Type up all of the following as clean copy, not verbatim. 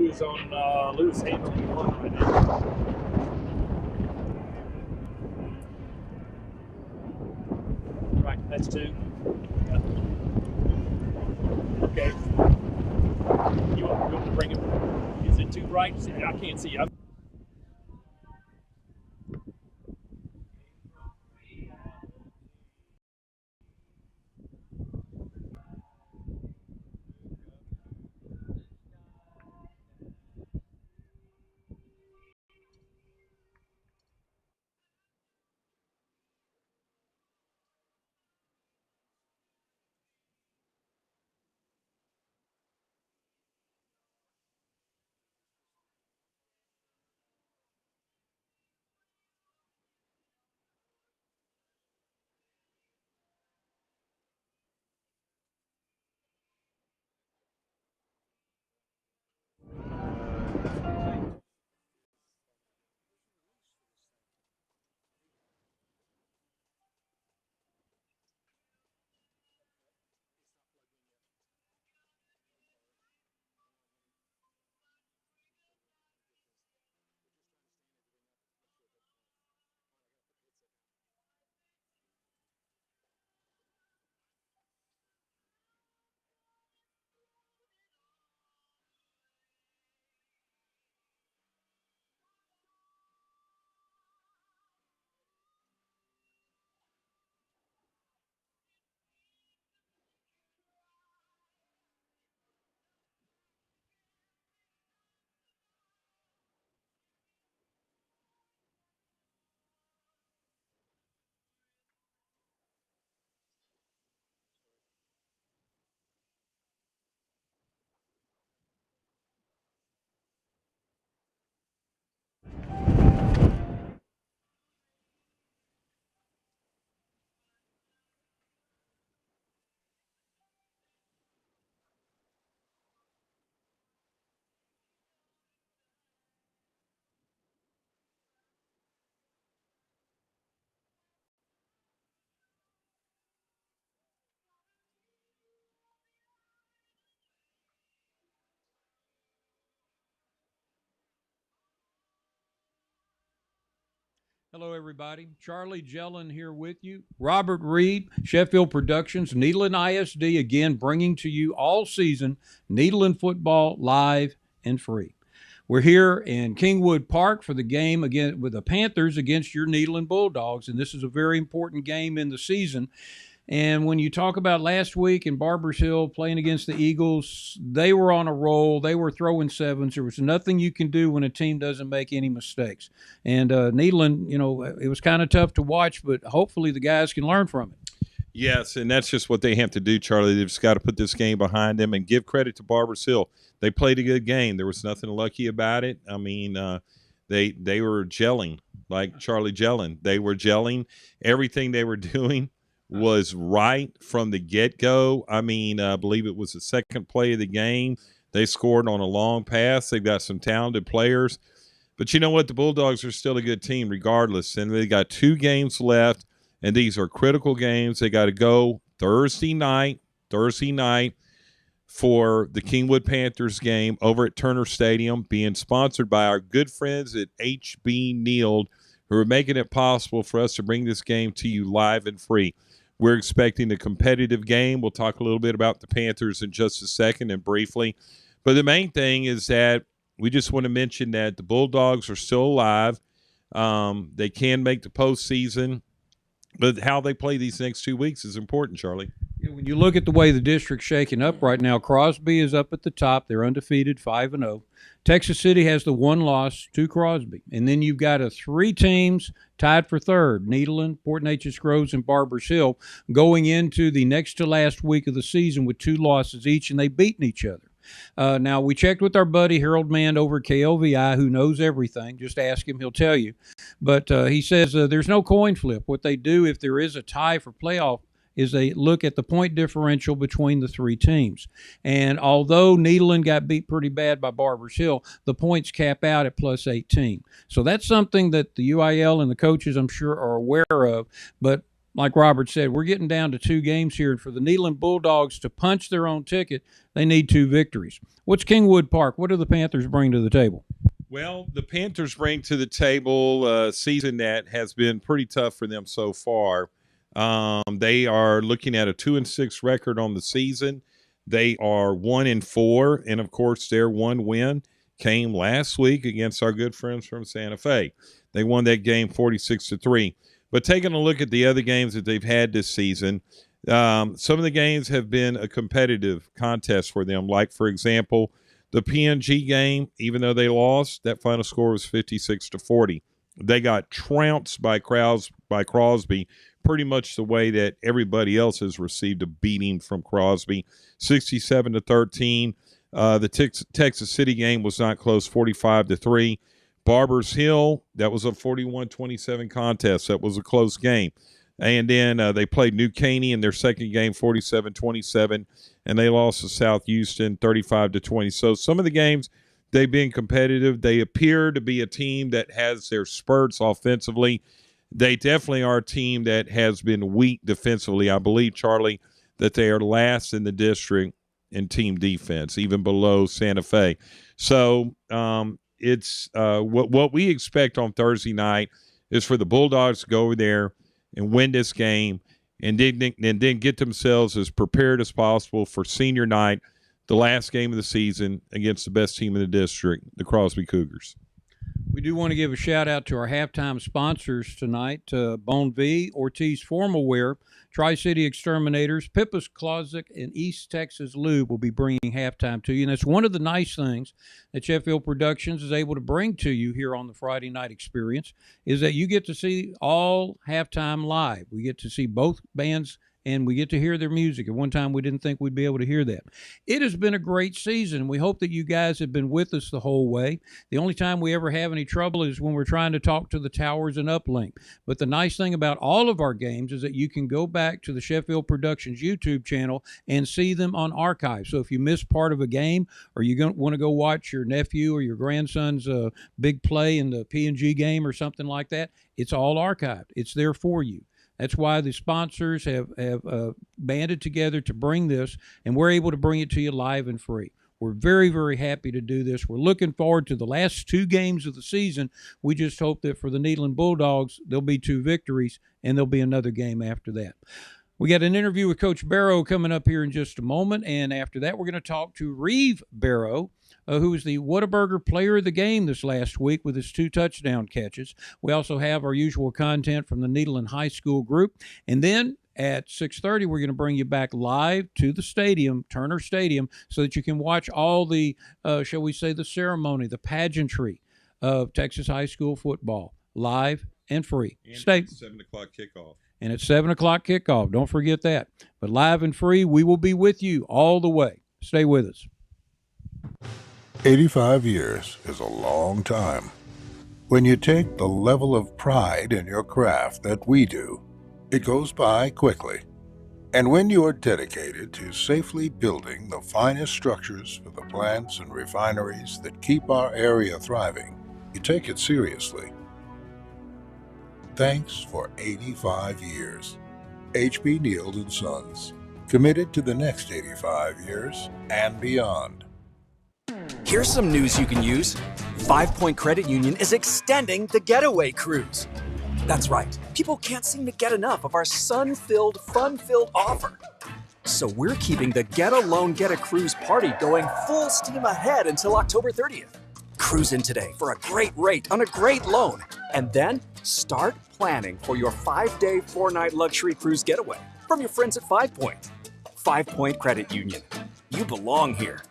is on loose, handling one right now. Right, that's two. Yeah. Okay. You want to bring him? Is it two right? I can't see. Hello, everybody. Charlie Jellin here with you. Robert Reed, Sheffield Productions, Nederland ISD, again bringing to you all season Nederland football live and free. We're here in Kingwood Park for the game again with the Panthers against your Nederland Bulldogs, and this is a very important game in the season. And when you talk about last week in Barbers Hill playing against the Eagles, they were on a roll. They were throwing sevens. There was nothing you can do when a team doesn't make any mistakes. And Nederland, it was kind of tough to watch, but hopefully the guys can learn from it. Yes, and that's just what they have to do, Charlie. They've just got to put this game behind them and give credit to Barbers Hill. They played a good game. There was nothing lucky about it. I mean, they were gelling, like Charlie Jellin. They were gelling. Everything they were doing was right from the get-go. I mean, I believe it was the second play of the game. They scored on a long pass. They've got some talented players. But you know what? The Bulldogs are still a good team regardless, and they got 2 games left, and these are critical games. They got to go Thursday night for the Kingwood Panthers game over at Turner Stadium, being sponsored by our good friends at HB Neild, who are making it possible for us to bring this game to you live and free. We're expecting a competitive game. We'll talk a little bit about the Panthers in just a second and briefly. But the main thing is that we just want to mention that the Bulldogs are still alive. They can make the postseason. But how they play these next 2 weeks is important, Charlie. When you look at the way the district's shaking up right now, Crosby is up at the top. They're undefeated, 5-0. Texas City has the 1 loss to Crosby. And then you've got 3 teams tied for third, Nederland, Port Neches Groves, and Barbers Hill, going into the next to last week of the season with 2 losses each, and they've beaten each other. Now, we checked with our buddy Harold Mann over at KOVI, who knows everything. Just ask him, he'll tell you. But he says there's no coin flip. What they do if there is a tie for playoff is they look at the point differential between the 3 teams. And although Nederland got beat pretty bad by Barbers Hill, the points cap out at plus 18. So that's something that the UIL and the coaches, I'm sure, are aware of. But like Robert said, we're getting down to 2 games here, and for the Nederland Bulldogs to punch their own ticket, they need 2 victories. What's Kingwood Park? What do the Panthers bring to the table? Well, the Panthers bring to the table a season that has been pretty tough for them so far. They are looking at a 2-6 record on the season. They are 1-4, and of course, their one win came last week against our good friends from Santa Fe. They won that game 46-3. But taking a look at the other games that they've had this season, some of the games have been a competitive contest for them. Like, for example, the PNG game, even though they lost, that final score was 56-40. They got trounced by Crosby, pretty much the way that everybody else has received a beating from Crosby, 67-13. The Texas City game was not close, 45-3. Barbers Hill, that was a 41-27 contest. That was a close game. And then they played New Caney in their second game, 47-27, and they lost to South Houston, 35-20. So some of the games, they've been competitive. They appear to be a team that has their spurts offensively. They definitely are a team that has been weak defensively. I believe, Charlie, that they are last in the district in team defense, even below Santa Fe. So it's what we expect on Thursday night is for the Bulldogs to go over there and win this game and then get themselves as prepared as possible for senior night, the last game of the season against the best team in the district, the Crosby Cougars. We do want to give a shout-out to our halftime sponsors tonight, Bone V, Ortiz Formal Wear, Tri-City Exterminators, Pippa's Closet, and East Texas Lube will be bringing halftime to you. And that's one of the nice things that Sheffield Productions is able to bring to you here on the Friday night experience is that you get to see all halftime live. We get to see both bands and we get to hear their music. At one time, we didn't think we'd be able to hear that. It has been a great season. We hope that you guys have been with us the whole way. The only time we ever have any trouble is when we're trying to talk to the towers and uplink. But the nice thing about all of our games is that you can go back to the Sheffield Productions YouTube channel and see them on archive. So if you miss part of a game or you want to go watch your nephew or your grandson's big play in the P&G game or something like that, it's all archived. It's there for you. That's why the sponsors have banded together to bring this, and we're able to bring it to you live and free. We're very, very happy to do this. We're looking forward to the last 2 games of the season. We just hope that for the Nederland Bulldogs, there'll be 2 victories, and there'll be another game after that. We got an interview with Coach Barrow coming up here in just a moment, and after that, we're going to talk to Ree Barrow, who was the Whataburger Player of the Game this last week with his 2 touchdown catches. We also have our usual content from the Nederland High School group, and then at 6:30, we're going to bring you back live to the stadium, Turner Stadium, so that you can watch all the, shall we say, the ceremony, the pageantry of Texas high school football, live and free. And Stay. 7 o'clock kickoff. And at 7 o'clock kickoff. Don't forget that. But live and free, we will be with you all the way. Stay with us. 85 years is a long time. When you take the level of pride in your craft that we do, it goes by quickly. And when you are dedicated to safely building the finest structures for the plants and refineries that keep our area thriving, you take it seriously. Thanks for 85 years. H.B. Neild & Sons, committed to the next 85 years and beyond. Here's some news you can use. 5 Point Credit Union is extending the Getaway Cruise. That's right. People can't seem to get enough of our sun-filled, fun-filled offer. So we're keeping the Get a Loan, Get a Cruise party going full steam ahead until October 30th. Cruise in today for a great rate on a great loan. And then start planning for your 5-day, 4-night luxury cruise getaway from your friends at 5 Point. 5 Point Credit Union. You belong here.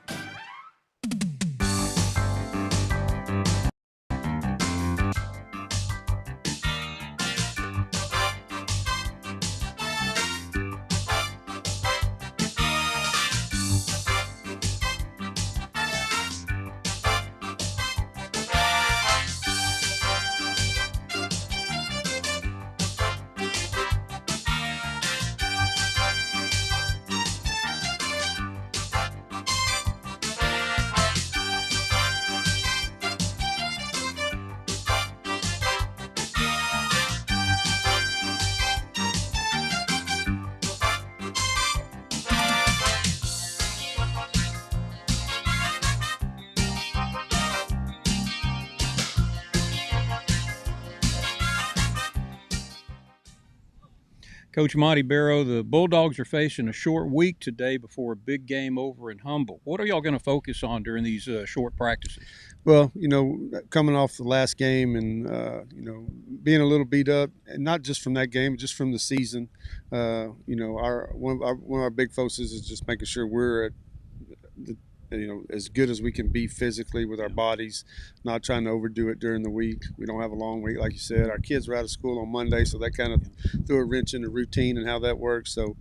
Coach Monty Barrow, the Bulldogs are facing a short week today before a big game over in Humble. What are y'all going to focus on during these short practices? Well, coming off the last game and, being a little beat up, and not just from that game, just from the season, one of our big focuses is just making sure we're at as good as we can be physically with our bodies, not trying to overdo it during the week. We don't have a long week, like you said. Our kids were out of school on Monday, so that kind of threw a wrench in the routine and how that works. So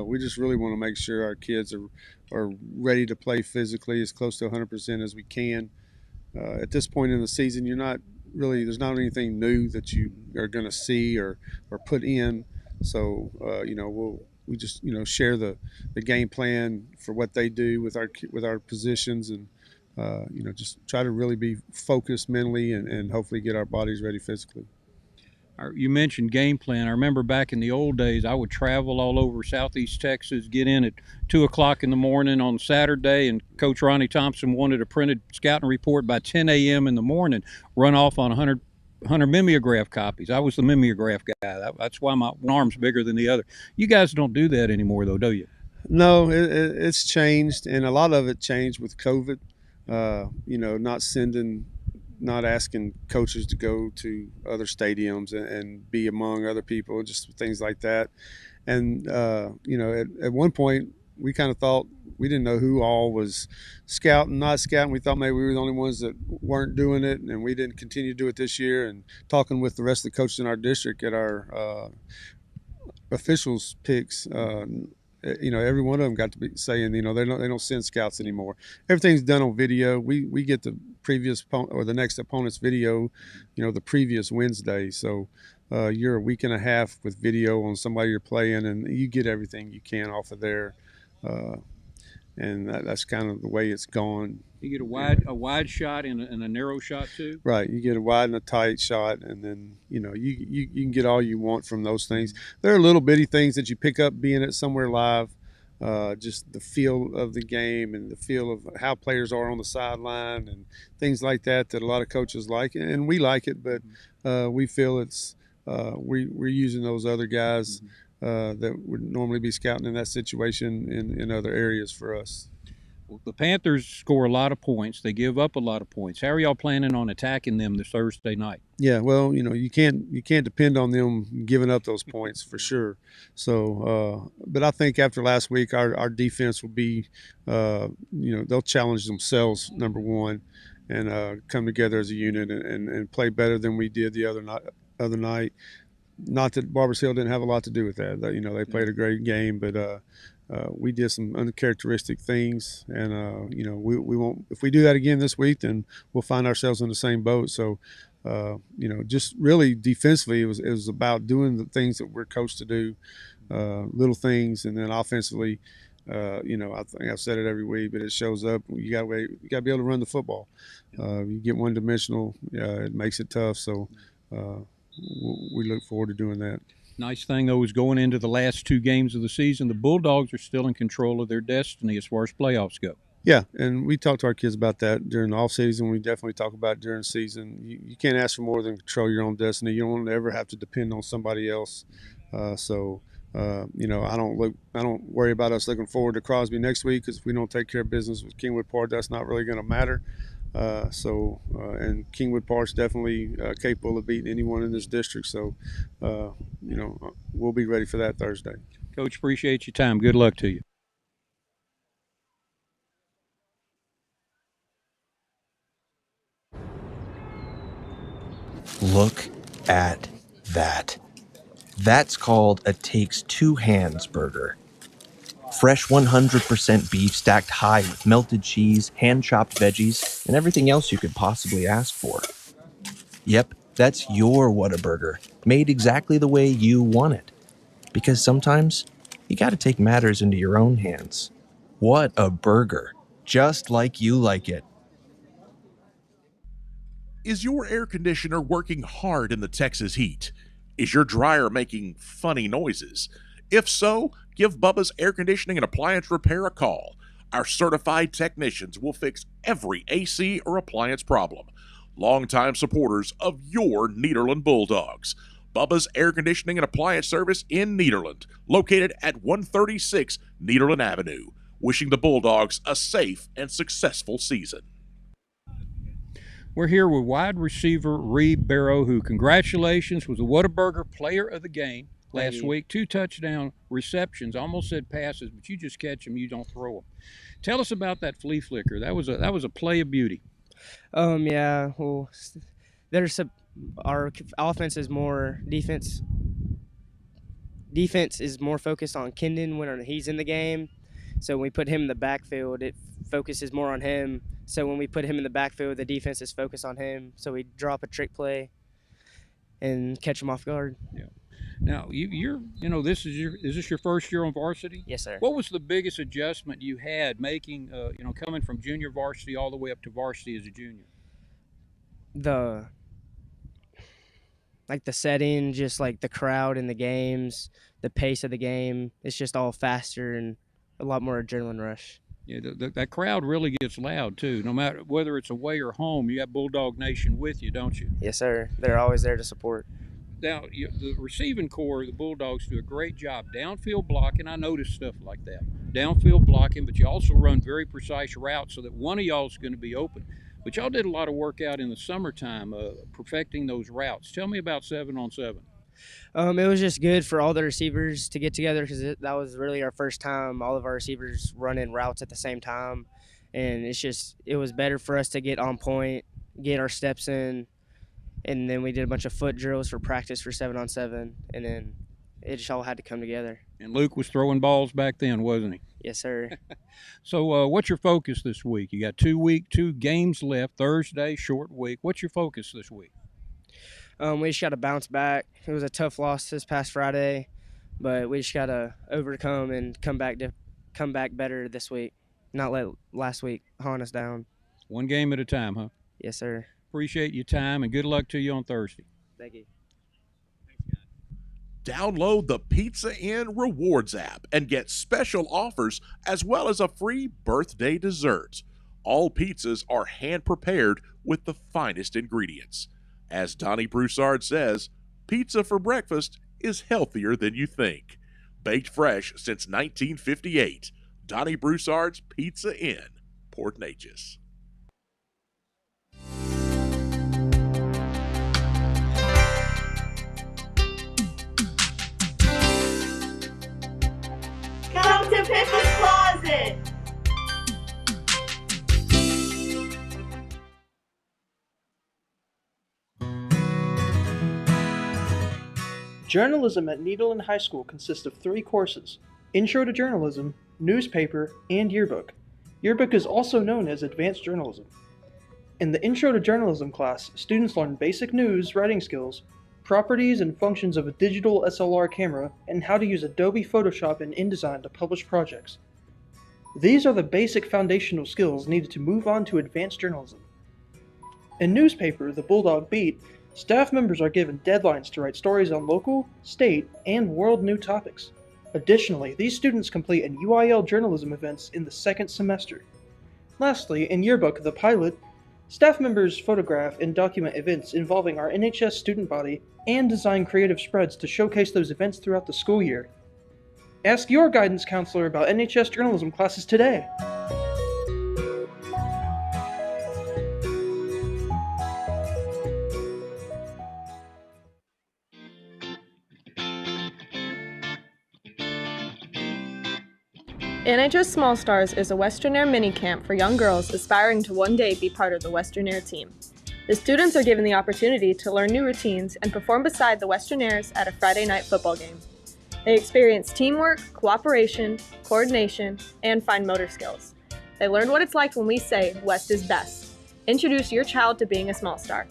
we just really want to make sure our kids are ready to play physically as close to 100% as we can. At this point in the season, there's not anything new that you are going to see or put in. So, we just share the game plan for what they do with our positions, and just try to really be focused mentally and hopefully get our bodies ready physically. You mentioned game plan. I remember back in the old days, I would travel all over Southeast Texas, get in at 2 o'clock in the morning on Saturday, and Coach Ronnie Thompson wanted a printed scouting report by 10 a.m. in the morning, run off on 100 mimeograph copies. I was the mimeograph guy. That's why my arm's bigger than the other. You guys don't do that anymore, though, do you? No, it's changed, and a lot of it changed with COVID. Not asking coaches to go to other stadiums and be among other people, just things like that. And at one point, we kind of thought we didn't know who all was scouting, not scouting. We thought maybe we were the only ones that weren't doing it, and we didn't continue to do it this year. And talking with the rest of the coaches in our district at our officials picks, every one of them got to be saying, they don't send scouts anymore. Everything's done on video. We get the previous or the next opponent's video, the previous Wednesday. So you're a week and a half with video on somebody you're playing, and you get everything you can off of there. And that's kind of the way it's gone. You get a wide shot and a narrow shot too. Right, you get a wide and a tight shot, and then you can get all you want from those things. There are little bitty things that you pick up being at somewhere live, just the feel of the game and the feel of how players are on the sideline and things like that a lot of coaches like, and we like it, but we feel it's we're using those other guys. That would normally be scouting in that situation in other areas for us. Well, the Panthers score a lot of points. They give up a lot of points. How are y'all planning on attacking them this Thursday night? Yeah, well, you can't depend on them giving up those points for sure. So, but I think after last week, our defense will be, they'll challenge themselves, number one, and come together as a unit and play better than we did the other night. Not that Barbers Hill didn't have a lot to do with that. They played a great game, but we did some uncharacteristic things, and we won't. If we do that again this week, then we'll find ourselves in the same boat. So, just really defensively, it was about doing the things that we're coached to do, little things, and then offensively, I think I've said it every week, but it shows up. You got to be able to run the football. You get one dimensional, it makes it tough. So. We look forward to doing that. Nice thing, though, is going into the last two games of the season, the Bulldogs are still in control of their destiny as far as playoffs go. Yeah, and we talk to our kids about that during the off season. We definitely talk about it during the season. You can't ask for more than control your own destiny. You don't want to ever have to depend on somebody else. I don't worry about us looking forward to Crosby next week, because if we don't take care of business with Kingwood Park, that's not really going to matter. And Kingwood Park's definitely capable of beating anyone in this district. So, we'll be ready for that Thursday. Coach, appreciate your time. Good luck to you. Look at that. That's called a takes two hands burger. Fresh 100% beef stacked high with melted cheese, hand-chopped veggies, and everything else you could possibly ask for. Yep, that's your Whataburger, made exactly the way you want it. Because sometimes, you gotta take matters into your own hands. What a burger. Just like you like it. Is your air conditioner working hard in the Texas heat? Is your dryer making funny noises? If so, give Bubba's Air Conditioning and Appliance Repair a call. Our certified technicians will fix every AC or appliance problem. Longtime supporters of your Nederland Bulldogs. Bubba's Air Conditioning and Appliance Service in Nederland, located at 136 Nederland Avenue. Wishing the Bulldogs a safe and successful season. We're here with wide receiver Ree Barrow, who, congratulations, was the Whataburger Player of the Game last week. 2 touchdown receptions, almost said passes, but you just catch them, you don't throw them. Tell us about that flea flicker. That was a play of beauty. Yeah. Well, our offense is more defense. Defense is more focused on Kendon when he's in the game. So when we put him in the backfield, it focuses more on him. So when we put him in the backfield, the defense is focused on him. So we drop a trick play and catch him off guard. Yeah. Now is this your first year on varsity? Yes, sir. What was the biggest adjustment you had making, coming from junior varsity all the way up to varsity as a junior? The setting, just like the crowd in the games, the pace of the game. It's just all faster and a lot more adrenaline rush. Yeah, that crowd really gets loud too. No matter whether it's away or home, you got Bulldog Nation with you, don't you? Yes, sir. They're always there to support. Now, the receiving core of the Bulldogs do a great job downfield blocking. I noticed stuff like that. Downfield blocking, but you also run very precise routes so that one of y'all is going to be open. But y'all did a lot of work out in the summertime perfecting those routes. Tell me about 7-on-7. It was just good for all the receivers to get together because that was really our first time all of our receivers running routes at the same time. And it was better for us to get on point, get our steps in, and then we did a bunch of foot drills for practice for 7-on-7, and then it just all had to come together. And Luke was throwing balls back then, wasn't he? Yes, sir. So what's your focus this week? You got 2 games left, Thursday, short week. What's your focus this week? We just got to bounce back. It was a tough loss this past Friday, but we just got to overcome and come back better this week, not let last week haunt us down. 1 game at a time, huh? Yes, sir. Appreciate your time, and good luck to you on Thursday. Thank you. Download the Pizza Inn Rewards app and get special offers as well as a free birthday dessert. All pizzas are hand-prepared with the finest ingredients. As Donnie Broussard says, pizza for breakfast is healthier than you think. Baked fresh since 1958. Donnie Broussard's Pizza Inn, Port Neches. Come to Pippa's Closet! Journalism at Nederland High School consists of 3 courses: Intro to Journalism, Newspaper, and Yearbook. Yearbook is also known as Advanced Journalism. In the Intro to Journalism class, students learn basic news writing skills, properties and functions of a digital SLR camera, and how to use Adobe Photoshop and InDesign to publish projects. These are the basic foundational skills needed to move on to Advanced Journalism. In Newspaper, the Bulldog Beat, staff members are given deadlines to write stories on local, state, and world new topics. Additionally, these students complete an UIL journalism events in the 2nd semester. Lastly, in Yearbook, the Pilot, staff members photograph and document events involving our NHS student body and design creative spreads to showcase those events throughout the school year. Ask your guidance counselor about NHS journalism classes today. NHS Small Stars is a Western Air minicamp for young girls aspiring to one day be part of the Western Air team. The students are given the opportunity to learn new routines and perform beside the Western Airs at a Friday night football game. They experience teamwork, cooperation, coordination, and fine motor skills. They learn what it's like when we say West is best. Introduce your child to being a Small Star.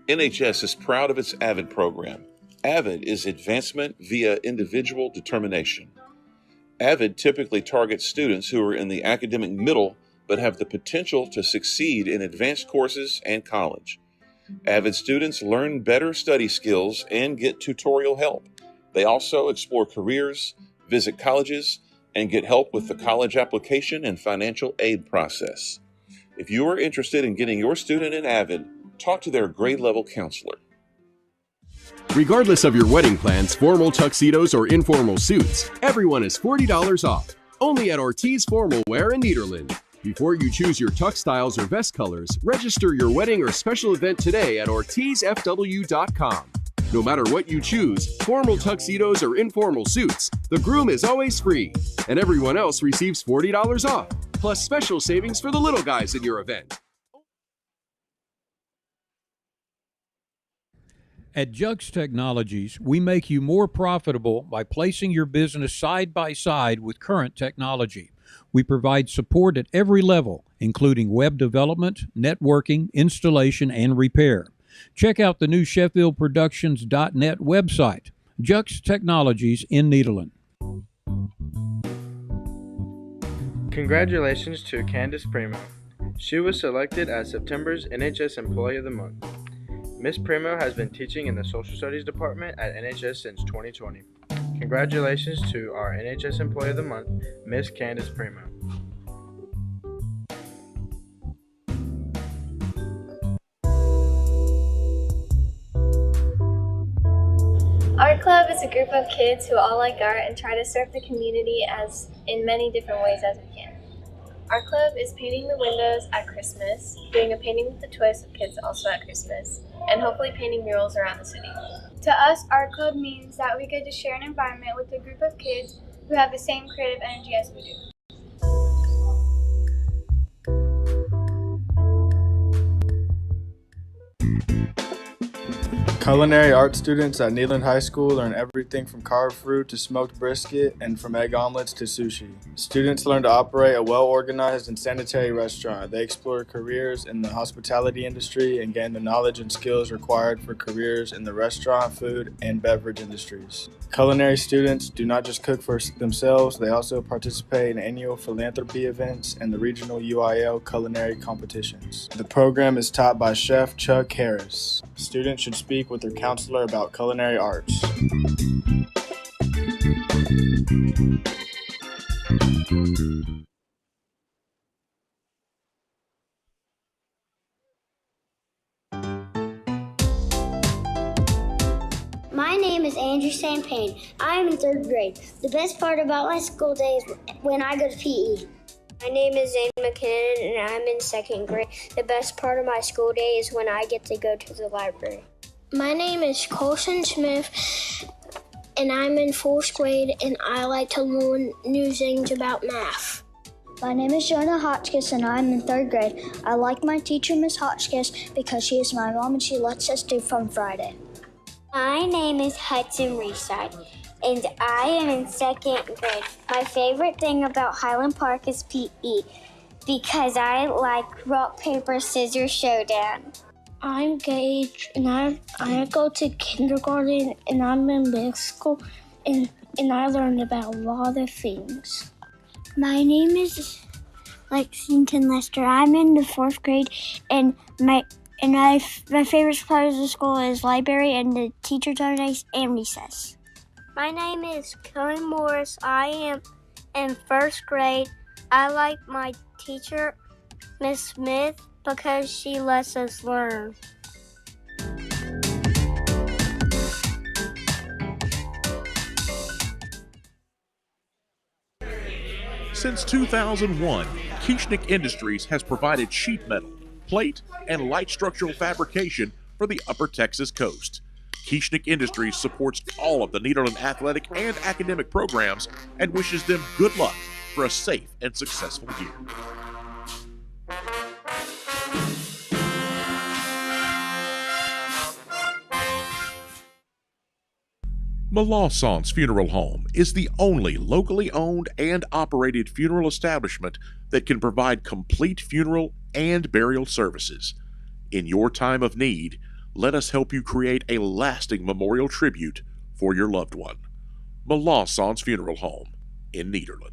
NHS is proud of its AVID program. AVID is advancement via individual determination. AVID typically targets students who are in the academic middle but have the potential to succeed in advanced courses and college. AVID students learn better study skills and get tutorial help. They also explore careers, visit colleges, and get help with the college application and financial aid process. If you are interested in getting your student in Avid, talk to their grade level counselor. Regardless of your wedding plans, formal tuxedos or informal suits, everyone is $40 off. Only at Ortiz Formal Wear in Nederland. Before you choose your tux styles or vest colors, register your wedding or special event today at ortizfw.com. No matter what you choose, formal tuxedos or informal suits, the groom is always free, and everyone else receives $40 off, plus special savings for the little guys in your event. At Jux Technologies, we make you more profitable by placing your business side by side with current technology. We provide support at every level, including web development, networking, installation, and repair. Check out the new SheffieldProductions.net website, Jux Technologies in Nederland. Congratulations to Candace Primo. She was selected as September's NHS Employee of the Month. Miss Primo has been teaching in the Social Studies Department at NHS since 2020. Congratulations to our NHS Employee of the Month, Miss Candace Primo. Art Club is a group of kids who all like art and try to serve the community as in many different ways as we can. Art Club is painting the windows at Christmas, doing a painting with a twist with kids also at Christmas, and hopefully painting murals around the city. To us, Art Club means that we get to share an environment with a group of kids who have the same creative energy as we do. Culinary Arts students at Nederland High School learn everything from carved fruit to smoked brisket and from egg omelets to sushi. Students learn to operate a well-organized and sanitary restaurant. They explore careers in the hospitality industry and gain the knowledge and skills required for careers in the restaurant, food, and beverage industries. Culinary students do not just cook for themselves, they also participate in annual philanthropy events and the regional UIL culinary competitions. The program is taught by Chef Chuck Harris. Students should speak with their counselor about culinary arts. My name is Andrew Champagne. I am in 3rd grade. The best part about my school day is when I go to PE. My name is Zane McKinnon and I'm in 2nd grade. The best part of my school day is when I get to go to the library. My name is Colson Smith and I'm in 4th grade and I like to learn new things about math. My name is Jenna Hotchkiss and I'm in 3rd grade. I like my teacher, Miss Hotchkiss, because she is my mom and she lets us do Fun Friday. My name is Hudson Reside, and I am in 2nd grade. My favorite thing about Highland Park is PE, because I like rock, paper, scissors showdown. I'm Gage, and I go to kindergarten, and I'm in middle school, and I learned about a lot of things. My name is Lexington Lester. I'm in the 4th grade, and my favorite part of the school is library and the teacher's are nice and recess. My name is Kelly Morris. I am in 1st grade. I like my teacher, Miss Smith, because she lets us learn. Since 2001, Kieschnick Industries has provided sheet metal, plate, and light structural fabrication for the Upper Texas coast. Kieschnick Industries supports all of the Nederland athletic and academic programs and wishes them good luck for a safe and successful year. Melanson's Funeral Home is the only locally owned and operated funeral establishment that can provide complete funeral and burial services. In your time of need, let us help you create a lasting memorial tribute for your loved one. Melanson's Funeral Home in Nederland.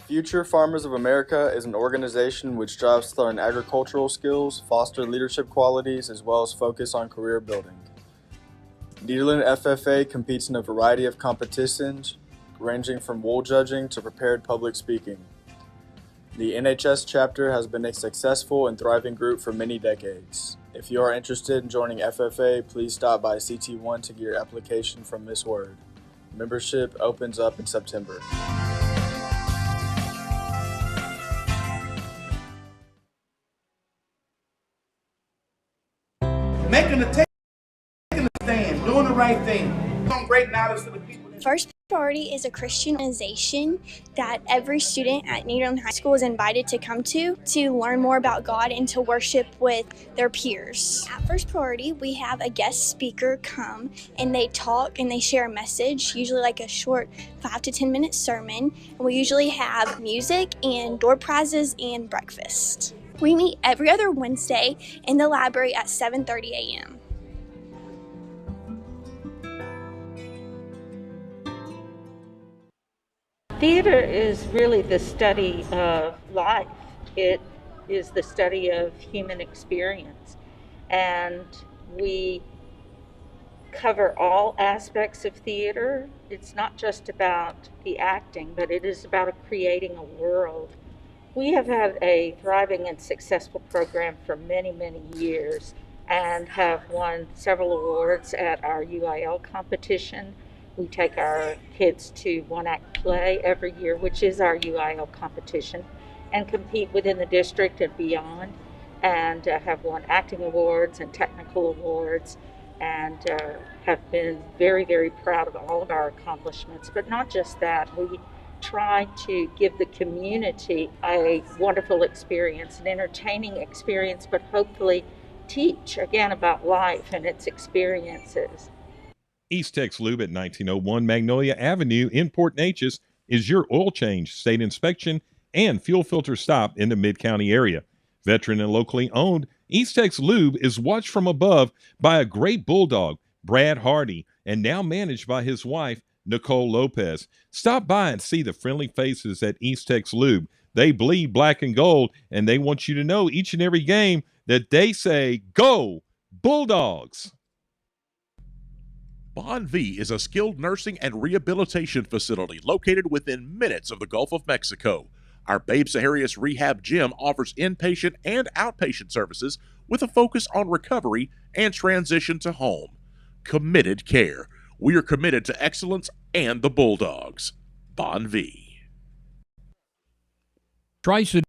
Future Farmers of America is an organization which strives to learn agricultural skills, foster leadership qualities, as well as focus on career building. Nederland FFA competes in a variety of competitions, ranging from wool judging to prepared public speaking. The NHS chapter has been a successful and thriving group for many decades. If you are interested in joining FFA, please stop by CT1 to get your application from Miss Word. Membership opens up in September. Making a stand, doing the right thing, doing great knowledge to the people. First Priority is a Christian organization that every student at Nederland High School is invited to come to learn more about God and to worship with their peers. At First Priority, we have a guest speaker come and they talk and they share a message, usually like a short 5 to 10 minute sermon. And we usually have music and door prizes and breakfast. We meet every other Wednesday in the library at 7:30 a.m. Theater is really the study of life. It is the study of human experience. And we cover all aspects of theater. It's not just about the acting, but it is about creating a world. We have had a thriving and successful program for many, many years and have won several awards at our UIL competition. We take our kids to one-act play every year, which is our UIL competition, and compete within the district and beyond, and have won acting awards and technical awards, and have been very, very proud of all of our accomplishments. But not just that, we try to give the community a wonderful experience, an entertaining experience, but hopefully teach, again, about life and its experiences. East Tex Lube at 1901 Magnolia Avenue in Port Neches is your oil change, state inspection, and fuel filter stop in the Mid-County area. Veteran and locally owned, East Tex Lube is watched from above by a great bulldog, Brad Hardy, and now managed by his wife, Nicole Lopez. Stop by and see the friendly faces at East Tex Lube. They bleed black and gold, and they want you to know each and every game that they say, "Go Bulldogs!" Bon V is a skilled nursing and rehabilitation facility located within minutes of the Gulf of Mexico. Our Babe Saharius Rehab Gym offers inpatient and outpatient services with a focus on recovery and transition to home. Committed care. We are committed to excellence and the Bulldogs. Bon V. Tri-City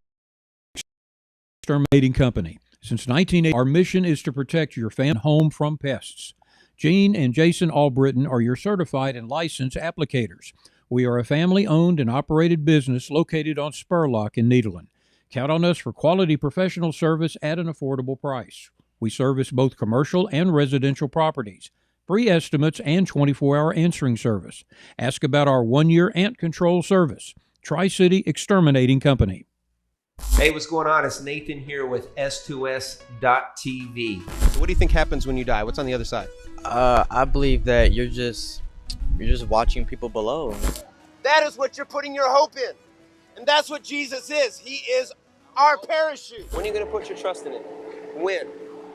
Exterminating Company. Since 1980, our mission is to protect your family home from pests. Gene and Jason Albritton are your certified and licensed applicators. We are a family-owned and operated business located on Spurlock in Nederland. Count on us for quality professional service at an affordable price. We service both commercial and residential properties, free estimates, and 24-hour answering service. Ask about our one-year ant control service. Tri-City Exterminating Company. Hey, what's going on? It's Nathan here with S2S.TV. So what do you think happens when you die? What's on the other side? I believe that you're just watching people below. That is what you're putting your hope in. And that's what Jesus is. He is our parachute. When are you going to put your trust in it? When?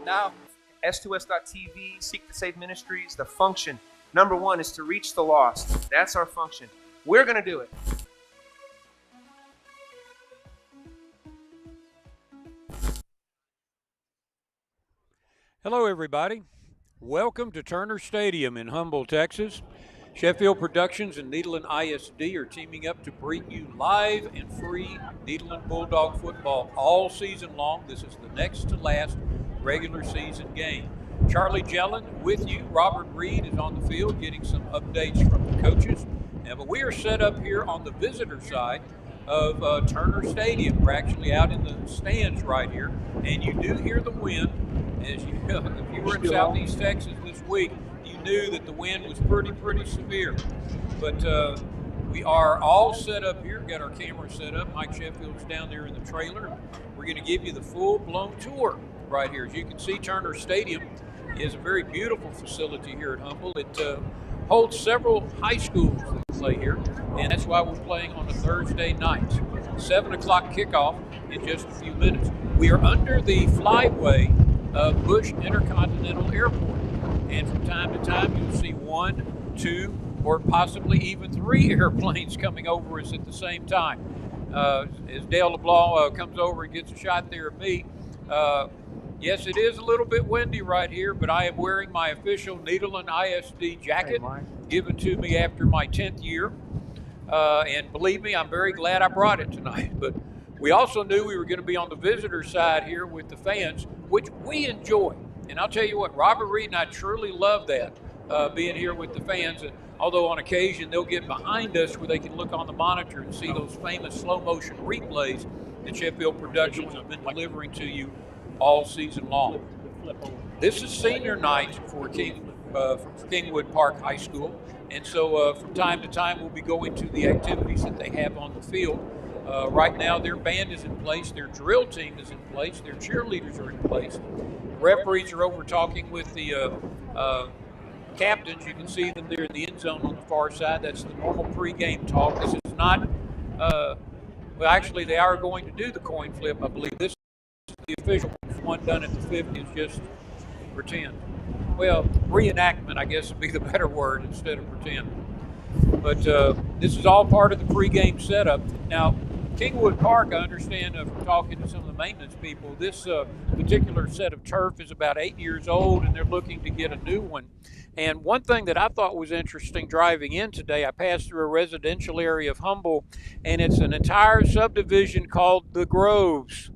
Now. S2S.TV, Seek to Save Ministries, the function, number one, is to reach the lost. That's our function. We're going to do it. Hello, everybody. Welcome to Turner Stadium in Humble, Texas. Sheffield Productions and Nederland ISD are teaming up to bring you live and free Nederland Bulldog football all season long. This is the next to last regular season game. Charlie Jellin with you. Robert Reed is on the field getting some updates from the coaches. But we are set up here on the visitor side of Turner Stadium. We're actually out in the stands right here, and you do hear the wind. As you, if you were in Southeast Texas this week, you knew that the wind was pretty severe. But we are all set up here, got our camera set up. Mike Sheffield's down there in the trailer. We're going to give you the full-blown tour right here. As you can see, Turner Stadium is a very beautiful facility here at Humble. It holds several high schools that play here, and that's why we're playing on a Thursday night. 7 o'clock kickoff in just a few minutes. We are under the flyway of Bush Intercontinental Airport. and from time to time you'll see 1, 2, or possibly even 3 airplanes coming over us at the same time. As Dale LeBlanc comes over and gets a shot there of me, yes, it is a little bit windy right here, but I am wearing my official Nederland ISD jacket given to me after my 10th year. And believe me, I'm very glad I brought it tonight. But we also knew we were going to be on the visitor side here with the fans, which we enjoy. And I'll tell you what, Robert Reed and I truly love that, being here with the fans. And although on occasion they'll get behind us where they can look on the monitor and see those famous slow motion replays that Sheffield Productions have been delivering to you all season long. This is senior night for Kingwood Park High School, and so from time to time we'll be going to the activities that they have on the field. Right now their band is in place, their drill team is in place, their cheerleaders are in place. Referees are over talking with the captains. You can see them there in the end zone on the far side. That's the normal pregame talk. This is not, well, actually they are going to do the coin flip, I believe. This is the official one done at the 50 is just pretend. Well, reenactment, I guess would be the better word instead of pretend. But this is all part of the pregame setup. Now, Kingwood Park, I understand from talking to some of the maintenance people, this particular set of turf is about 8 years old and they're looking to get a new one. And one thing that I thought was interesting driving in today, I passed through a residential area of Humble, and it's an entire subdivision called the Groves.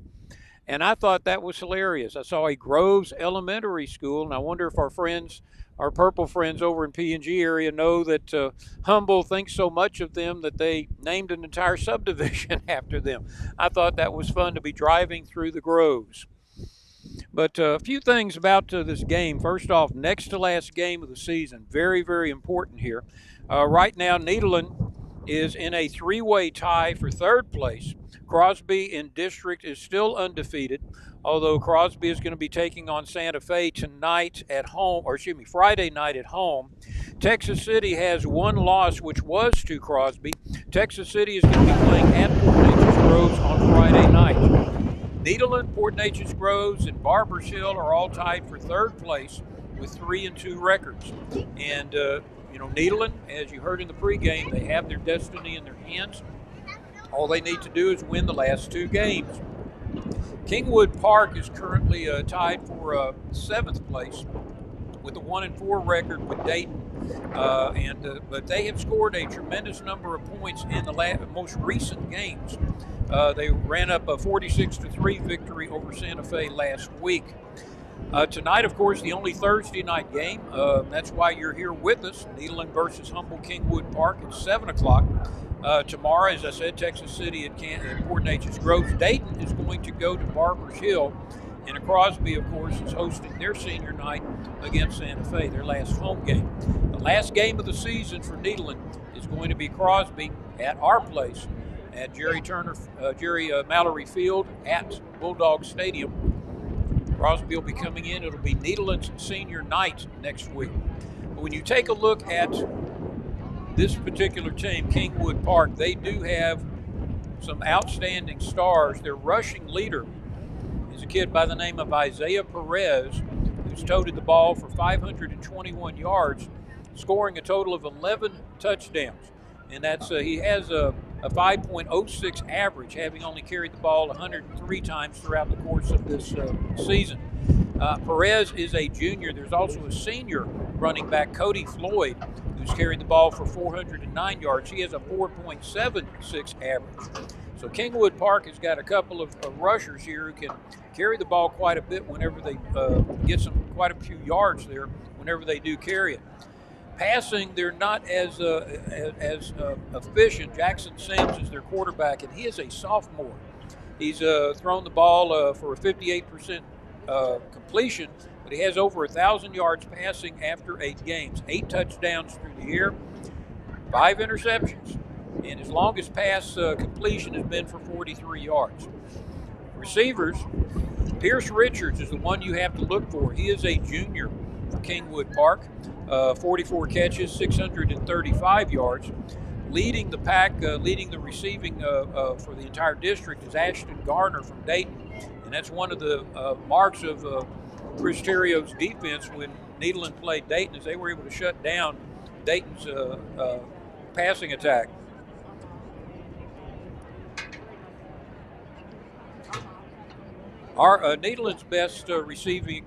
And I thought that was hilarious. I saw a Groves Elementary School, and I wonder if our friends, our purple friends over in P&G area know that Humble thinks so much of them that they named an entire subdivision after them. I thought that was fun to be driving through the Groves. But a few things about this game. First off, next to last game of the season. Very, very important here. Right now, Nederland is in a 3-way tie for 3rd place. Crosby in district is still undefeated, although Crosby is going to be taking on Santa Fe tonight at home, or excuse me, Friday night at home. Texas City has 1 loss, which was to Crosby. Texas City is going to be playing at Port Neches Groves on Friday night. Nederland, Port Neches Groves, and Barbers Hill are all tied for 3rd place with 3-2 records. And, you know, Nederland, as you heard in the pregame, they have their destiny in their hands. All they need to do is win the last 2 games. Kingwood Park is currently tied for 7th place with a 1-4 record with Dayton. But they have scored a tremendous number of points in the most recent games. They ran up a 46-3 victory over Santa Fe last week. Tonight, of course, the only Thursday night game. That's why you're here with us. Nederland versus Humble Kingwood Park at 7 o'clock. Tomorrow, as I said, Texas City at Port Neches Groves. Dayton is going to go to Barbers Hill. And Crosby, of course, is hosting their senior night against Santa Fe, their last home game. The last game of the season for Nederland is going to be Crosby at our place at Jerry Mallory Field at Bulldogs Stadium. Crosby will be coming in. It'll be Nederland's senior night next week. But when you take a look at this particular team, Kingwood Park, they do have some outstanding stars. Their rushing leader is a kid by the name of Isaiah Perez, who's toted the ball for 521 yards, scoring a total of 11 touchdowns. And that's he has a 5.06 average, having only carried the ball 103 times throughout the course of this season. Perez is a junior. There's also a senior running back, Cody Floyd, who's carried the ball for 409 yards. He has a 4.76 average. So Kingwood Park has got a couple of rushers here who can carry the ball quite a bit whenever they get quite a few yards there whenever they do carry it. Passing, they're not as efficient. Jackson Sims is their quarterback, and he is a sophomore. He's thrown the ball for a 58% completion, but he has over 1,000 yards passing after 8 games, 8 touchdowns through the year, 5 interceptions, and his longest pass completion has been for 43 yards. Receivers, Pierce Richards is the one you have to look for. He is a junior for Kingwood Park. 44 catches, 635 yards. Leading the pack, leading the receiving for the entire district is Ashton Garner from Dayton. And that's one of the marks of Chris Terrio's defense when Nederland played Dayton is they were able to shut down Dayton's passing attack. Our Nederland's best receiving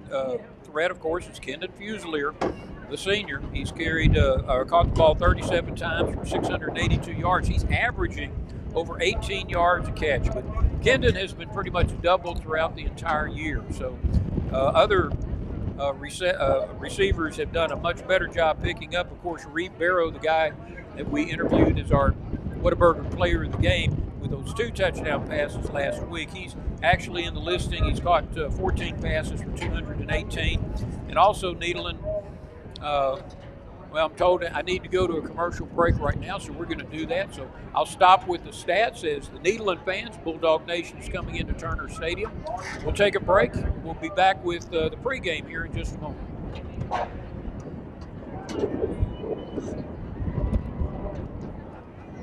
threat, of course, is Kendon Fusilier, the senior. He's carried caught the ball 37 times for 682 yards. He's averaging over 18 yards a catch. But Kendon has been pretty much doubled throughout the entire year. So other receivers have done a much better job picking up. Of course, Ree Barrow, the guy that we interviewed as our Whataburger player of the game, with those 2 touchdown passes last week. He's actually in the listing. He's caught 14 passes for 218. And also Nederland, well, I'm told I need to go to a commercial break right now, so we're going to do that. So I'll stop with the stats as the Nederland fans, Bulldog Nation is coming into Turner Stadium. We'll take a break. We'll be back with the pregame here in just a moment.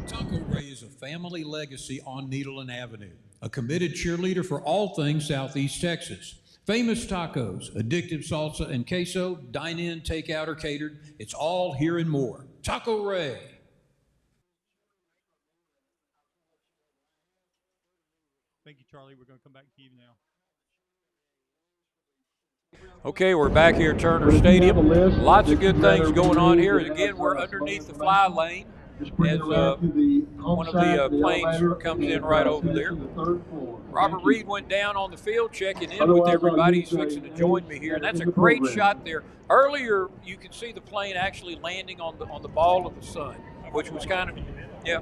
Taco Ray is a family legacy on Nederland Avenue, a committed cheerleader for all things Southeast Texas. Famous tacos, addictive salsa and queso, dine-in, take-out, or catered, it's all here and more. Taco Ray. Thank you, Charlie. We're going to come back to you now. Okay, we're back here at Turner Stadium. Lots of good things going on here. Again, we're underneath the fly lane as one of the planes comes in right over there. Robert Reed went down on the field checking in with everybody. He's fixing to join me here, and that's a great shot there. Earlier, you could see the plane actually landing on the ball of the sun, which was kind of, yeah,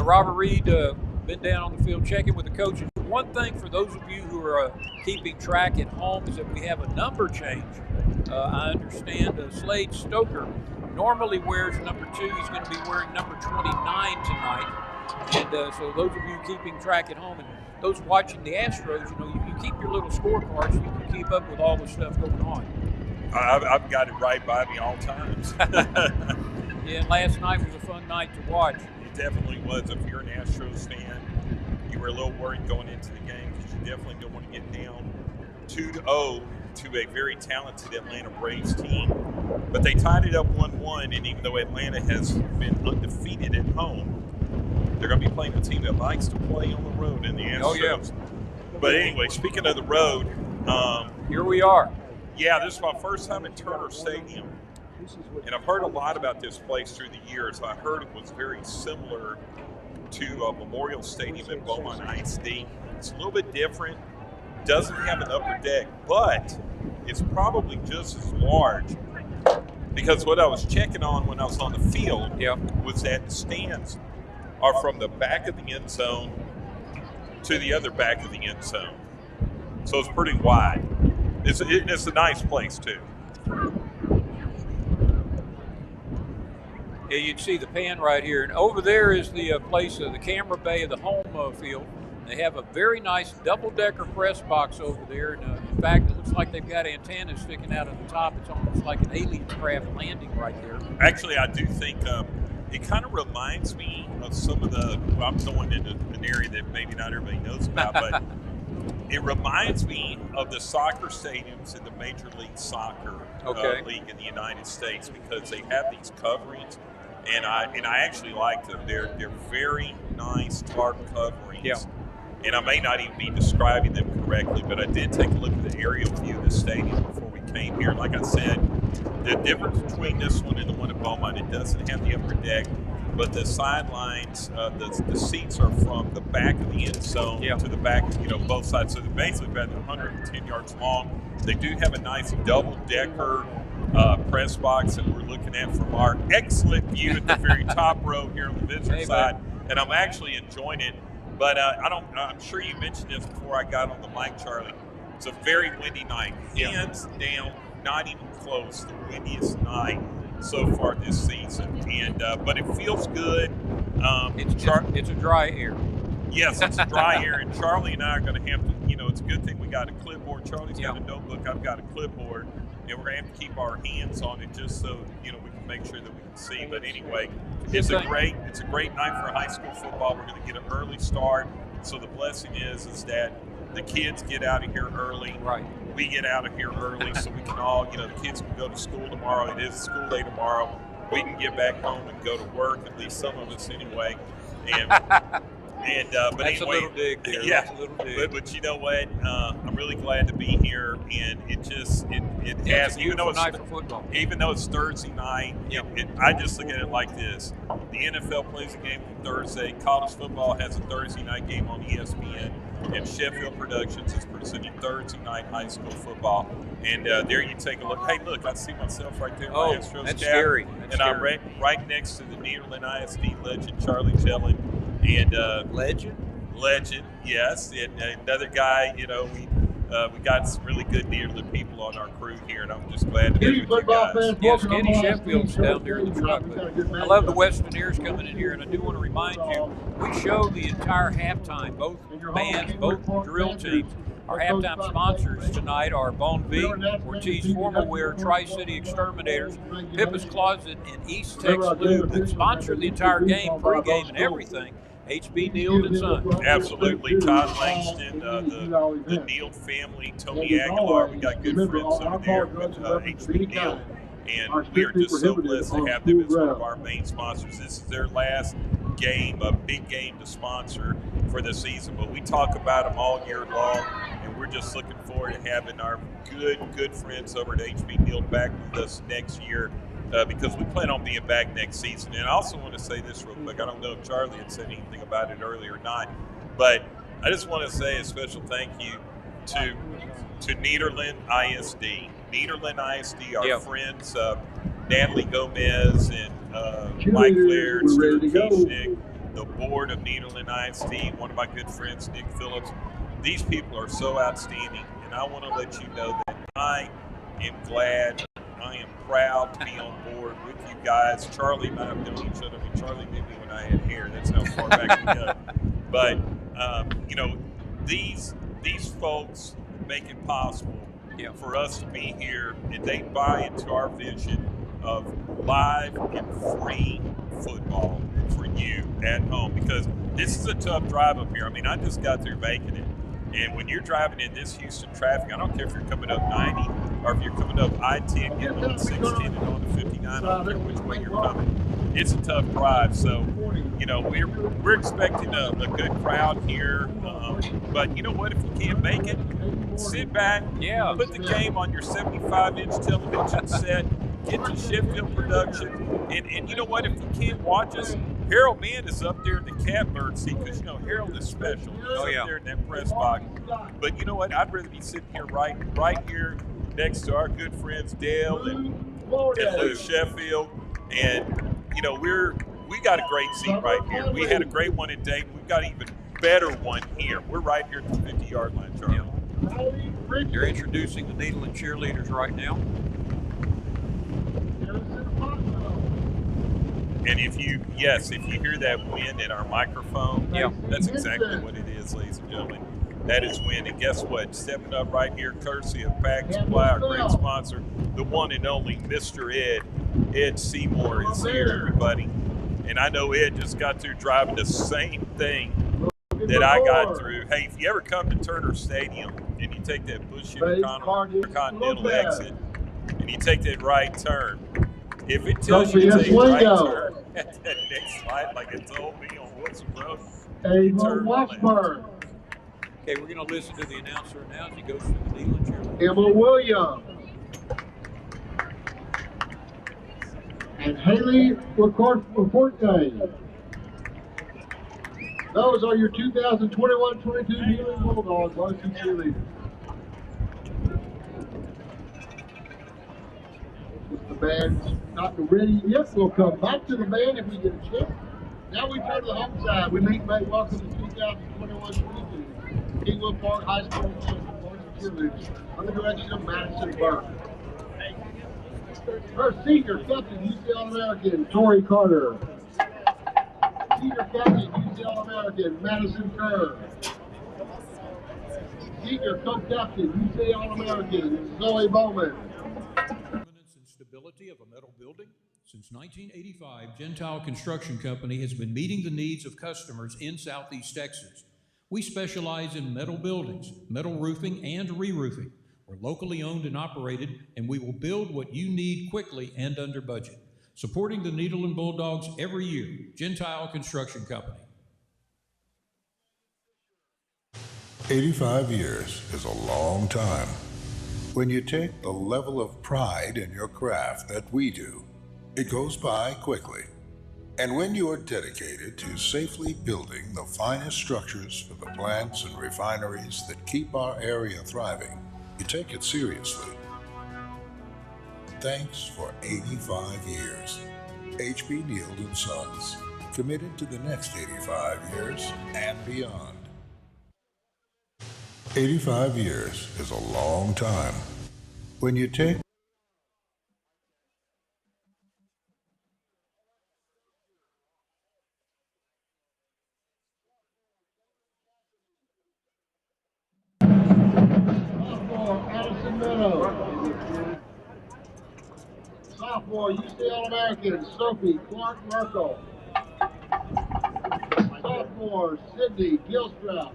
Robert Reed been down on the field checking with the coaches. One thing for those of you who are keeping track at home is that we have a number change. I understand Slade Stoker normally wears number 2. He's going to be wearing number 29 tonight. And so those of you keeping track at home and those watching the Astros, you keep your little scorecards. You can keep up with all the stuff going on. I've got it right by me all times. Yeah, and last night was a fun night to watch. It definitely was. If you're an Astros fan, you were a little worried going into the game because you definitely don't want to get down 2-0 to a very talented Atlanta Braves team. But they tied it up 1-1, and even though Atlanta has been undefeated at home, they're going to be playing a team that likes to play on the road in the Astros. Oh, yeah. But anyway, speaking of the road, here we are. Yeah, this is my first time at Turner Stadium, and I've heard a lot about this place through the years. I heard it was very similar to Memorial Stadium at Beaumont ISD. It's a little bit different. Doesn't have an upper deck, but it's probably just as large, because what I was checking on when I was on the field was that the stands are from the back of the end zone to the other back of the end zone. So it's pretty wide. It's a nice place too. Yeah, you'd see the pan right here. And over there is the place, the camera bay of the home field. They have a very nice double-decker press box over there. And, in fact, it looks like they've got antennas sticking out of the top. It's almost like an alien craft landing right there. Actually, I do think it kind of reminds me of some of the, well, I'm going into an area that maybe not everybody knows about, but it reminds me of the soccer stadiums in the Major League Soccer league in the United States, because they have these coverings, and I actually like them. They're very nice tarp coverings. Yeah. And I may not even be describing them correctly, but I did take a look at the aerial view of the stadium before we came here. Like I said, the difference between this one and the one at Beaumont, it doesn't have the upper deck, but the sidelines, the seats are from the back of the end zone to the back, both sides. So they're basically about 110 yards long. They do have a nice double-decker press box that we're looking at from our excellent view at the very top row here on the visitor side, and I'm actually enjoying it. But I'm sure you mentioned this before I got on the mic, Charlie. It's a very windy night. Hands down, not even close, the windiest night so far this season. And but it feels good. It's a dry air. Yes, it's a dry air. And Charlie and I are going to have to, it's a good thing we got a clipboard. Charlie's got a notebook. I've got a clipboard. And we're going to have to keep our hands on it just so, we can make sure that we can see. But anyway, it's a great night for high school football. We're going to get an early start. So the blessing is that the kids get out of here early. Right. We get out of here early so we can all, the kids can go to school tomorrow. It is a school day tomorrow. We can get back home and go to work, at least some of us anyway. And but That's anyway, a little dig there. yeah. That's a little dig. But you know what? I'm really glad to be here, and it has, even though it's Thursday night, I just look at it like this: the NFL plays a game on Thursday, college football has a Thursday night game on ESPN, and Sheffield Productions is presenting Thursday night high school football. And there you take a look. Hey, look, I see myself right there. Oh, Astros that's cap, scary. And I'm right next to the Nederland ISD legend, Charlie Jellin. And legend, yes. And another guy, we got some really good Nederland people on our crew here, and I'm just glad to be with you guys. Yes, Kenny Sheffield's down there in the truck. But I love the Westerneers coming in here, and I do want to remind you, we show the entire halftime, both bands, both drill teams. Our halftime sponsors tonight are Bon V, Ortiz Formal Wear, Tri-City Exterminators, Pippa's Closet, and East Texas Lube that sponsor the entire game, pregame, and everything. HB Neal and Son. Absolutely. Todd Langston, the Neal family, Tony Aguilar. We got good friends over there with HB Neal. And we are just so blessed to have them as one of our main sponsors. This is their last game, a big game to sponsor for the season. But we talk about them all year long, and we're just looking forward to having our good friends over at HB Neal back with us next year. Because we plan on being back next season. And I also want to say this real quick. I don't know if Charlie had said anything about it earlier or not, but I just want to say a special thank you to Nederland ISD. Nederland ISD, our friends, Natalie Gomez and Mike Laird, Stuart Kieschnick, the board of Nederland ISD, one of my good friends, Nick Phillips. These people are so outstanding, and I want to let you know that I am glad, I am proud to be on board with you guys. Charlie and I have known each other. I mean, Charlie knew me when I had hair. That's how far back we go. But, these folks make it possible for us to be here, and they buy into our vision of live and free football for you at home, because this is a tough drive up here. I mean, I just got through making it. And when you're driving in this Houston traffic, I don't care if you're coming up 90 or if you're coming up I-10, getting on 16 and on the 59, I don't care which way you're coming. It's a tough drive. So, we're expecting a good crowd here. But you know what? If you can't make it, sit back, put the game on your 75-inch television set, get to Sheffield Productions. And you know what? If you can't watch us, Harold Mann is up there in the catbird seat because, Harold is special. He's up there in that press box. But you know what? I'd rather be sitting here right here next to our good friends Dale and Lou Sheffield. And, we got a great seat right here. We had a great one in Dayton. We've got an even better one here. We're right here at the 50-yard line, Charlie. They're introducing the Nederland cheerleaders right now. And if you hear that wind in our microphone, that's exactly what it is, ladies and gentlemen. That is wind. And guess what? Stepping up right here, courtesy of Pack Supply, our great sponsor, the one and only Mr. Ed Seymour is here, everybody. And I know Ed just got through driving the same thing that I got through. Hey, if you ever come to Turner Stadium and you take that Bush Intercontinental exit and you take that right turn, if it tells you to take a right turn at that next light, like it told me on Wilson Road, you turn left. Okay, we're going to listen to the announcer now as he goes through the Nederland cheerleaders. Emma Williams and Haley Laporte. Those are your 2021-22 Nederland Bulldogs varsity cheerleaders. The band's not ready yet. We'll come back to the band if we get a chance. Now we turn to the home side. We meet back welcome to 2021-22 Kingwood Park High School varsity cheerleaders under the direction of Madison Burke. Her senior captain, UC All-American, Tori Carter. Senior captain, UC All-American, Madison Kerr. Senior co-captain, UC All-American, Zoe Bowman. Permanence and stability of a metal building. Since 1985, Gentile Construction Company has been meeting the needs of customers in Southeast Texas. We specialize in metal buildings, metal roofing, and re-roofing. We're locally owned and operated, and we will build what you need quickly and under budget. Supporting the Nederland Bulldogs every year. Gentile Construction Company. 85 years is a long time. When you take the level of pride in your craft that we do, it goes by quickly. And when you are dedicated to safely building the finest structures for the plants and refineries that keep our area thriving, you take it seriously. Thanks for 85 years. H.B. Neild & Sons, committed to the next 85 years and beyond. 85 years is a long time. When you take Sophomore, Addison Meadows. Sophomore, UC All-American, Sophie Clark Merkel. Sophomore, Sydney Gilstrap.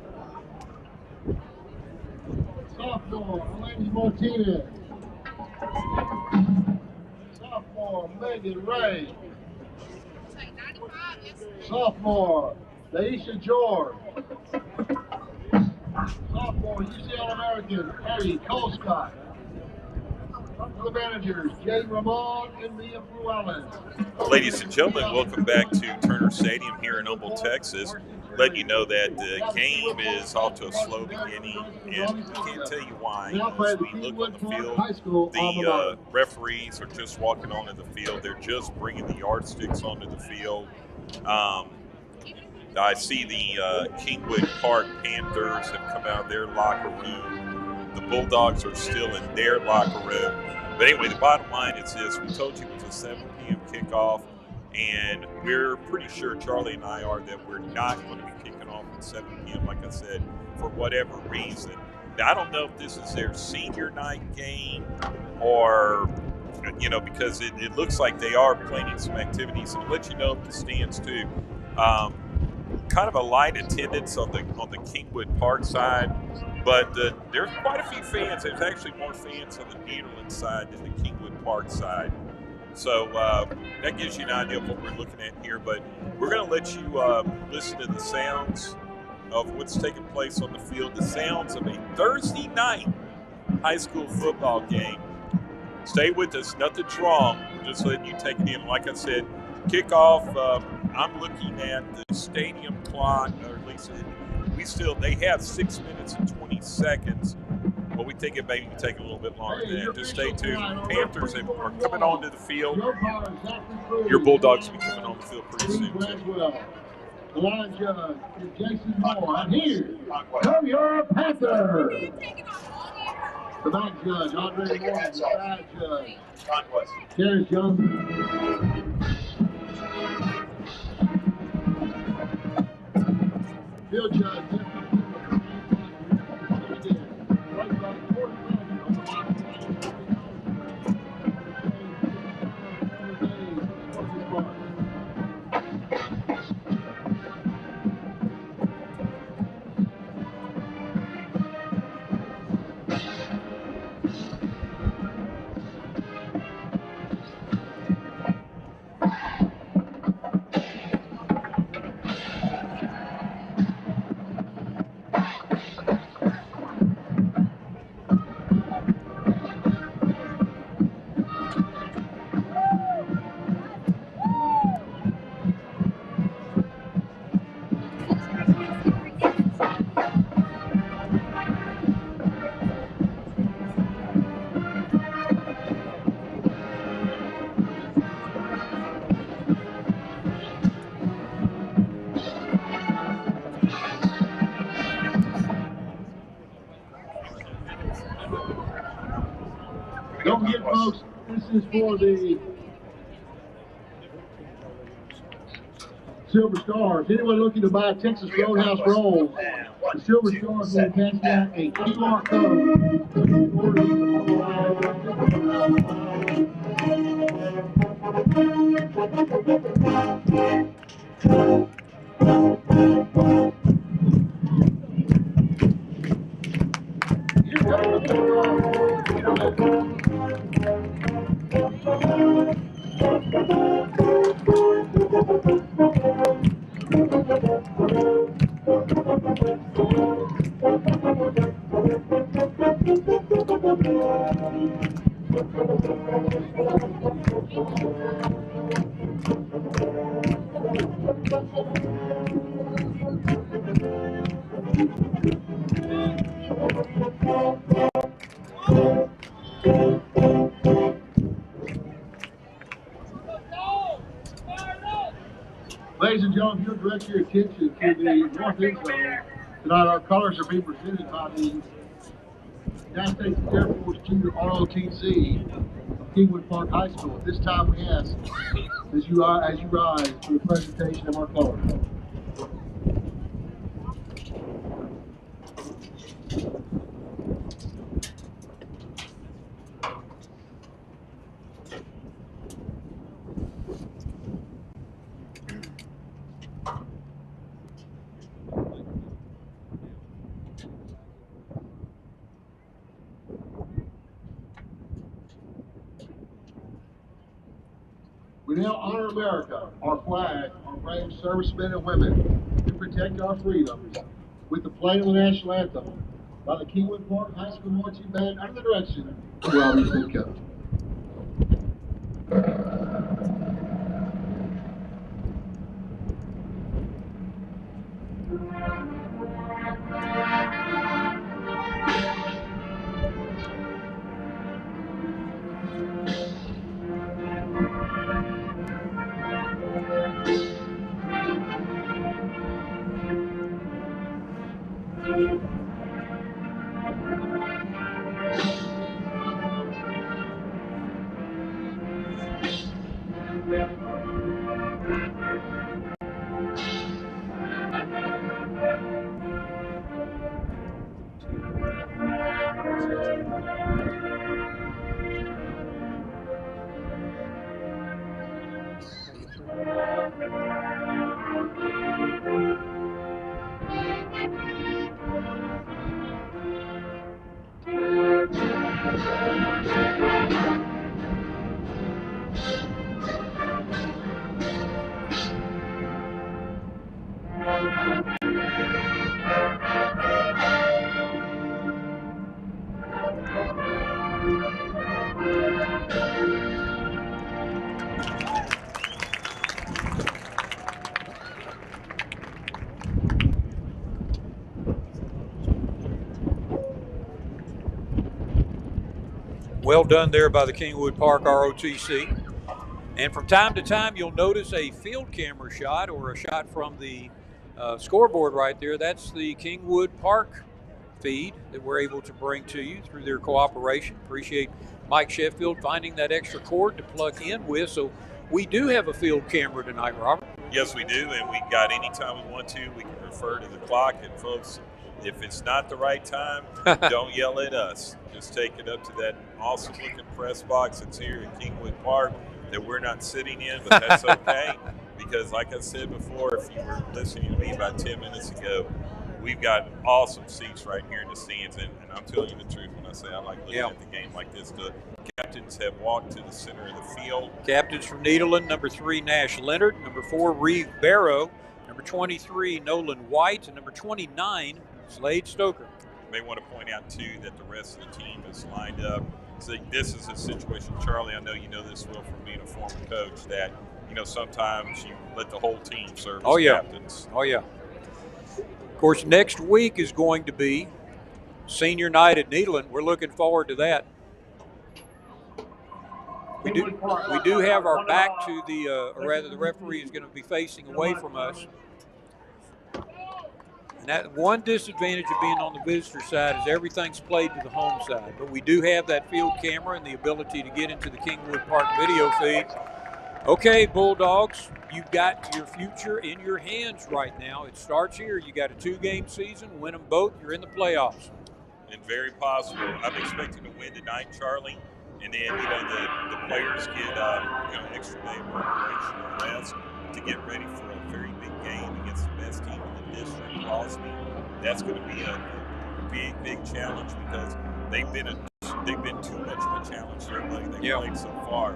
Sophomore, Eleni Martinez. Sophomore, Megan Ray. Sophomore, Daisha George. Sophomore, UC All-American, Eddie Colescott. The managers, Jay Ramon and Mia Fluellen. Ladies and gentlemen, welcome back to Turner Stadium here in Humble, Texas. Letting you know that the game is off to a slow beginning, and we can't tell you why. As we look on the field, the referees are just walking onto the field. They're just bringing the yardsticks onto the field. I see the Kingwood Park Panthers have come out of their locker room. The Bulldogs are still in their locker room. But anyway, the bottom line is this. We told you it was a 7 p.m. kickoff, and we're pretty sure, Charlie and I are, that we're not going to be kicking off at 7 p.m., like I said, for whatever reason. Now, I don't know if this is their senior night game or, because it looks like they are planning some activities. And I'll let you know the stands, too. Kind of a light attendance on the Kingwood Park side, but there's quite a few fans. There's actually more fans on the Nederland side than the Kingwood Park side. So that gives you an idea of what we're looking at here. But we're going to let you listen to the sounds of what's taking place on the field, the sounds of a Thursday night high school football game. Stay with us. Nothing's wrong. Just letting you take it in. Like I said, kickoff, I'm looking at the stadium clock, or at least they have 6 minutes and 20 seconds, but we think it may take a little bit longer than that. Just stay tuned. Panthers are coming onto the field. Your Bulldogs will be coming on the field pretty soon, too. The line judge is Jason Moore, and here come your Panthers. The back judge, Andre Moore, the side judge, Terrence Young. Field judge, don't forget, folks, this is for the Silver Stars. Anyone looking to buy Texas Roadhouse rolls, the Silver Stars will pass out a QR code. Ladies and gentlemen, if you'll direct your attention to the north end zone, tonight our colors are being presented by the United States Air Force Junior ROTC of Kingwood Park High School. At this time we ask, as you rise for the presentation of our colors. We now honor America, our flag, our brave servicemen and women who protect our freedoms with the playing of the national anthem by the Kingwood Park High School marching band under the direction of Robbie Coach. Well done there by the Kingwood Park ROTC. And from time to time, you'll notice a field camera shot or a shot from the scoreboard right there. That's the Kingwood Park feed that we're able to bring to you through their cooperation. Appreciate Mike Sheffield finding that extra cord to plug in with. So we do have a field camera tonight, Robert. Yes, we do, and we got anytime we want to. We can refer to the clock, and folks, if it's not the right time, don't yell at us. Just take it up to that awesome-looking press box that's here at Kingwood Park that we're not sitting in, but that's okay because, like I said before, if you were listening to me about 10 minutes ago, we've got awesome seats right here in the stands, and I'm telling you the truth when I say I like looking at the game like this. The captains have walked to the center of the field. Captains from Nederland, number 3, Nash Leonard, number 4, Ree Barrow, number 23, Nolan White, and number 29, Slade Stoker. You may want to point out, too, that the rest of the team is lined up. So this is a situation, Charlie, I know you know this well from being a former coach, that, you know, sometimes you let the whole team serve as captains. Oh, yeah. Of course, next week is going to be senior night at Nederland. We're looking forward to that. We do have our back to the, or rather the referee is going to be facing away from us. And that one disadvantage of being on the visitor side is everything's played to the home side. But we do have that field camera and the ability to get into the Kingwood Park video feed. Okay, Bulldogs, you've got your future in your hands right now. It starts here. You got a 2-game season. Win them both. You're in the playoffs. And very possible. I'm expecting to win tonight, Charlie. And then, you know, the players get, you know, an extra day of preparation and rest to get ready for a very big game against the best team in the district, Crosby. That's going to be a big challenge because they've been too much of a challenge to everybody they've played so far.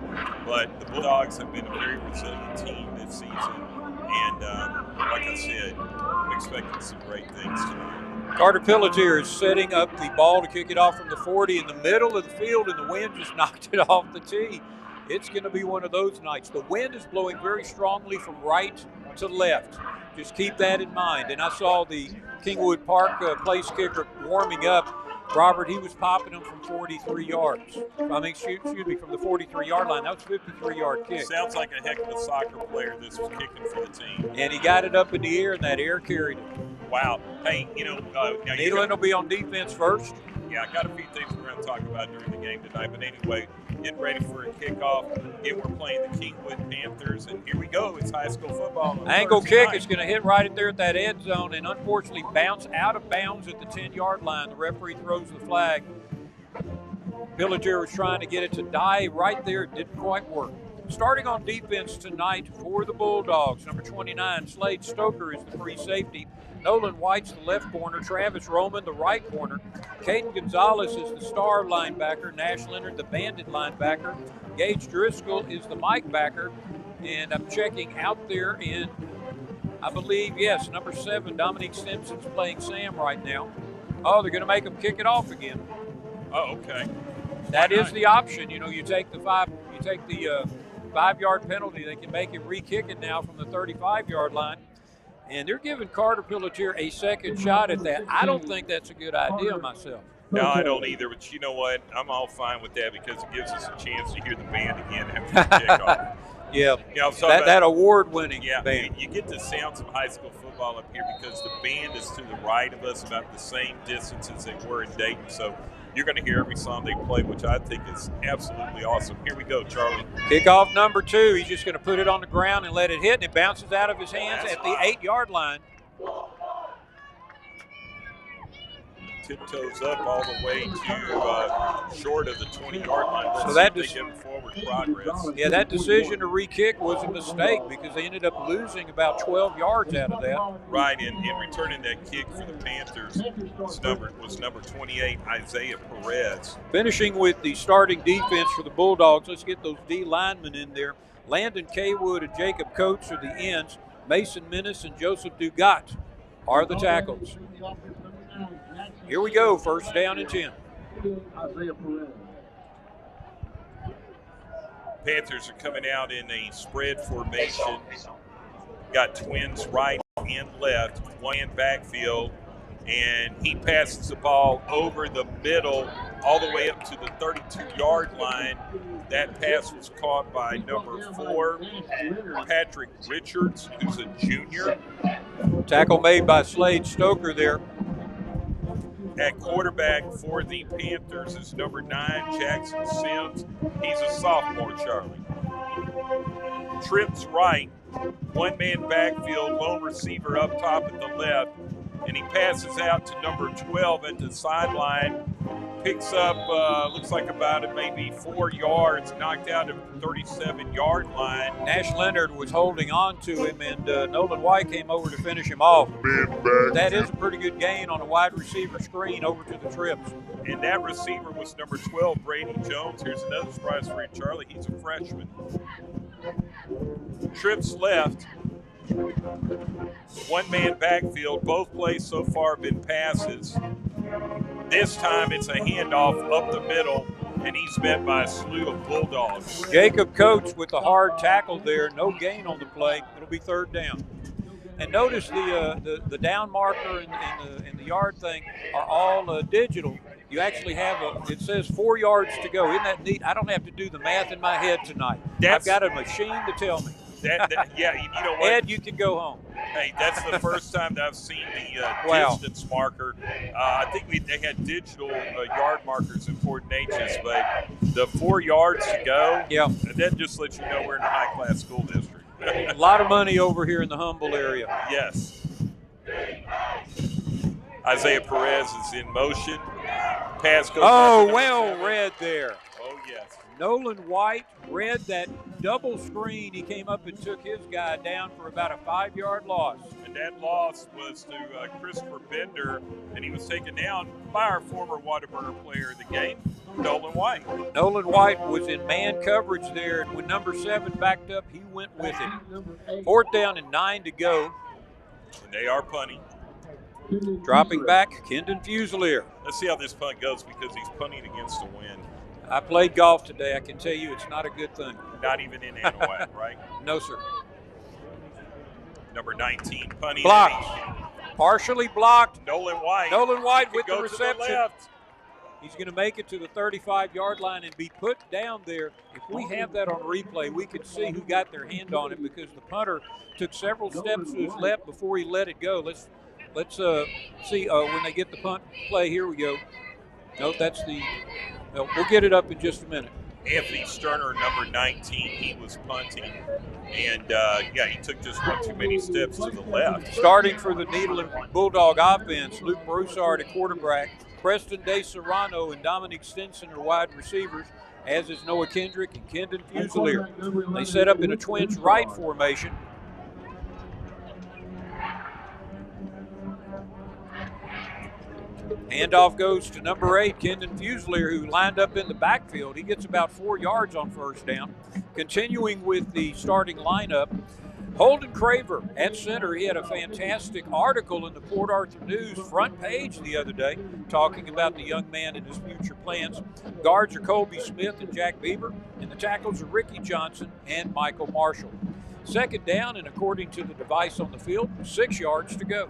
But the Bulldogs have been a very resilient team this season, and like I said, I'm expecting some great things tonight. Carter Pelletier is setting up the ball to kick it off from the 40 in the middle of the field, and the wind just knocked it off the tee. It's going to be one of those nights. The wind is blowing very strongly from right to left. Just keep that in mind. And I saw the Kingwood Park place kicker warming up. Robert, he was popping them from 43 yards. Excuse me, from the 43-yard line. That was a 53-yard kick. Sounds like a heck of a soccer player this was kicking for the team. And he got it up in the air, and that air carried it. Wow. Hey, now Nederland will be on defense first. Yeah, I got a few things we're going to talk about during the game tonight. But anyway, getting ready for a kickoff. Again, we're playing the Kingwood Panthers, and here we go. It's high school football. Angle kick is going to hit right in there at that end zone and unfortunately bounce out of bounds at the 10-yard line. The referee throws the flag. Pelletier was trying to get it to die right there. It didn't quite work. Starting on defense tonight for the Bulldogs, number 29, Slade Stoker is the free safety. Nolan White's the left corner. Travis Roman, the right corner. Caden Gonzalez is the star linebacker. Nash Leonard, the bandit linebacker. Gage Driscoll is the Mike backer. And I'm checking out there in, I believe, yes, number 7, Dominique Simpson's playing Sam right now. Oh, they're going to make him kick it off again. Oh, okay. That is the option. You know, you take the 5-yard penalty. They can make him re-kick it now from the 35-yard line. And they're giving Carter Pelletier a second shot at that. I don't think that's a good idea myself. No, I don't either. But you know what? I'm all fine with that because it gives us a chance to hear the band again after the kickoff. Yeah, that award-winning band. You get the sounds of high school football up here because the band is to the right of us, about the same distance as they were in Dayton. So you're going to hear every song they play, which I think is absolutely awesome. Here we go, Charlie. Kickoff number 2. He's just going to put it on the ground and let it hit, and it bounces out of his hands at the 8-yard line. Tiptoes up all the way to short of the 20-yard line. So that they get forward progress. Yeah, that decision to re-kick was a mistake because they ended up losing about 12 yards out of that. Right, and returning that kick for the Panthers was number 28, Isaiah Perez. Finishing with the starting defense for the Bulldogs, let's get those D linemen in there. Landon Kaywood and Jacob Coates are the ends. Mason Menace and Joseph Dugat are the tackles. Here we go, first down and 10. Panthers are coming out in a spread formation. Got twins right and left, one in backfield, and he passes the ball over the middle all the way up to the 32-yard line. That pass was caught by number 4, Patrick Richards, who's a junior. Tackle made by Slade Stoker there. At quarterback for the Panthers is number 9, Jackson Sims. He's a sophomore, Charlie. Trips right, one-man backfield, lone receiver up top at the left, and he passes out to number 12 at the sideline. Picks up, looks like about maybe 4 yards, knocked out at the 37-yard line. Nash Leonard was holding on to him, and Nolan White came over to finish him off. That is a pretty good gain on a wide receiver screen over to the trips. And that receiver was number 12, Brady Jones. Here's another surprise for you, Charlie. He's a freshman. Trips left. One-man backfield. Both plays so far have been passes. This time it's a handoff up the middle, and he's met by a slew of Bulldogs. Jacob Coates with the hard tackle there. No gain on the play. It'll be third down. And notice the down marker and the yard thing are all digital. You actually have it says 4 yards to go. Isn't that neat? I don't have to do the math in my head tonight. I've got a machine to tell me. Yeah, you know what? Ed, you can go home. Hey, that's the first time that I've seen the distance marker. I think they had digital yard markers in Fort Natchez, but the 4 yards to go, that just lets you know we're in a high-class school district. A lot of money over here in the Humble area. Yes. Isaiah Perez is in motion. Pass goes well read there. Oh, yes. Nolan White read that double screen. He came up and took his guy down for about a 5-yard loss. And that loss was to Christopher Bender, and he was taken down by our former Whataburger player of the game, Nolan White. Nolan White was in man coverage there, and when number 7 backed up, he went with it. 4th down and 9 to go. And they are punting. Dropping back, Kendon Fusilier. Let's see how this punt goes because he's punting against the wind. I played golf today. I can tell you it's not a good thing. Not even in Anahuac, right? No, sir. Number 19, punting. Blocked. Partially blocked. Nolan White. Nolan White with the go reception. To the left. He's going to make it to the 35-yard line and be put down there. If we have that on replay, we can see who got their hand on it because the punter took several steps to his left before he let it go. Let's see when they get the punt play. Here we go. No, that's the. No, we'll get it up in just a minute. Anthony Sterner, number 19, he was punting. And, he took just one too many steps to the left. Starting for the Nederland Bulldog offense, Luke Broussard at quarterback, Preston Day Serrano and Dominic Stinson are wide receivers, as is Noah Kendrick and Kendon Fusilier. They set up in a twins right formation. Handoff goes to number 8, Kendon Fusilier, who lined up in the backfield. He gets about 4 yards on first down. Continuing with the starting lineup, Holden Craver at center. He had a fantastic article in the Port Arthur News front page the other day talking about the young man and his future plans. Guards are Colby Smith and Jack Bieber, and the tackles are Ricky Johnson and Michael Marshall. 2nd down, and according to the device on the field, 6 yards to go.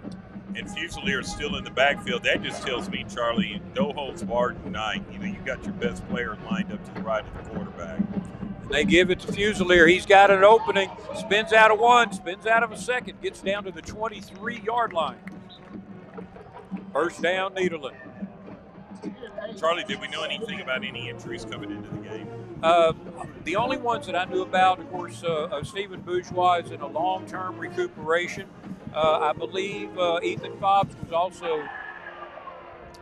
And Fusilier is still in the backfield. That just tells me, Charlie, no holds barred tonight. You got your best player lined up to the right of the quarterback. They give it to Fusilier. He's got an opening. Spins out of 1, spins out of a 2nd. Gets down to the 23-yard line. First down, Nederland. Charlie, did we know anything about any injuries coming into the game? The only ones that I knew about, of course, Stephen Bourgeois is in a long-term recuperation. I believe Ethan Fobbs was also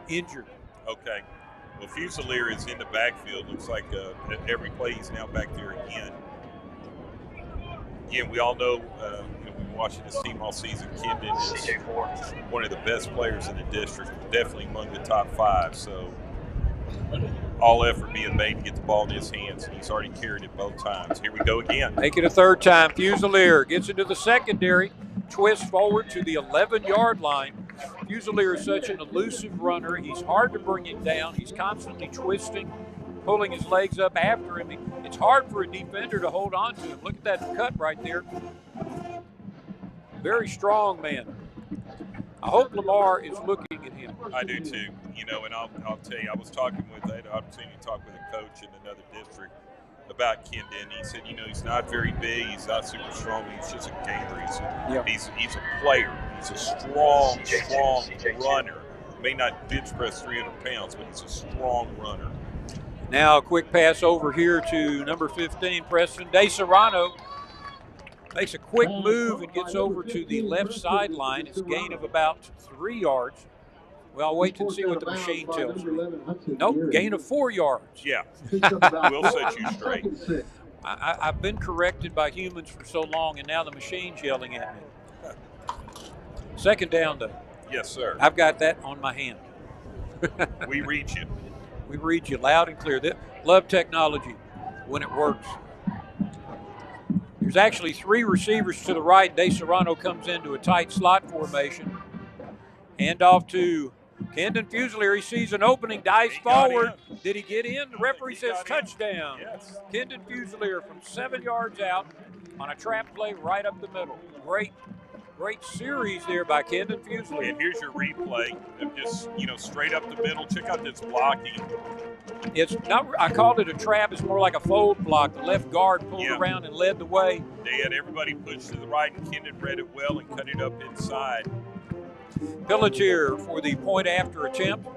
injured. Okay. Well, Fusilier is in the backfield. Looks like every play he's now back there again. Again, we all know, we've been watching this team all season. Kendon is one of the best players in the district, definitely among the top 5. So all effort being made to get the ball in his hands, and he's already carried it both times. Here we go again. Make it a 3rd time. Fusilier gets into the secondary, twists forward to the 11-yard line. Fusilier is such an elusive runner. He's hard to bring him down. He's constantly twisting, pulling his legs up after him. It's hard for a defender to hold on to him. Look at that cut right there. Very strong man. I hope Lamar is looking at him. I do too. And I'll tell you, I had an opportunity to talk with a coach in another district about Kendon. He said, he's not very big, he's not super strong, he's just a gainer. He's a player. He's a strong runner. May not bench press 300 pounds, but he's a strong runner. Now a quick pass over here to number 15, Preston Day Serrano. Makes a quick move and gets over to the left sideline. It's a gain of about 3 yards. Well, I'll wait and see what the machine tells me. Nope, gain of 4 yards. Yeah, we'll set you straight. I've been corrected by humans for so long, and now the machine's yelling at me. 2nd down, though. Yes, sir. I've got that on my hand. We read you. We read you loud and clear. Love technology when it works. There's actually 3 receivers to the right. Day Serrano comes into a tight slot formation. Hand off to Kendon Fusilier. He sees an opening, dives forward. Did he get in? The referee says touchdown. Yes. Kendon Fusilier from 7 yards out on a trap play right up the middle. Great series there by Kendon Fusilier. And here's your replay of just, straight up the middle. Check out this blocking. It's not, I called it a trap. It's more like a fold block. The left guard pulled around and led the way. They had everybody pushed to the right, and Kendon read it well and cut it up inside. Pelletier for the point after attempt.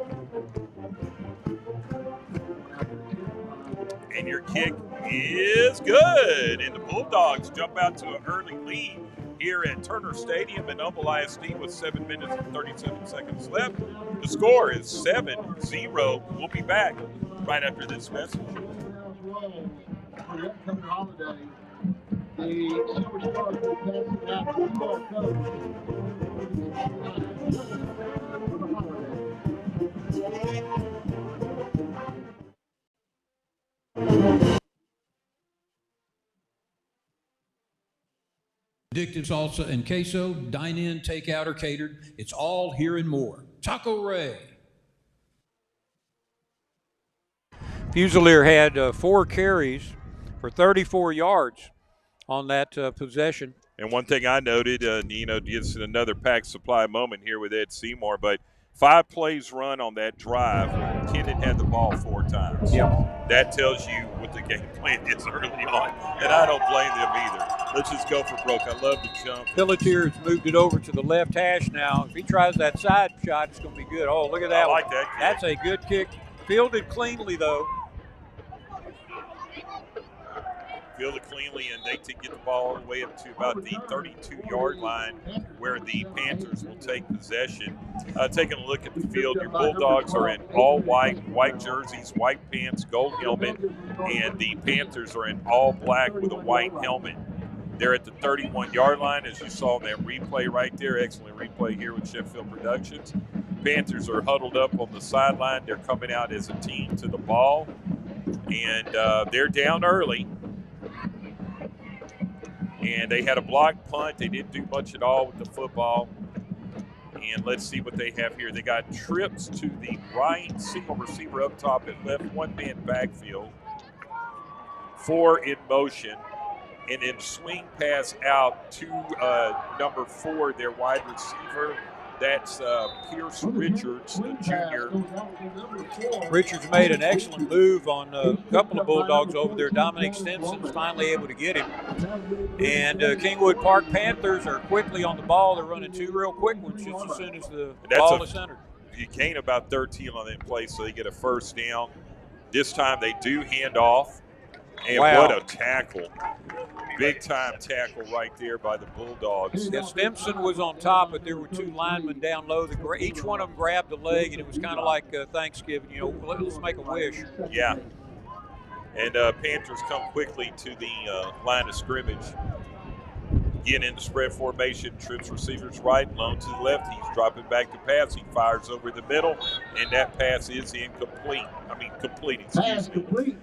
And your kick is good. And the Bulldogs jump out to an early lead here at Turner Stadium in Humble ISD with 7 minutes and 37 seconds left. The score is 7-0. We'll be back right after this message. The Silver Stars will pass it out to our coach. Addictive salsa and queso, dine in, take out, or catered. It's all here and more. Taco Ray. Fusilier had 4 carries for 34 yards on that possession. And one thing I noted, just another pack supply moment here with Ed Seymour, but 5 plays run on that drive. Kenan had the ball 4 times. Yep. That tells you what the game plan is early on, and I don't blame them either. Let's just go for broke. I love the jump. Pelletier has moved it over to the left hash now. If he tries that side shot, it's going to be good. Oh, look at that. I like that kick. That's a good kick. Fielded cleanly, though. Fielded cleanly, and they get the ball all the way up to about the 32-yard line where the Panthers will take possession. Taking a look at the field, your Bulldogs are in all white jerseys, white pants, gold helmet, and the Panthers are in all black with a white helmet. They're at the 31-yard line, as you saw in that replay right there. Excellent replay here with Sheffield Productions. Panthers are huddled up on the sideline. They're coming out as a team to the ball, and they're down early. And they had a blocked punt. They didn't do much at all with the football. And let's see what they have here. They got trips to the right, single receiver up top and left, one-man backfield. 4 in motion. And then swing pass out to number 4, their wide receiver. That's Pierce Richards, the junior. Richards made an excellent move on a couple of Bulldogs over there. Dominic Stinson's finally able to get him. And Kingwood Park Panthers are quickly on the ball. They're running 2 real quick ones just as soon as the ball is centered. You gain about 13 on that play, so they get a first down. This time they do hand off. And wow. What a tackle. Big-time tackle right there by the Bulldogs. Yeah, Stimson was on top, but there were 2 linemen down low. Each one of them grabbed a leg, and it was kind of like Thanksgiving. Let's make a wish. Yeah. And Panthers come quickly to the line of scrimmage. Again, in the spread formation, trips receivers right, lone to the left. He's dropping back to pass. He fires over the middle, and that pass is complete.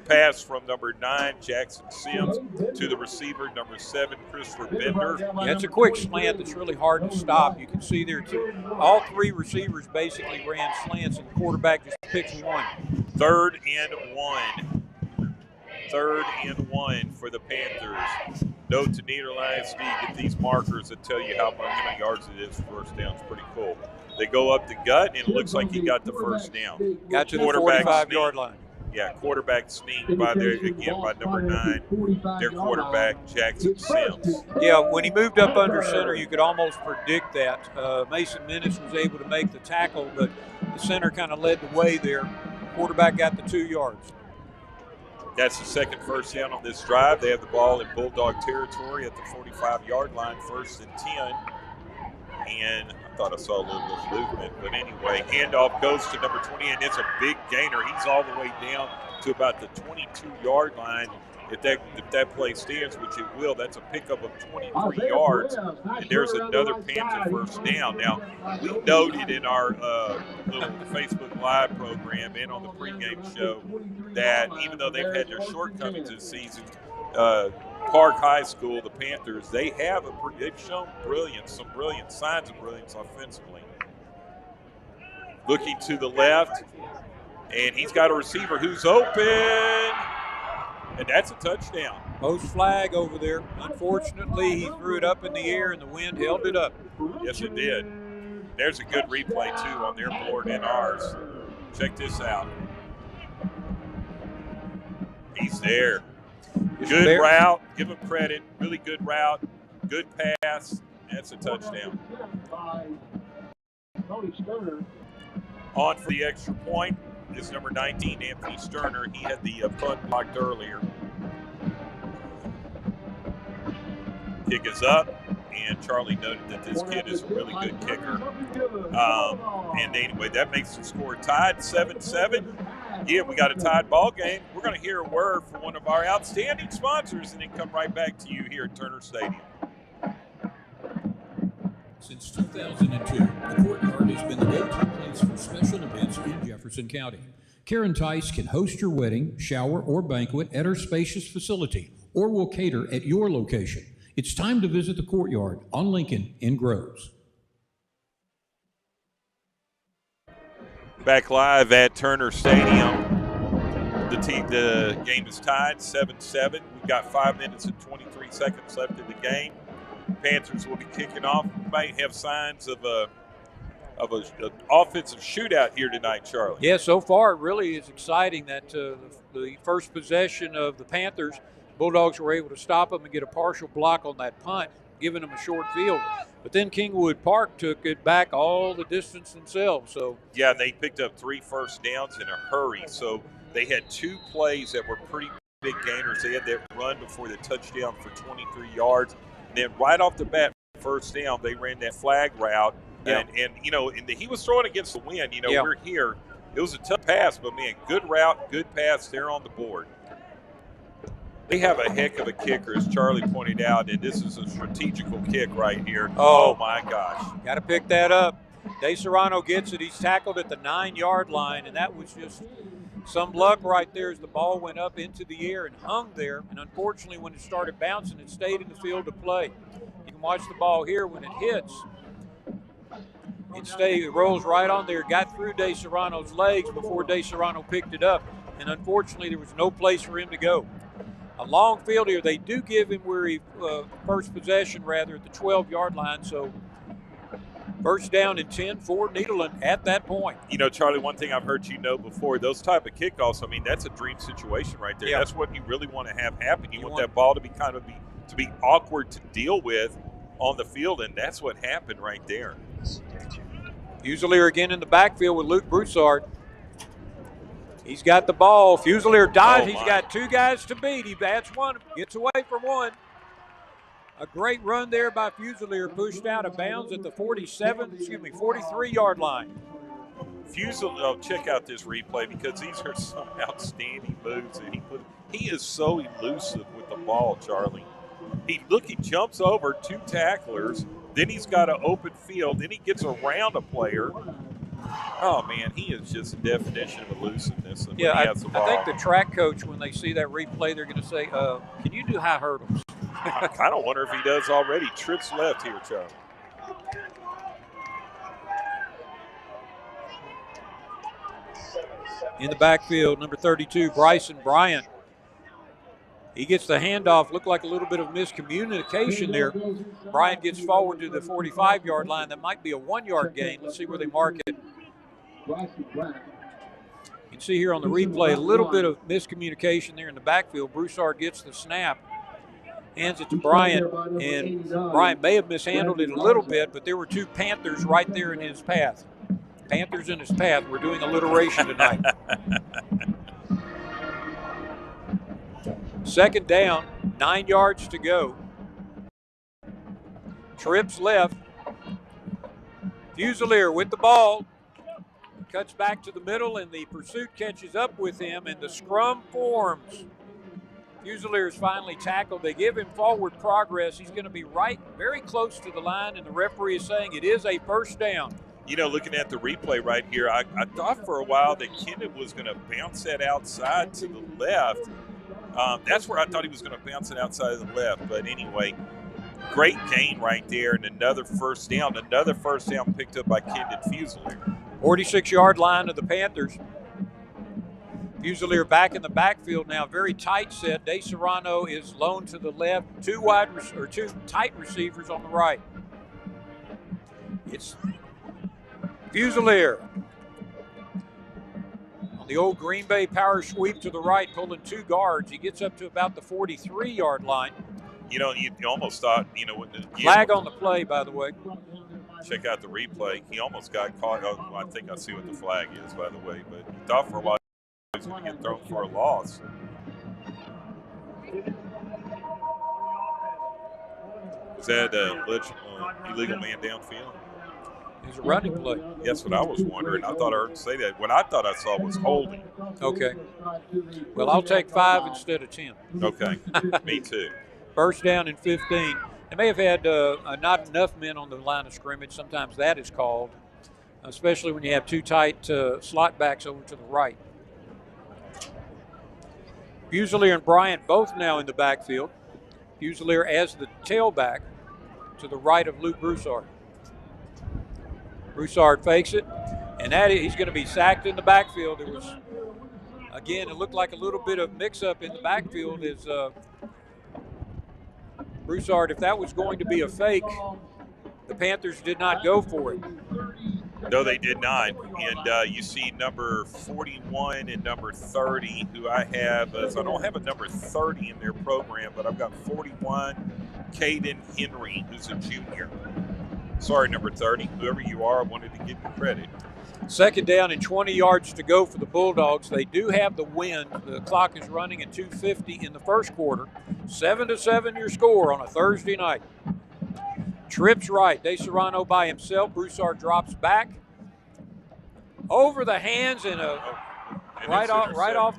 Pass from number 9, Jackson Sims, to the receiver, number 7, Christopher Bender. Yeah, it's a quick slant that's really hard to stop. You can see there, all 3 receivers basically ran slants, and the quarterback just picks one. 3rd and 1. 3rd and 1 for the Panthers. Note to Nederland ISD, get these markers that tell you how many yards it is for first down. It's pretty cool. They go up the gut, and it looks like he got the first down. Got to the 45-yard line. Yeah, quarterback sneaked by number 9, their quarterback, Jackson Sims. Yeah, when he moved up under center, you could almost predict that. Mason Minnis was able to make the tackle, but the center kind of led the way there. Quarterback got the 2 yards. That's the second first down on this drive. They have the ball in Bulldog territory at the 45-yard line, 1st and 10. And I thought I saw a little bit of movement. But anyway, handoff goes to number 20, and it's a big gainer. He's all the way down to about the 22-yard line. If that play stands, which it will, that's a pickup of 23 yards. And there's another Panther first down. Now, we noted in our little Facebook Live program and on the pregame show that even though they've had their shortcomings this season, Park High School, the Panthers, they've shown some brilliant signs of brilliance offensively. Looking to the left, and he's got a receiver who's open. And that's a touchdown. Post flag over there. Unfortunately, he threw it up in the air, and the wind held it up. Yes, it did. There's a good replay, too, on their board and ours. Check this out. He's there. Good route. Give him credit. Really good route. Good pass. That's a touchdown. On for the extra point is number 19, Anthony Sterner. He had the punt blocked earlier. Kick is up, and Charlie noted that this kid is a really good kicker. And anyway, that makes the score tied 7-7. Yeah, we got a tied ball game. We're going to hear a word from one of our outstanding sponsors and then come right back to you here at Turner Stadium. Since 2002, the Courtyard has been the go-to place for special events in Jefferson County. Karen Tice can host your wedding, shower, or banquet at our spacious facility, or will cater at your location. It's time to visit the Courtyard on Lincoln in Groves. Back live at Turner Stadium. The game is tied 7-7. We've got 5 minutes and 23 seconds left in the game. Panthers will be kicking off. We might have signs of an offensive shootout here tonight, Charlie. Yeah, so far it really is exciting that the first possession of the Panthers, Bulldogs were able to stop them and get a partial block on that punt, giving them a short field. But then Kingwood Park took it back all the distance themselves. So yeah, they picked up 3 first downs in a hurry. So they had 2 plays that were pretty big gainers. They had that run before the touchdown for 23 yards. And then right off the bat, first down, they ran that flag route. Yeah. And he was throwing against the wind. Yeah. We're here. It was a tough pass, but, man, good route, good pass there on the board. They have a heck of a kicker, as Charlie pointed out, and this is a strategical kick right here. Oh my gosh. Got to pick that up. De Serrano gets it. He's tackled at the 9-yard line, and that was just some luck right there as the ball went up into the air and hung there. And unfortunately, when it started bouncing, it stayed in the field to play. You can watch the ball here when it hits. It rolls right on there, got through De Serrano's legs before De Serrano picked it up. And unfortunately, there was no place for him to go. A long field here. They do give him first possession, at the 12-yard line. So first down and 10 for Nederland at that point. Charlie, one thing I've heard before, those type of kickoffs, that's a dream situation right there. Yeah. That's what you really want to have happen. You want that ball to be awkward to deal with on the field, and that's what happened right there. Fusilier again in the backfield with Luke Broussard. He's got the ball. Fusilier dives. He's got 2 guys to beat. He bats one, gets away from one. A great run there by Fusilier, pushed out of bounds at the 43-yard line. Fusilier, check out this replay because these are some outstanding moves that he is so elusive with the ball, Charlie. He jumps over 2 tacklers, then he's got an open field, then he gets around a player. Oh, man, he is just a definition of elusiveness. Yeah, I think the track coach, when they see that replay, they're going to say, can you do high hurdles? I kind of wonder if he does already. Trips left here, Charlie. In the backfield, number 32, Bryson Bryant. He gets the handoff. Looked like a little bit of miscommunication there. Bryant gets forward to the 45-yard line. That might be a 1-yard gain. Let's see where they mark it. You can see here on the replay a little bit of miscommunication there in the backfield. Broussard gets the snap, hands it to Bryant, and Bryant may have mishandled it a little bit, but there were 2 Panthers right there in his path. Panthers in his path. We're doing alliteration tonight. Second down, 9 yards to go. Trips left. Fusilier with the ball. Cuts back to the middle, and the pursuit catches up with him, and the scrum forms. Fusilier is finally tackled. They give him forward progress. He's going to be very close to the line, and the referee is saying it is a first down. Looking at the replay right here, I thought for a while that Kendon was going to bounce that outside to the left. That's where I thought he was going to bounce it outside of the left. But anyway, great gain right there, and another first down. Another first down picked up by Kendon Fusilier. 46-yard line of the Panthers. Fusilier back in the backfield now, very tight set. De Serrano is lone to the left, 2 tight receivers on the right. It's Fusilier on the old Green Bay power sweep to the right, pulling 2 guards. He gets up to about the 43-yard line. You almost thought, flag on the play, by the way. Check out the replay. He almost got caught. Oh, I think I see what the flag is, by the way. But he thought for a while he was going to get thrown for a loss. Is that illegal man downfield? It's a running play. That's what I was wondering. I thought I heard say that. What I thought I saw was holding. Okay. Well, I'll take 5 instead of 10. Okay. Me too. First down and 15. They may have had not enough men on the line of scrimmage. Sometimes that is called, especially when you have 2 tight slot backs over to the right. Fusilier and Bryant both now in the backfield. Fusilier as the tailback to the right of Luke Broussard. Broussard fakes it, and he's going to be sacked in the backfield. There was, again, it looked like a little bit of mix-up in the backfield as Broussard, if that was going to be a fake, the Panthers did not go for it. No, they did not. And you see number 41 and number 30, who I have. So I don't have a number 30 in their program, but I've got 41, Caden Henry, who's a junior. Sorry, number 30. Whoever you are, I wanted to give you credit. Second down and 20 yards to go for the Bulldogs. They do have the wind. The clock is running at 2:50 in the first quarter. 7-7 your score on a Thursday night. Trips right. De Serrano by himself. Broussard drops back. Over the hands and right off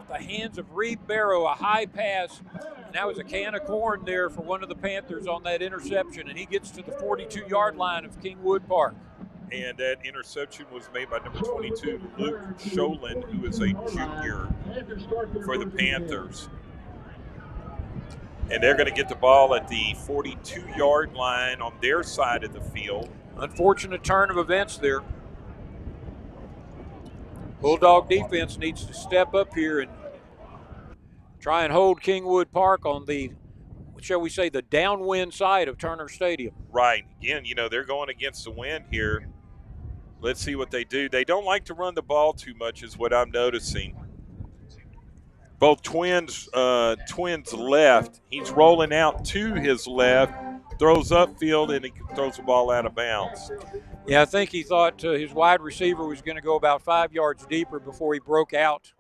the hands of Ree Barrow, a high pass. And that was a can of corn there for one of the Panthers on that interception. And he gets to the 42-yard line of Kingwood Park. And that interception was made by number 22, Luke Sholin, who is a junior for the Panthers. And they're going to get the ball at the 42-yard line on their side of the field. Unfortunate turn of events there. Bulldog defense needs to step up here and try and hold Kingwood Park on the, shall we say, the downwind side of Turner Stadium. Right. Again, they're going against the wind here. Let's see what they do. They don't like to run the ball too much is what I'm noticing. Both twins left. He's rolling out to his left, throws upfield, and he throws the ball out of bounds. Yeah, I think he thought his wide receiver was going to go about 5 yards deeper before he broke out.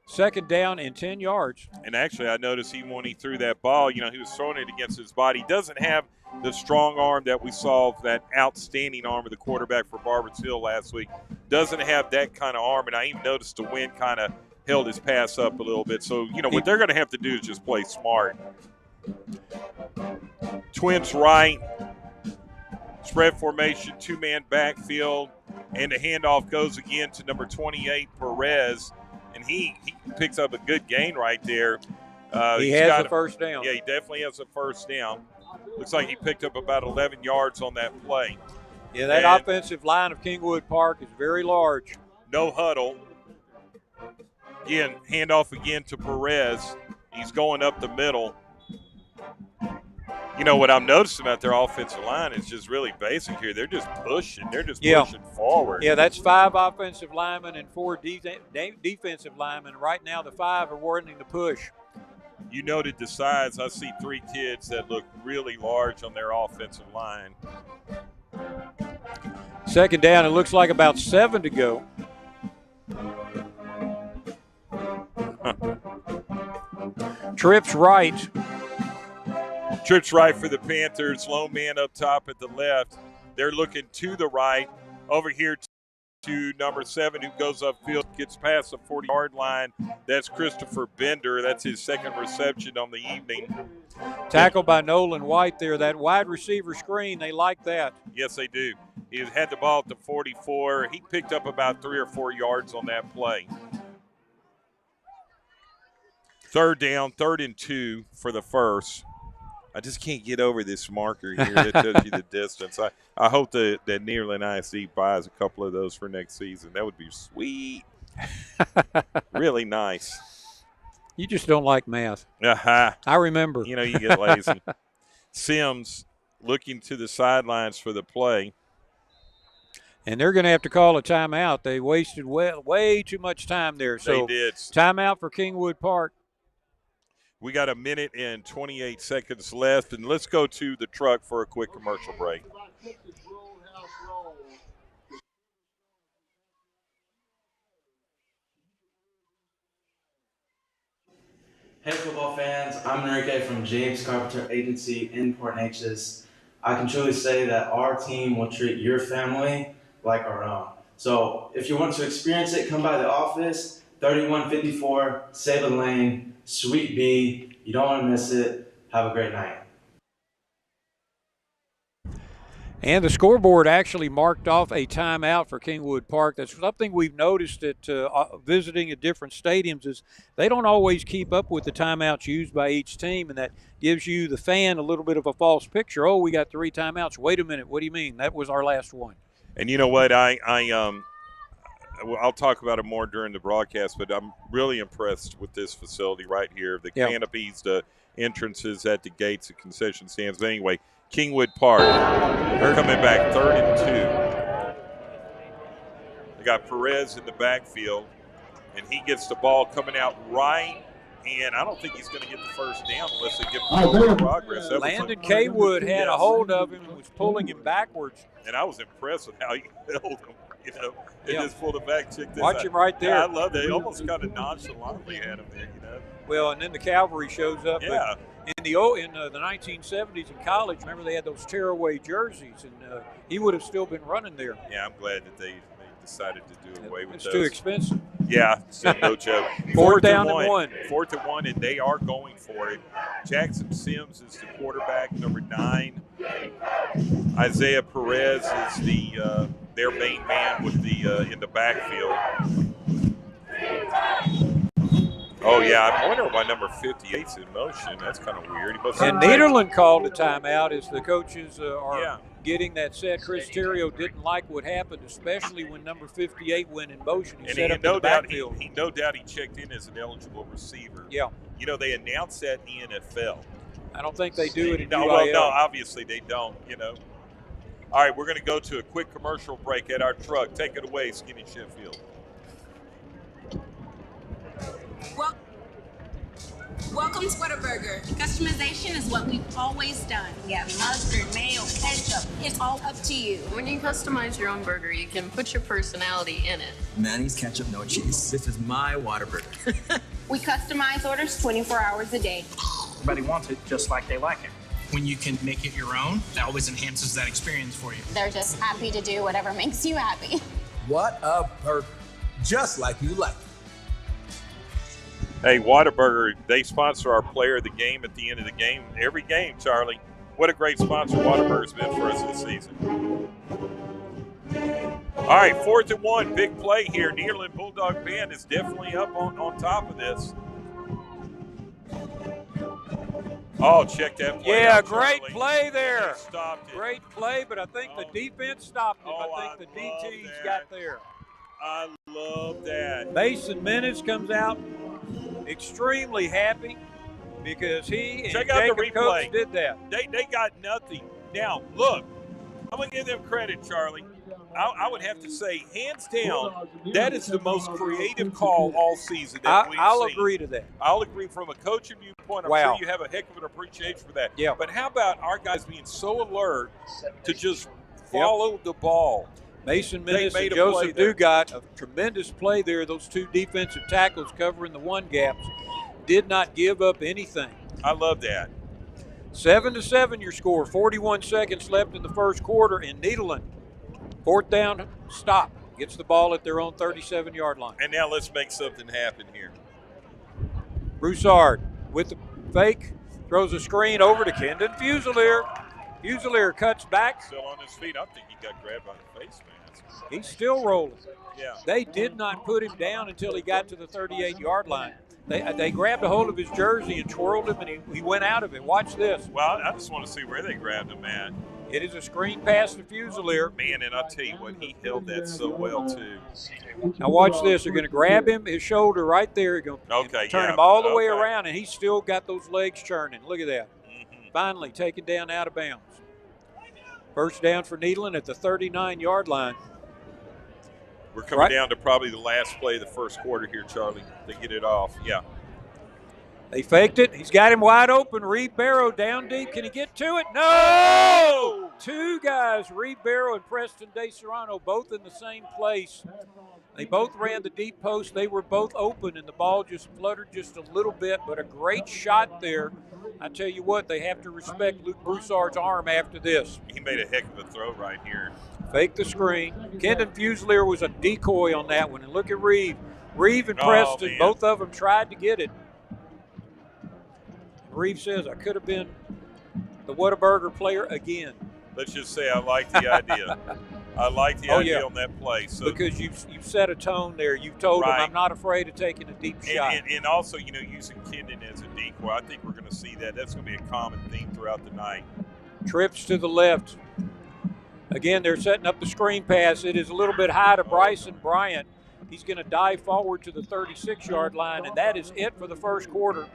Second down and 10 yards. And actually, I noticed when he threw that ball, he was throwing it against his body. He doesn't have the strong arm that we saw, that outstanding arm of the quarterback for Barbers Hill last week. Doesn't have that kind of arm, and I even noticed the wind kind of held his pass up a little bit. So, what they're going to have to do is just play smart. Twins right, spread formation, 2-man backfield, and the handoff goes again to number 28, Perez. And he picks up a good gain right there. He has the first down. Yeah, he definitely has the first down. Looks like he picked up about 11 yards on that play. Yeah, that offensive line of Kingwood Park is very large. No huddle. Again, handoff again to Perez. He's going up the middle. What I'm noticing about their offensive line is just really basic here. They're just pushing. They're just pushing forward. Yeah, that's 5 offensive linemen and 4 defensive linemen. Right now, the 5 are wanting to push. You noted the size. I see 3 kids that look really large on their offensive line. Second down, it looks like about 7 to go. Trips right. Trips right for the Panthers. Lone man up top at the left. They're looking to the right. Over here to number 7 who goes upfield, gets past the 40-yard line. That's Christopher Bender. That's his second reception on the evening. Tackled by Nolan White there. That wide receiver screen, they like that. Yes, they do. He had the ball at the 44. He picked up about 3 or 4 yards on that play. Third down, 3rd and 2 for the first. I just can't get over this marker here that tells you the distance. I hope that Nederland ISD buys a couple of those for next season. That would be sweet. Really nice. You just don't like math. Uh-huh. I remember. You get lazy. Sims looking to the sidelines for the play. And they're going to have to call a timeout. They wasted way too much time there. So they did. Timeout for Kingwood Park. We got 1 minute and 28 seconds left, and let's go to the truck for a quick commercial break. Hey football fans, I'm Enrique from James Carpenter Agency in Port Neches. I can truly say that our team will treat your family like our own. So if you want to experience it, come by the office, 3154 Salem Lane, Suite B. You don't want to miss it. Have a great night. And the scoreboard actually marked off a timeout for Kingwood Park. That's something we've noticed at visiting at different stadiums is they don't always keep up with the timeouts used by each team, and that gives you, the fan, a little bit of a false picture. Oh, we got 3 timeouts. Wait a minute. What do you mean? That was our last one. And you know what? I'll talk about it more during the broadcast, but I'm really impressed with this facility right here. The canopies, the entrances at the gates, the concession stands. But anyway, Kingwood Park, they're coming back 3rd and 2. They got Perez in the backfield, and he gets the ball coming out right, and I don't think he's going to get the first down unless they give him progress. Landon Kaywood had a hold of him and was pulling him backwards. And I was impressed with how he held him. You know, they just pulled it back. Check this Watch out. him right there. Yeah, I love that. He almost kind of nonchalantly had him there, you know. Well, and then the cavalry shows up. Yeah. In the 1970s in college, remember they had those tearaway jerseys, and he would have still been running there. Yeah, I'm glad that they decided to do away with It's those. too expensive. Yeah, so no joke. 4th down and 1. 4th and 1, and they are going for it. Jackson Sims is the quarterback, number 9. Isaiah Perez is their main man with the in the backfield. Oh, yeah, I wonder why number 58's in motion. That's kind of weird. And Nederland called a timeout as the coaches are getting that set. Chris Terrio didn't like what happened, especially when number 58 went in motion. He set up in the backfield. No doubt he checked in as an eligible receiver. Yeah. You know, they announced that in the NFL. I don't think they do it in UIL. UIL. No, obviously they don't, you know. All right, we're going to go to a quick commercial break at our truck. Take it away, Skinny Sheffield. Welcome to Whataburger. Customization is what we've always done. We have mustard, mayo, ketchup. It's all up to you. When you customize your own burger, you can put your personality in it. Mayonnaise, ketchup, no cheese. This is my Whataburger. We customize orders 24 hours a day. Everybody wants it just like they like it. When you can make it your own, that always enhances that experience for you. They're just happy to do whatever makes you happy. What a burger. Just like you like it. Hey, Whataburger, they sponsor our player of the game at the end of the game. Every game, Charlie. What a great sponsor Whataburger's been for us this season. All right, 4th and 1, big play here. Nederland Bulldog Band is definitely up on top of this. Oh, check that play. Yeah, out, great Charlie. play there. They stopped it. Great play, but I think the defense stopped him. I think the DTs got there. I love that. Mason Menace comes out extremely happy because he and Check out Jacob the replay. Coates did that. They got nothing. Now, look, I'm going to give them credit, Charlie. I would have to say, hands down, that is the most creative call all season that we've I'll seen. agree to that. I'll agree from a coaching viewpoint. I'm sure you have a heck of an appreciation for that. Yeah. But how about our guys being so alert to just follow the ball? Mason They Menace made and a play Joseph there. Dugat, a tremendous play there. Those two defensive tackles covering the one gaps did not give up anything. I love that. 7-7 your score. 41 seconds left in the first quarter in Nederland. 4th down, stop. Gets the ball at their own 37-yard line. And now let's make something happen here. Broussard with the fake, throws a screen over to Kendon Fusilier. Fusilier cuts back. Still on his feet. I think he got grabbed by the face mask. He's still rolling. Yeah. They did not put him down until he got to the 38-yard line. They grabbed a hold of his jersey and twirled him, and he went out of it. Watch this. Well, I just want to see where they grabbed him at. It is a screen pass to Fusilier. Man, and I'll tell you what, he held that so well, too. Now watch this. They're going to grab him, his shoulder right there. They're going to turn him all the way around, and he's still got those legs churning. Look at that. Finally taken down out of bounds. First down for Nederland at the 39-yard line. We're coming down to probably the last play of the first quarter here, Charlie. They get it off. Yeah. They faked it. He's got him wide open. Ree Barrow down deep. Can he get to it? No! two guys, Ree Barrow and Preston De Serrano, both in the same place. They both ran the deep post. They were both open, and the ball just fluttered just a little bit, but a great shot there. I tell you what, they have to respect Luke Broussard's arm after this. He made a heck of a throw right here. Fake the screen. Kendon Fusilier was a decoy on that one, and look at Reeve. Reeve and Preston, man. both of them tried to get it. Reeve says, I could have been the Whataburger player again. Let's just say I like the idea. I like the idea on that play. So, because you've set a tone there. You've told him, I'm not afraid of taking a deep shot. And also, you know, using Kendon as a decoy. I think we're going to see that. That's going to be a common theme throughout the night. Trips to the left. Again, they're setting up the screen pass. It is a little bit high to Bryson Bryant. He's going to dive forward to the 36-yard line, and that is it for the first quarter.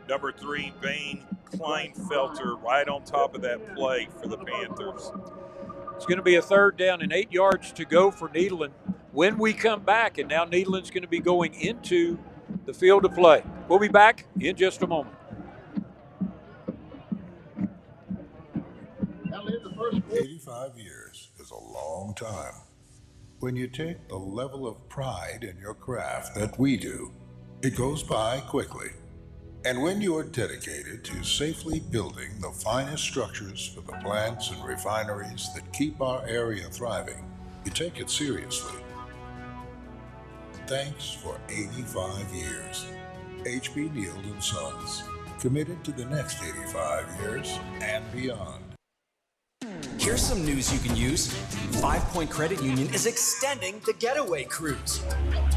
Number 3, Vane Kleinfelter, right on top of that play for the Panthers. It's going to be a 3rd down and 8 yards to go for Nederland when we come back. And now Nederland's going to be going into the field of play. We'll be back in just a moment. 85 years is a long time. When you take the level of pride in your craft that we do, it goes by quickly. And when you're dedicated to safely building the finest structures for the plants and refineries that keep our area thriving, you take it seriously. Thanks for 85 years. H.B. Neild & Sons, committed to the next 85 years and beyond. Here's some news you can use. 5 Point Credit Union is extending the Getaway Cruise.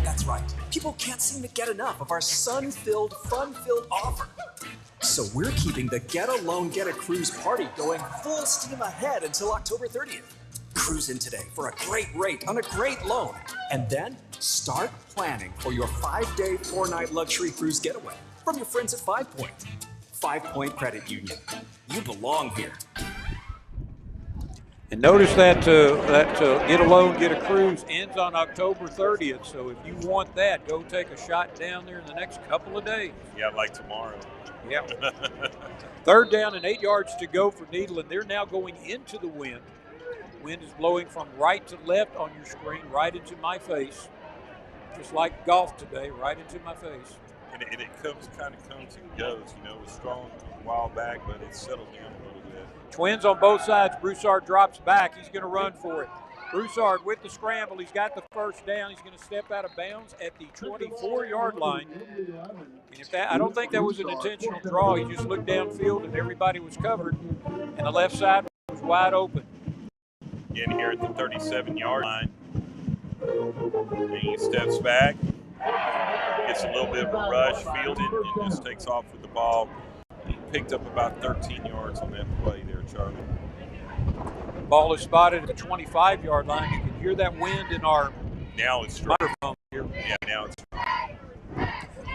That's right. People can't seem to get enough of our sun-filled, fun-filled offer. So we're keeping the Get a Loan, Get a Cruise party going full steam ahead until October 30th. Cruise in today for a great rate on a great loan. And then start planning for your 5-day, 4-night luxury cruise getaway from your friends at 5 Point. 5 Point Credit Union. You belong here. And notice that Get a Loan, Get a Cruise ends on October 30th. So if you want that, go take a shot down there in the next couple of days. Yeah, like tomorrow. Yeah. 3rd down and 8 yards to go for Nederland. They're now going into the wind. Wind is blowing from right to left on your screen, right into my face. Just like golf today, right into my face. And it comes and goes. You know, it was strong a while back, but it's settled down a little bit. Twins on both sides. Broussard drops back. He's going to run for it. Broussard with the scramble. He's got the 1st down. He's going to step out of bounds at the 24-yard line. And I don't think that was an intentional draw. He just looked downfield and everybody was covered. And the left side was wide open. Again here at the 37-yard line. And he steps back. Gets a little bit of a rush, fielded, and just takes off with the ball. He picked up about 13 yards on that play there, Charlie. Ball is spotted at the 25-yard line. You can hear that wind in our microphone here. Yeah, now it's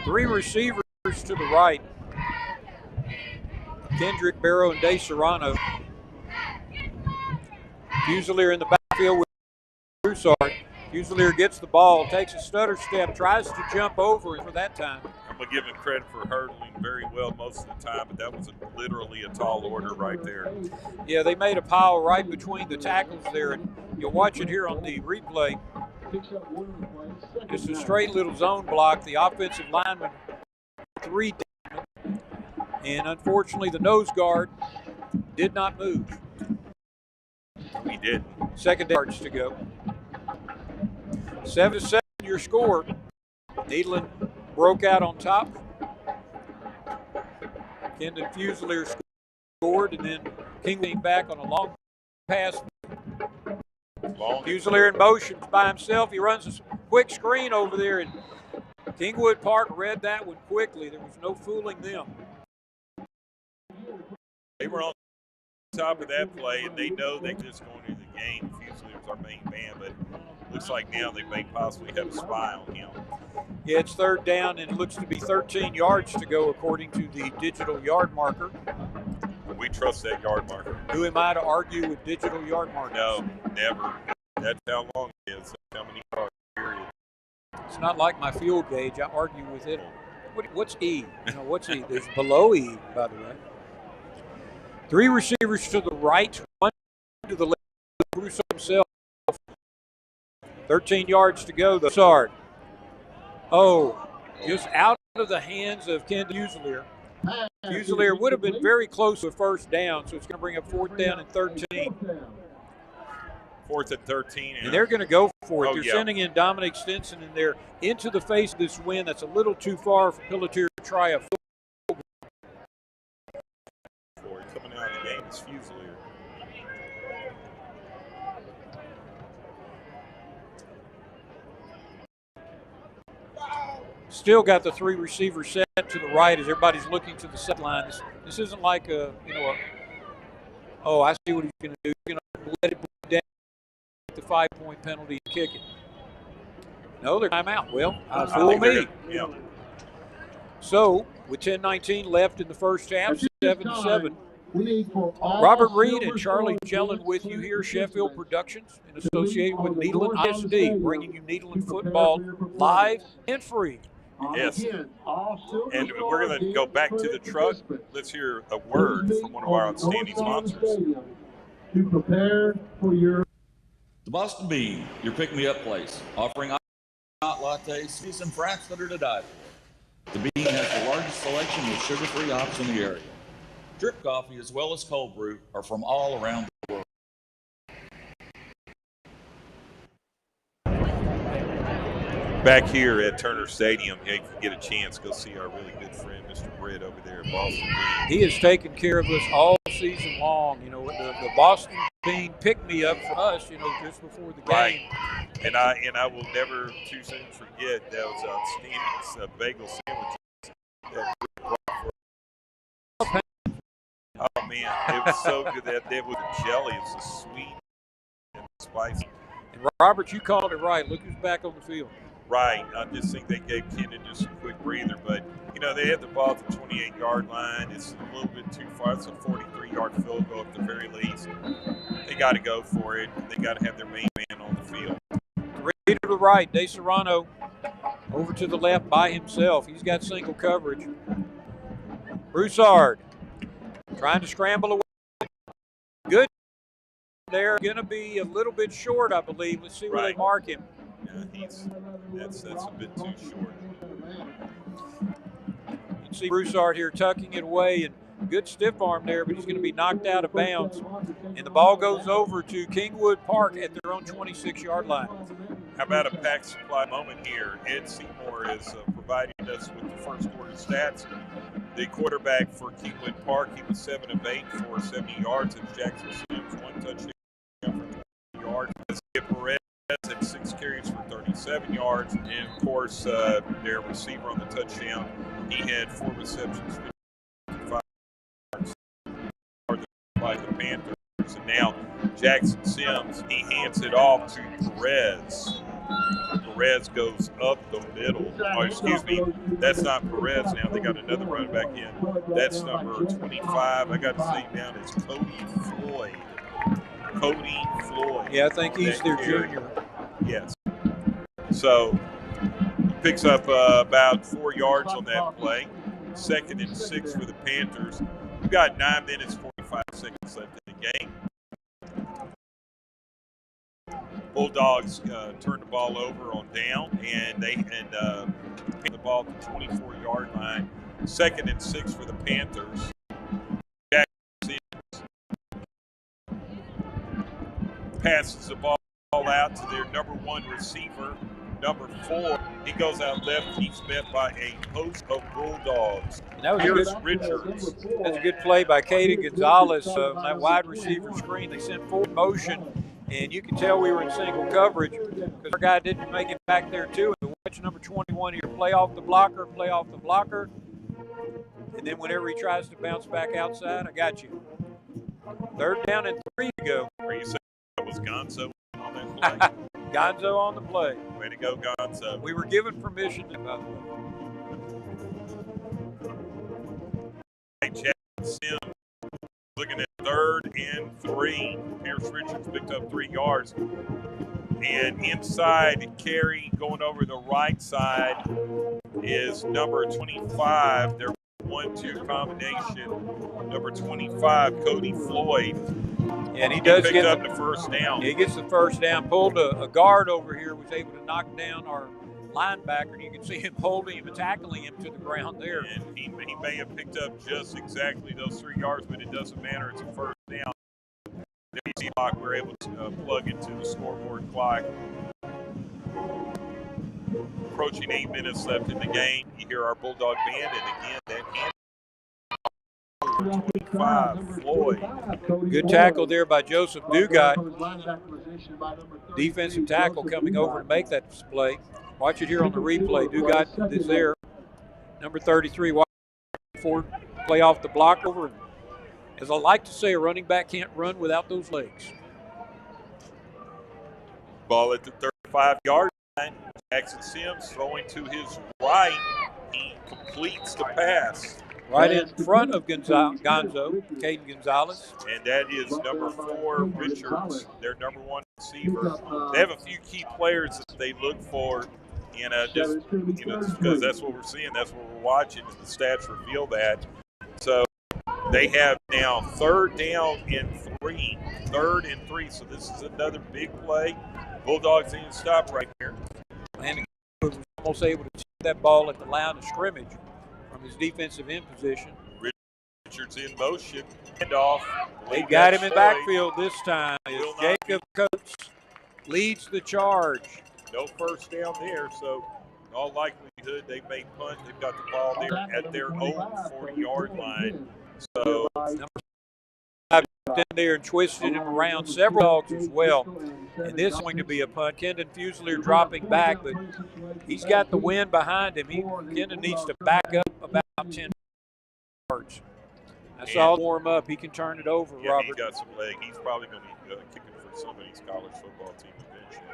3 receivers to the right. Kendrick, Barrow, and De Serrano. Fusilier in the backfield with Broussard. Fusilier gets the ball, takes a stutter step, tries to jump over it for that time. I'm going to give him credit for hurdling very well most of the time, but that was literally a tall order right there. Yeah, they made a pile right between the tackles there, and you'll watch it here on the replay. Just a straight little zone block. The offensive lineman 3 down, and unfortunately the nose guard did not move. He did. 2nd yards to go. 7-7 your score. Nederland broke out on top. Kendon Fusilier scored, and then King came back on a long pass. Fusilier in motion by himself. He runs a quick screen over there, and Kingwood Park read that one quickly. There was no fooling them. They were on top of that play, and they know they're just going into the game. Fusilier's our main man, but looks like now they may possibly have a spy on him. Yeah, it's 3rd down, and it looks to be 13 yards to go according to the digital yard marker. We trust that yard marker. Who am I to argue with digital yard markers? No, never. That's how long it is. That's how many yards, period. It's not like my fuel gauge. I argue with it. What's E? You know, what's E? There's below E, by the way. 3 receivers to the right, 1 to the left. Bruce himself. 13 yards to go. The Sard. Oh, just out of the hands of Ken Fusilier. Fusilier would have been very close to a first down, so it's going to bring up 4th down and 13. 4th and 13. And they're going to go for it. Oh, They're yeah. sending in Dominic Stinson, and they're into the face of this wind. That's a little too far for Pelletier to try a full. Coming out of the game is Fusilier. Still got the 3 receivers set to the right as everybody's looking to the sideline. This isn't like oh, I see what he's going to do. He's going to let it down, the 5-point penalty, and kick it. No, they're timeout. Well, fool me. Yeah. So, with 10:19 left in the first half, 7-7. Robert Reed and Charlie Jellin with you here, Sheffield Productions, in association with Nederland ISD, bringing you Nederland football live and free. Yes. And we're going to go back to the truck. Let's hear a word from one of our outstanding sponsors. To prepare for your... The Boston Bean, your pick-me-up place, offering hot lattes, sweets, and frats that are to die for. The Bean has the largest selection of sugar-free hops in the area. Drip coffee as well as cold brew are from all around the world. Back here at Turner Stadium, you can get a chance, go see our really good friend, Mr. Britt, over there at Boston Bean. He has taken care of us all season long. You know, the Boston Bean pick-me-up for us, just before the game. Right. And I will never too soon forget those outstanding bagel sandwiches that Britt brought for us. Oh, man, it was so good. That with the jelly, it was so sweet and spicy. And Robert, you called it right. Look who's back on the field. Right. I just think they gave Kenan just a quick breather. But, they had the ball at the 28-yard line. It's a little bit too far. It's a 43-yard field goal at the very least. They got to go for it. They got to have their main man on the field. Reed to the right. De Serrano over to the left by himself. He's got single coverage. Broussard trying to scramble away. Good. They're going to be a little bit short, I believe. Let's see where they mark him. Yeah, that's a bit too short. You can see Broussard here tucking it away, and good stiff arm there, but he's going to be knocked out of bounds. And the ball goes over to Kingwood Park at their own 26-yard line. How about a pack supply moment here? Ed Seymour is providing us with the first quarter stats. The quarterback for Kingwood Park, he was 7 of 8 for 70 yards. And Jackson Sims, 1 touchdown for 20 yards. Skip Perez had 6 carries for 37 yards. And, of course, their receiver on the touchdown, he had 4 receptions for 55 yards by the Panthers. And now Jackson Sims, he hands it off to Perez. Perez goes up the middle. Oh, excuse me, that's not Perez now. They got another running back in. That's number 25. I got to say down as Cody Floyd. Cody Floyd. Yeah, I think he's their junior. Yes. So picks up about 4 yards on that play. 2nd and 6 for the Panthers. We've got 9 minutes, 45 seconds left in the game. Bulldogs turn the ball over on down, and they pick the ball at the 24-yard line. 2nd and 6 for the Panthers. Jackson passes the ball out to their number 1 receiver, number 4. He goes out left. He's met by a host of Bulldogs. That was Here's a good, Richards. That's a good play by Caden Gonzalez on that wide receiver screen. They sent forward motion, and you can tell we were in single coverage because our guy didn't make it back there too. And watch number 21 here, play off the blocker. And then whenever he tries to bounce back outside, I got you. 3rd down and 3 to go. Are you saying that was Gonzo on that play? Gonzo on the play. Way to go, Gonzo. We were given permission to, by the way. Jackson Sims looking at 3rd and 3. Harris Richards picked up 3 yards. And inside carry going over the right side is number 25. Their 1-2 combination. Number 25, Cody Floyd. And he does picked get up the first down. He gets the first down, pulled a guard over here, was able to knock down our linebacker. And you can see him holding him and tackling him to the ground there. And he may have picked up just exactly those 3 yards, but it doesn't matter. It's a first down. The clock, we're able to plug into the scoreboard clock. Approaching 8 minutes left in the game. You hear our Bulldog band, and again, that hand 25, Floyd. Good tackle there by Joseph Dugat. Defensive tackle coming over to make that play. Watch it here on the replay. Dugat is there. Number 33, watch for play off the block over. As I like to say, a running back can't run without those legs. Ball at the 35-yard line. Jackson Sims throwing to his right. He completes the pass. Right in front of Gonzo, Caden Gonzalez. And that is number 4, Richards, their number 1 receiver. They have a few key players that they look for, and just because that's what we're seeing, that's what we're watching, and the stats reveal that. So they have now 3rd down and 3. 3rd and 3. So this is another big play. Bulldogs need to stop right here. And was almost able to see that ball at the line of scrimmage from his defensive end position. Richards in motion. Handoff. They got him in backfield this time. Jacob Coates leads the charge. No first down there, so in all likelihood they may punt. They've got the ball there at their own 40-yard line. So number 5 in there and twisted him around several dogs as well. And this is going to be a punt. Kendon Fusilier dropping back, but he's got the wind behind him. Kendon needs to back up about 10 yards. That's all warm up. He can turn it over, yeah, Robert. He's got some leg. He's probably going to be kicking for somebody's college football team eventually.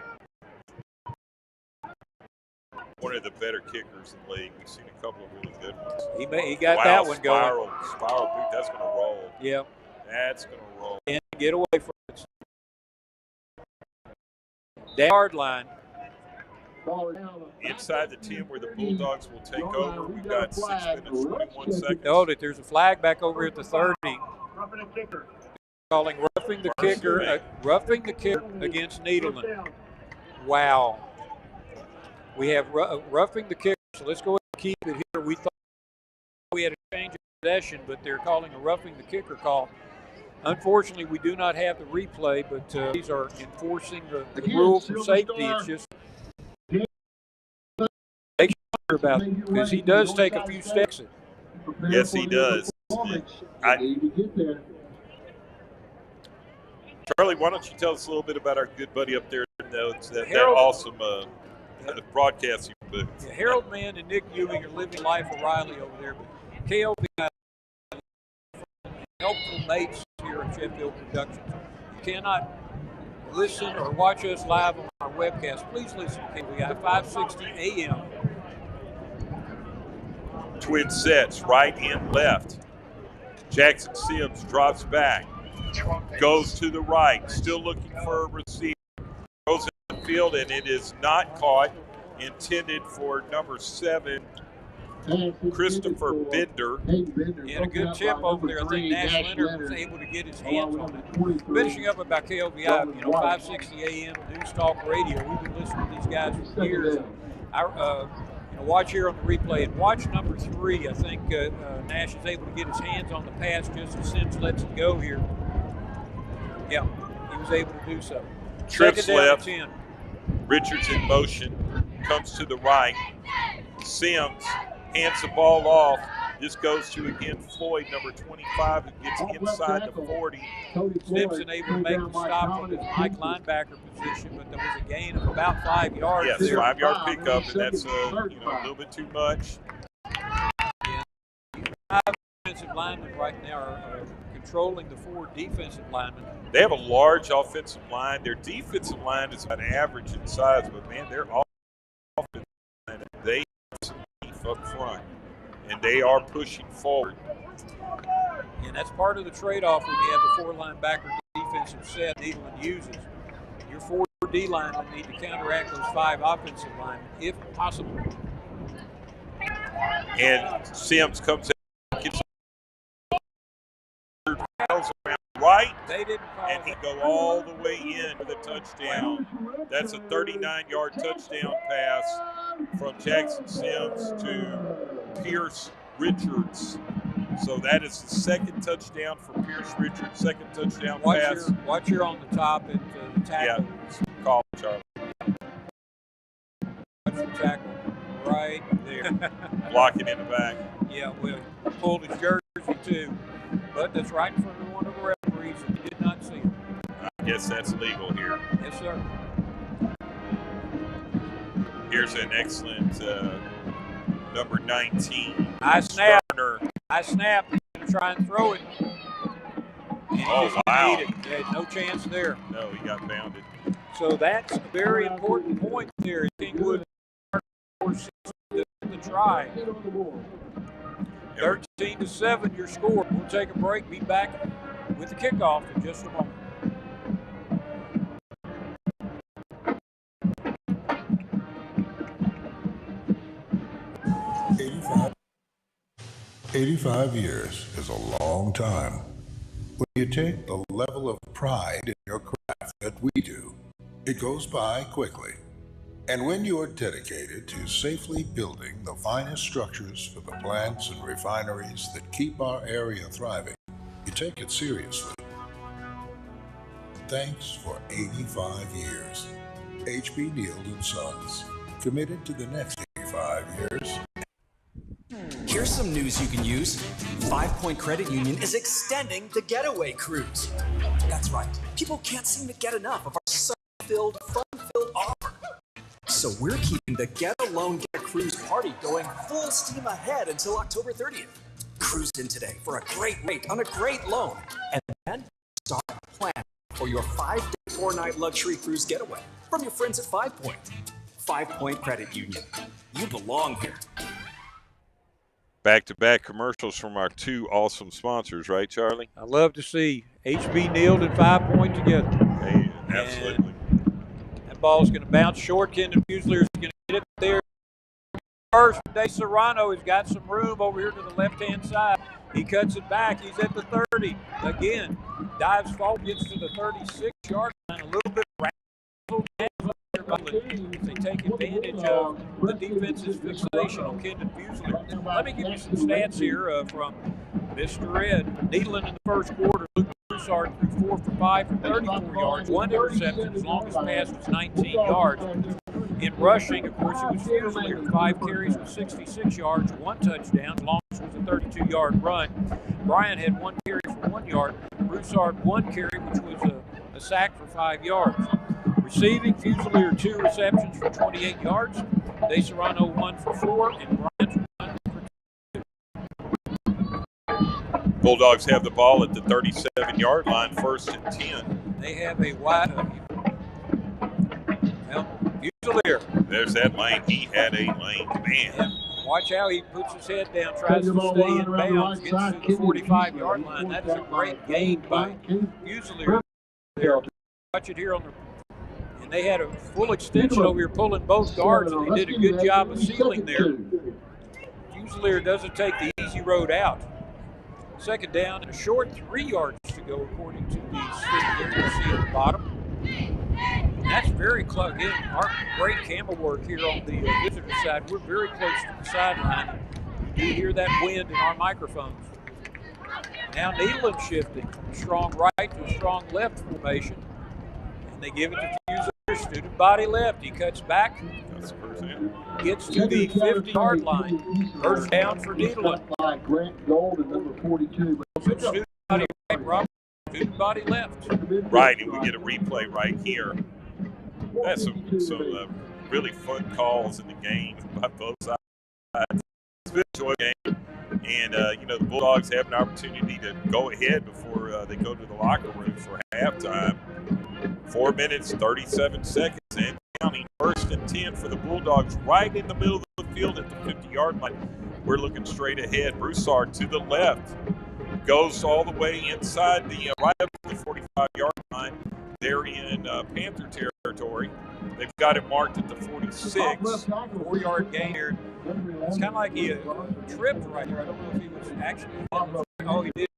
One of the better kickers in the league. We've seen a couple of really good ones. He got that one going. Spiral boot. That's going to roll. Yeah. That's going to roll. And get away from it. Yard line. Inside the 10 where the Bulldogs will take over. We've got 6 minutes, 21 seconds. Hold it. There's a flag back over at the 30. Calling roughing the kicker, against Nederland. Wow. We have roughing the kicker, so let's go ahead and keep it here. We thought we had a change of possession, but they're calling a roughing the kicker call. Unfortunately, we do not have the replay, but these are enforcing the rule for safety. It's just make sure about it, because he does take a few steps. Yes, he does. Charlie, why don't you tell us a little bit about our good buddy up there? That awesome broadcasting booth. Yeah, Harold Mann and Nick Ewing are living life O'Reilly over there, but KLB helpful mates here at Sheffield Productions. You cannot listen or watch us live on our webcast. Please listen to KLB 560 AM. Twin sets, right and left. Jackson Sims drops back, goes to the right, still looking for a receiver. Goes in the field, and it is not caught. Intended for number 7, Christopher Bender. He had a good tip over there. I think Nash Leonard was able to get his hands on it. Finishing up about KLVI, 560 AM News Talk Radio. We've been listening to these guys for years. Watch here on the replay and watch number 3. I think Nash is able to get his hands on the pass just as Sims lets it go here. Yeah, he was able to do so. Trips left. Richards in motion, comes to the right. Sims hands the ball off. This goes to, again, Floyd, number 25, who gets inside the 40. Stimson able to make the stop on his Mike linebacker position, but there was a gain of about 5 yards. Yes, 5-yard pickup, and that's a little bit too much. Yeah. 5 defensive linemen right now are controlling the 4 defensive linemen. They have a large offensive line. Their defensive line is about average in size, but, man, their offensive line, they have some beef up front. And they are pushing forward. And that's part of the trade-off when you have the 4 linebacker defensive set Nederland uses. Your 4 D linemen need to counteract those 5 offensive linemen, if possible. And Sims comes out, gets around right. right, They didn't call and he'd go all the way in for the touchdown. That's a 39-yard touchdown pass from Jackson Sims to Pierce Richards. So that is the second touchdown for Pierce Richards, second touchdown pass. Watch your on the top at the tackle. Yeah, call Charlie. Watch the tackle right there. Blocking in the back. Yeah, well, pulled his jersey too. But that's right in front of one of the referees, and he did not see him. I guess that's legal here. Yes, sir. Here's an excellent number 19. I snap. Starner. I snap. He's going to try and throw it. And Oh, wow. He had no chance there. No, he got bounded. So that's a very important point there. Kingwood the try. 13-7 your score. We'll take a break. Be back with the kickoff in just a moment. 85 years is a long time. When you take the level of pride in your craft that we do, it goes by quickly. And when you are dedicated to safely building the finest structures for the plants and refineries that keep our area thriving, you take it seriously. Thanks for 85 years. H.B. Neild & Sons, committed to the next 85 years. Here's some news you can use. 5 Point Credit Union is extending the getaway cruise. That's right. People can't seem to get enough of our sun-filled, fun-filled offer. So we're keeping the Get a Loan, Get a Cruise party going full steam ahead until October 30th. Cruise in today for a great rate on a great loan. And then start planning for your 5-day, 4-night luxury cruise getaway from your friends at 5 Point. 5 Point Credit Union. You belong here. Back-to-back commercials from our two awesome sponsors, right, Charlie? I love to see H.B. Neild and 5 Point together. Hey, absolutely. And that ball's going to bounce short. Kendon Fuselier is going to get it there. First, De Serrano has got some room over here to the left-hand side. He cuts it back. He's at the 30. Again, dives forward, gets to the 36-yard line. A little bit razzle they take advantage of the defense's fixation on Kendon Fuselier. Let me give you some stats here from Mr. Ed. Nederland in the first quarter, Luke Broussard threw 4 for 5 for 34 yards, 1 interception. His longest pass was 19 yards. In rushing, of course, it was Fuselier. 5 carries with 66 yards, 1 touchdown. The longest was a 32-yard run. Bryant had 1 carry for 1 yard. Broussard 1 carry, which was a sack for 5 yards. Receiving, Fuselier 2 receptions for 28 yards. De Serrano 1 for 4, and Bryant 1 for 2. Bulldogs have the ball at the 37-yard line, 1st and 10. They have a wide Fuselier. There's that lane. He had a lane, man. Yeah. Watch how he puts his head down, tries to stay in bounds, gets to the 45-yard line. That is a great gain by Fuselier. Watch it here on the. And they had a full extension over here pulling both guards, and they did a good job of sealing there. Fuselier doesn't take the easy road out. Second down and a short 3 yards to go, according to the stick there you see at the bottom. And that's very close. Again, our great camera work here on the visitor side. We're very close to the sideline. You do hear that wind in our microphones. Now Nederland shifting from a strong right to a strong left formation. And they give it to Fuselier. Student body left. He cuts back. That's the first down. Gets to the 50-yard line. First down for Nederland. Grant Gold and number 42. Student body right, Robert. Student body left. Right, and we get a replay right here. That's some really fun calls in the game by both sides. It's been an enjoyable game. And, the Bulldogs have an opportunity to go ahead before they go to the locker room for halftime. 4 minutes, 37 seconds, and counting. 1st and 10 for the Bulldogs right in the middle of the field at the 50-yard line. We're looking straight ahead. Broussard to the left. Goes all the way inside the right up to the 45-yard line. They're in Panther territory. They've got it marked at the 46. 4-yard gain here. It's kind of like he tripped right here. I don't know if he was actually. Oh, he did.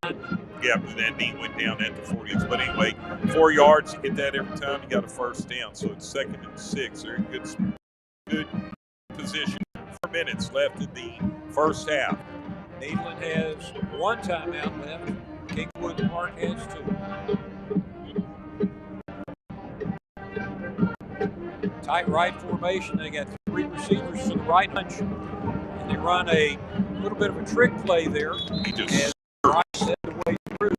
Yeah, but that knee went down at the 40. But anyway, 4 yards, you get that every time, you got a first down. So it's 2nd and 6. They're in good position. 4 minutes left in the first half. Nederland has 1 timeout left. Kingwood Park has 2. Tight right formation. They got 3 receivers to the right bunch. And they run a little bit of a trick play there. He just right set the way through.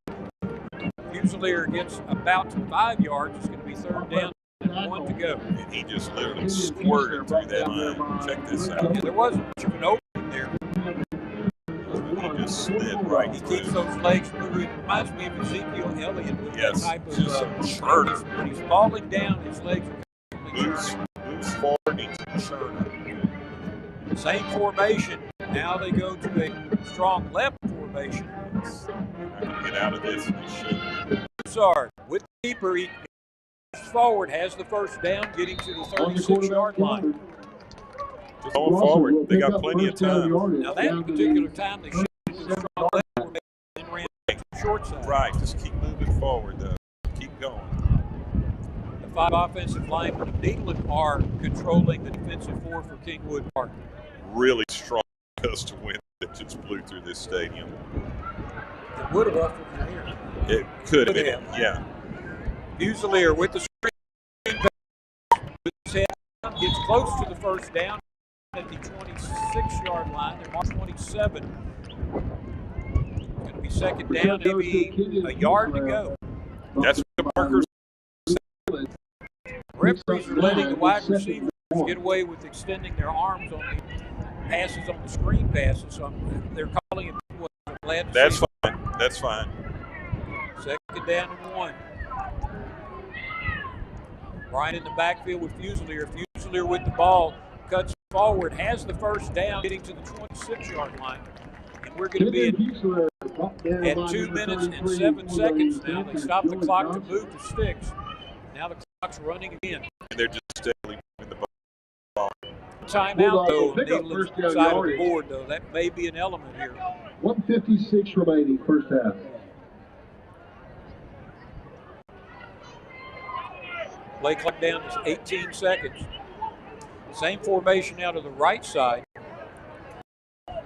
Fusilier gets about 5 yards. It's going to be 3rd down and 1 to go. And he just literally squirted through that line. Check this out. Yeah, there wasn't much of an opening there. He just slid right He through. keeps those legs moving. It reminds me of Ezekiel Elliott with Yes, that type of just a churner. when he's falling down, his legs are Moves forward, he's a churner. same formation. Now they go to a strong left formation. Not going to get out of this. They should. Broussard with the keeper. He goes forward, has the first down, getting to the 36-yard line. Just going forward. They got plenty of time. Now that particular time they shifted to the strong left formation and ran short side. Right. Just keep moving forward, though. Keep going. The 5 offensive linemen of Nederland are controlling the defensive 4 for Kingwood Park. Really strong gust of wind that just blew through this stadium. It would have ruffled your hair. It could have been, yeah. Fusilier with the screen pass. With his head down, gets close to the first down at the 26-yard line. They're marked 27. It's going to be 2nd down, maybe a yard to go. That's what the markers. Referees are letting the wide receivers get away with extending their arms on the passes on the screen passes. So they're calling it what I'm glad to That's see. fine. That's fine. 2nd down and 1. Bryant in the backfield with Fusilier. Fusilier with the ball, cuts forward, has the first down, getting to the 26-yard line. And we're going to be at 2 minutes and 7 seconds now. They stop the clock to move the sticks. Now the clock's running again. And they're just steadily moving the ball. Timeout, though, Pick up Nederland's first down side of the yardage. board, though. That may be an element here. 1:56 remaining, first half. Play clock down is 18 seconds. Same formation now to the right side.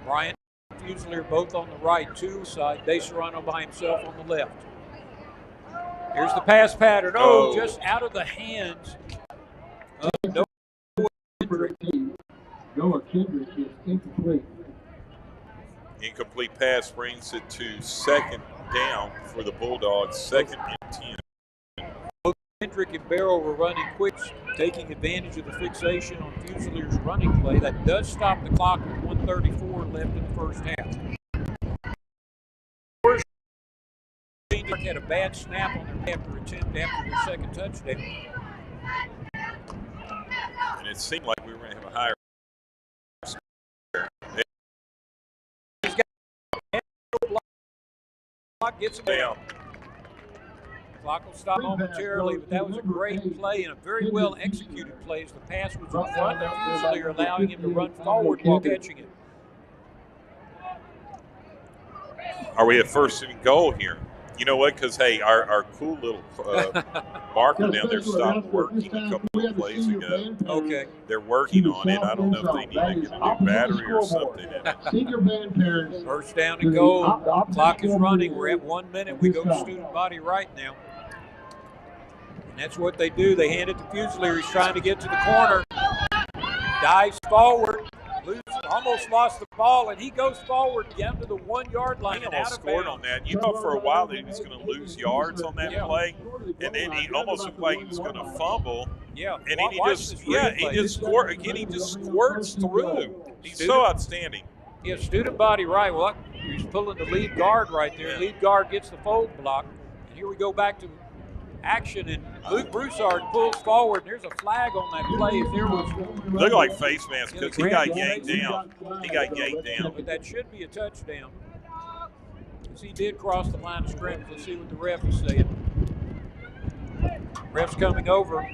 Bryant and Fusilier both on the right, 2 side. De Serrano by himself on the left. Here's the pass pattern. Oh, just out of the hands of Noah Kendrick. Noah Kendrick is incomplete. Incomplete pass brings it to 2nd down for the Bulldogs. 2nd and 10. Both Kendrick and Barrow were running quick, taking advantage of the fixation on Fusilier's running play. That does stop the clock with 1:34 left in the first half. Had a bad snap on their attempt after their 2nd touchdown. And it seemed like we were going to have a higher score. He's got block, gets him down. Clock will stop momentarily, but that was a great play and a very well executed play as the pass was in front of Fusilier, allowing him to run forward while catching it. Are we at 1st and goal here? You know what? Because, hey, our cool little marker down there stopped working a couple of plays ago. Okay. They're working on it. I don't know if they need to get a new battery or something in it. Senior band parents. First down and goal. Clock is running. We're at 1 minute. We go to student body right now. And that's what they do. They hand it to Fusilier. He's trying to get to the corner. Dives forward. Almost lost the ball, and he goes forward down to the 1-yard line. He and almost out of scored bounds. on that. You thought for a while that he was going to lose yards on that play, and then he almost looked like he was going to fumble. Yeah, and then he just squirts through. He's so outstanding. Yeah, student body right. Well, he's pulling the lead guard right there. Lead guard gets the fold block. And here we go back to action, and Luke Broussard pulls forward. And there's a flag on that play. If there was looked like face mask because he got yanked down. He got yanked down. But that should be a touchdown. Because he did cross the line of scrimmage. Let's see what the ref is saying. Ref's coming over.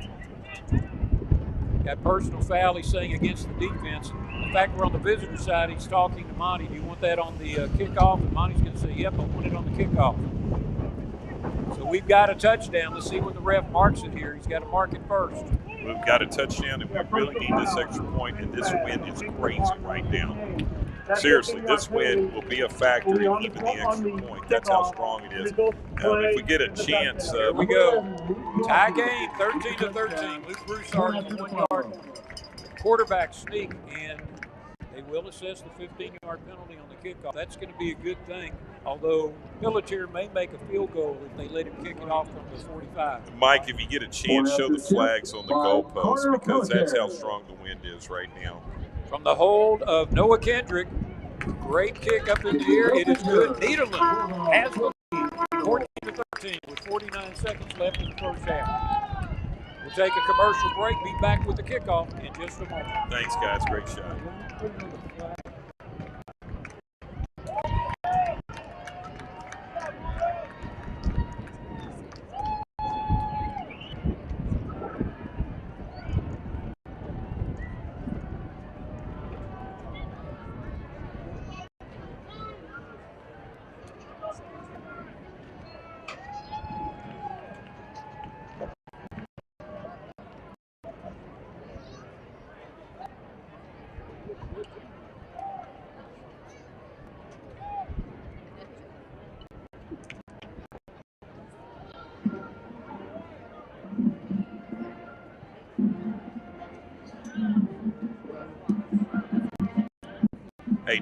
Got personal foul he's saying against the defense. In fact, we're on the visitor side. He's talking to Monty. Do you want that on the kickoff? And Monty's going to say, yep, I want it on the kickoff. So we've got a touchdown. Let's see when the ref marks it here. He's got to mark it first. We've got a touchdown, and we really need this extra point, and this win is crazy right now. Seriously, this win will be a factor in even the extra point. That's how strong it is. If we get a chance, here we go. Tie game, 13-13. Luke Broussard with a 1 yard quarterback sneak, and they will assess the 15-yard penalty on the kickoff. That's going to be a good thing, although Pelletier may make a field goal if they let him kick it off from the 45. Mike, if you get a chance, show the flags on the goalpost, because that's how strong the wind is right now. From the hold of Noah Kendrick, great kick up in the air. It is good. Nederland has the lead, 14-13 with 49 seconds left in the first half. We'll take a commercial break. Be back with the kickoff in just a moment. Thanks, guys. Great shot. Hey,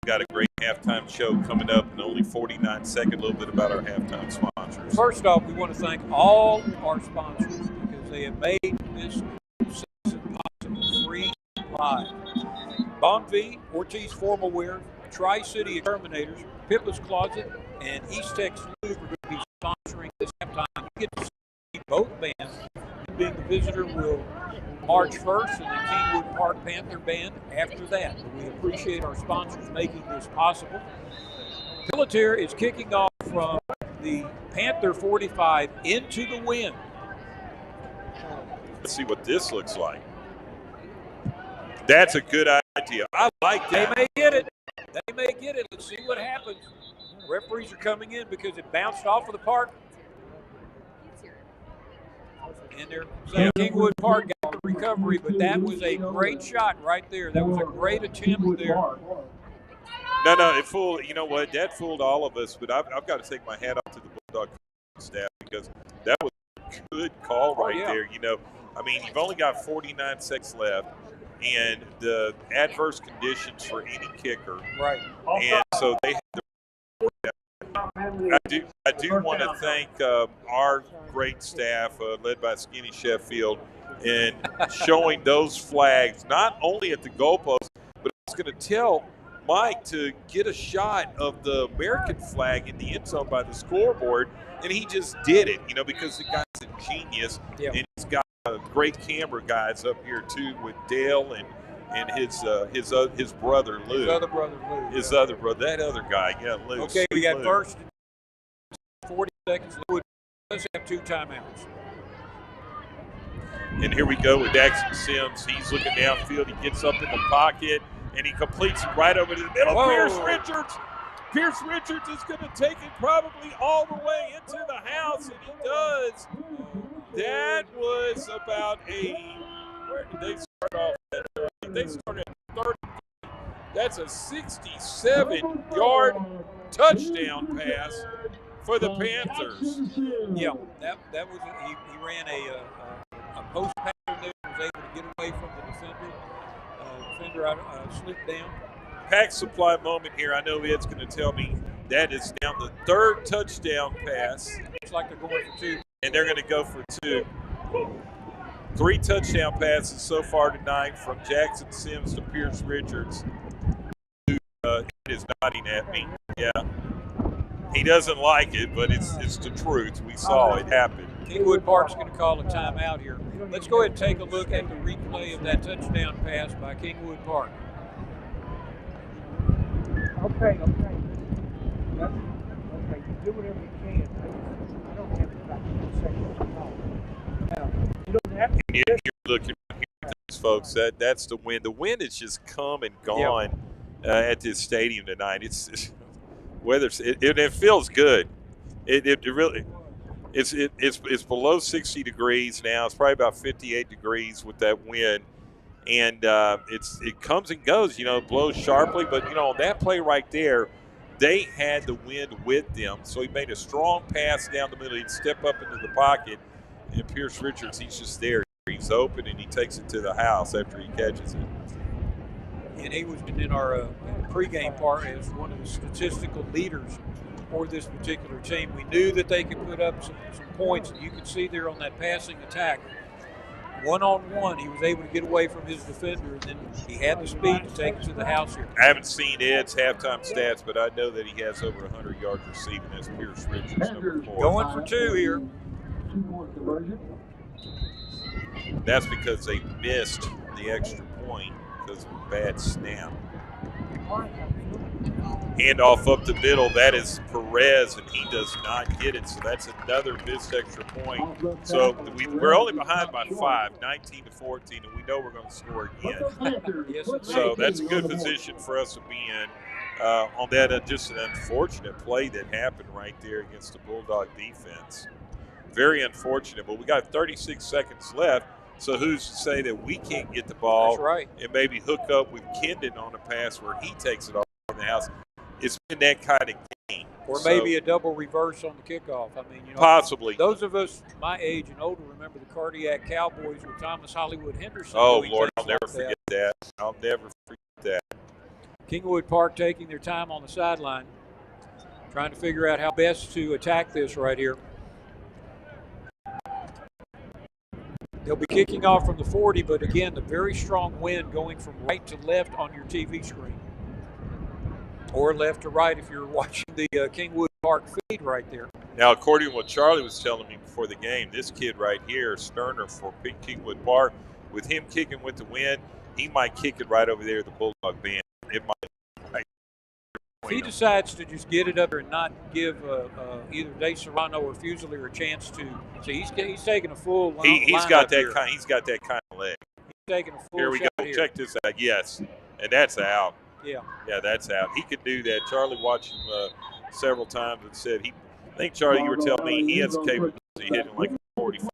got a great halftime show coming up in only 49 seconds. A little bit about our halftime sponsors. First off, we want to thank all our sponsors because they have made this season possible. Free Live, Bonvi, Ortiz Formal Wear, Tri-City Exterminators, Pippa's Closet, and East Texas Lube are going to be sponsoring this halftime. You get to see both bands. Being the visitor will March 1st, and the Kingwood Park Panther Band after that. We appreciate our sponsors making this possible. Pelletier is kicking off from the Panther 45 into the wind. Let's see what this looks like. That's a good idea. I like that. They may get it. They may get it. Let's see what happens. Referees are coming in because it bounced off of the park. And they're saying Kingwood Park got the recovery, but that was a great shot right there. That was a great attempt there. No, it fooled. You know what? That fooled all of us. But I've got to take my hat off to the Bulldog staff because that was a good call right there. You know, I mean, you've only got 49 seconds left, and the adverse conditions for any kicker. Right. And so they had to. I do want to thank our great staff, led by Skinny Sheffield, in showing those flags not only at the goalpost, but I was going to tell Mike to get a shot of the American flag in the end zone by the scoreboard, and he just did it, you know, because the guy's a genius, and he's got great camera guys up here too with Dale and his brother Lou. His other brother Lou. His other brother, that other guy, Lou. Okay, we got Lou. first 40 seconds. Lou does have 2 timeouts. And here we go with Daxton Sims. He's looking downfield. He gets up in the pocket, and he completes it right over to the middle. Whoa. Pierce Richards is going to take it probably all the way into the house, and he does. That was about where did they start off at? They started at 30. That's a 67-yard touchdown pass for the Panthers. Yeah, that was he ran a post pattern there, was able to get away from the defender. Defender slipped down. Pack supply moment here. I know Ed's going to tell me that is now the 3rd touchdown pass. Looks like they're going for 2. And they're going to go for 2. 3 touchdown passes so far tonight from Jackson Sims to Pierce Richards. It is nodding at me. Yeah. He doesn't like it, but it's the truth. We saw it happen. Kingwood Park's going to call a timeout here. Let's go ahead and take a look at the replay of that touchdown pass by Kingwood Park. Okay. You do whatever you can. I don't have about 10 seconds to call. Now, you don't And you're looking here at these folks. That's the wind. The wind has just come and gone at this stadium tonight. It's weather. It feels good. It really. It's below 60 degrees now. It's probably about 58 degrees with that wind, and it comes and goes. It blows sharply, but on that play right there, they had the wind with them. So he made a strong pass down the middle. He'd step up into the pocket, and Pierce Richards, he's just there. He's open, and he takes it to the house after he catches it. And he was in our pregame part as one of the statistical leaders for this particular team. We knew that they could put up some points, and you could see there on that passing attack, one-on-one, he was able to get away from his defender, and then he had the speed to take it to the house here. I haven't seen Ed's halftime stats, but I know that he has over 100 yards receiving as Pierce Richards, number 4. Going for 2 here. That's because they missed the extra point because of a bad snap. Handoff up the middle. That is Perez, and he does not get it. So that's another missed extra point. So we're only behind by 5, 19-14, and we know we're going to score again. So that's a good position for us to be in on that. Just an unfortunate play that happened right there against the Bulldog defense. Very unfortunate, but we got 36 seconds left. So who's to say that we can't get the ball and maybe hook up with Kendon on a pass where he takes it off in the house? It's been that kind of game. Or maybe a double reverse on the kickoff. I mean, possibly. Those of us my age and older remember the Cardiac Cowboys with Thomas Hollywood Henderson. Oh, Lord, I'll never forget that. I'll never forget that. Kingwood Park taking their time on the sideline, trying to figure out how best to attack this right here. They'll be kicking off from the 40, but again, the very strong wind going from right to left on your TV screen. Or left to right if you're watching the Kingwood Park feed right there. Now, according to what Charlie was telling me before the game, this kid right here, Sterner for Kingwood Park, with him kicking with the wind, he might kick it right over there at the Bulldog band. It might. If he decides to just get it up there and not give either De Serrano or Fusilier a chance to, so he's taking a full line. He's got that kind of leg. He's taking a full Here we shot go. here. Check this out. Yes, and that's out. Yeah. Yeah, that's out. He could do that. Charlie watched him several times and said I think, Charlie, you were telling me he has the capability of hitting like a 45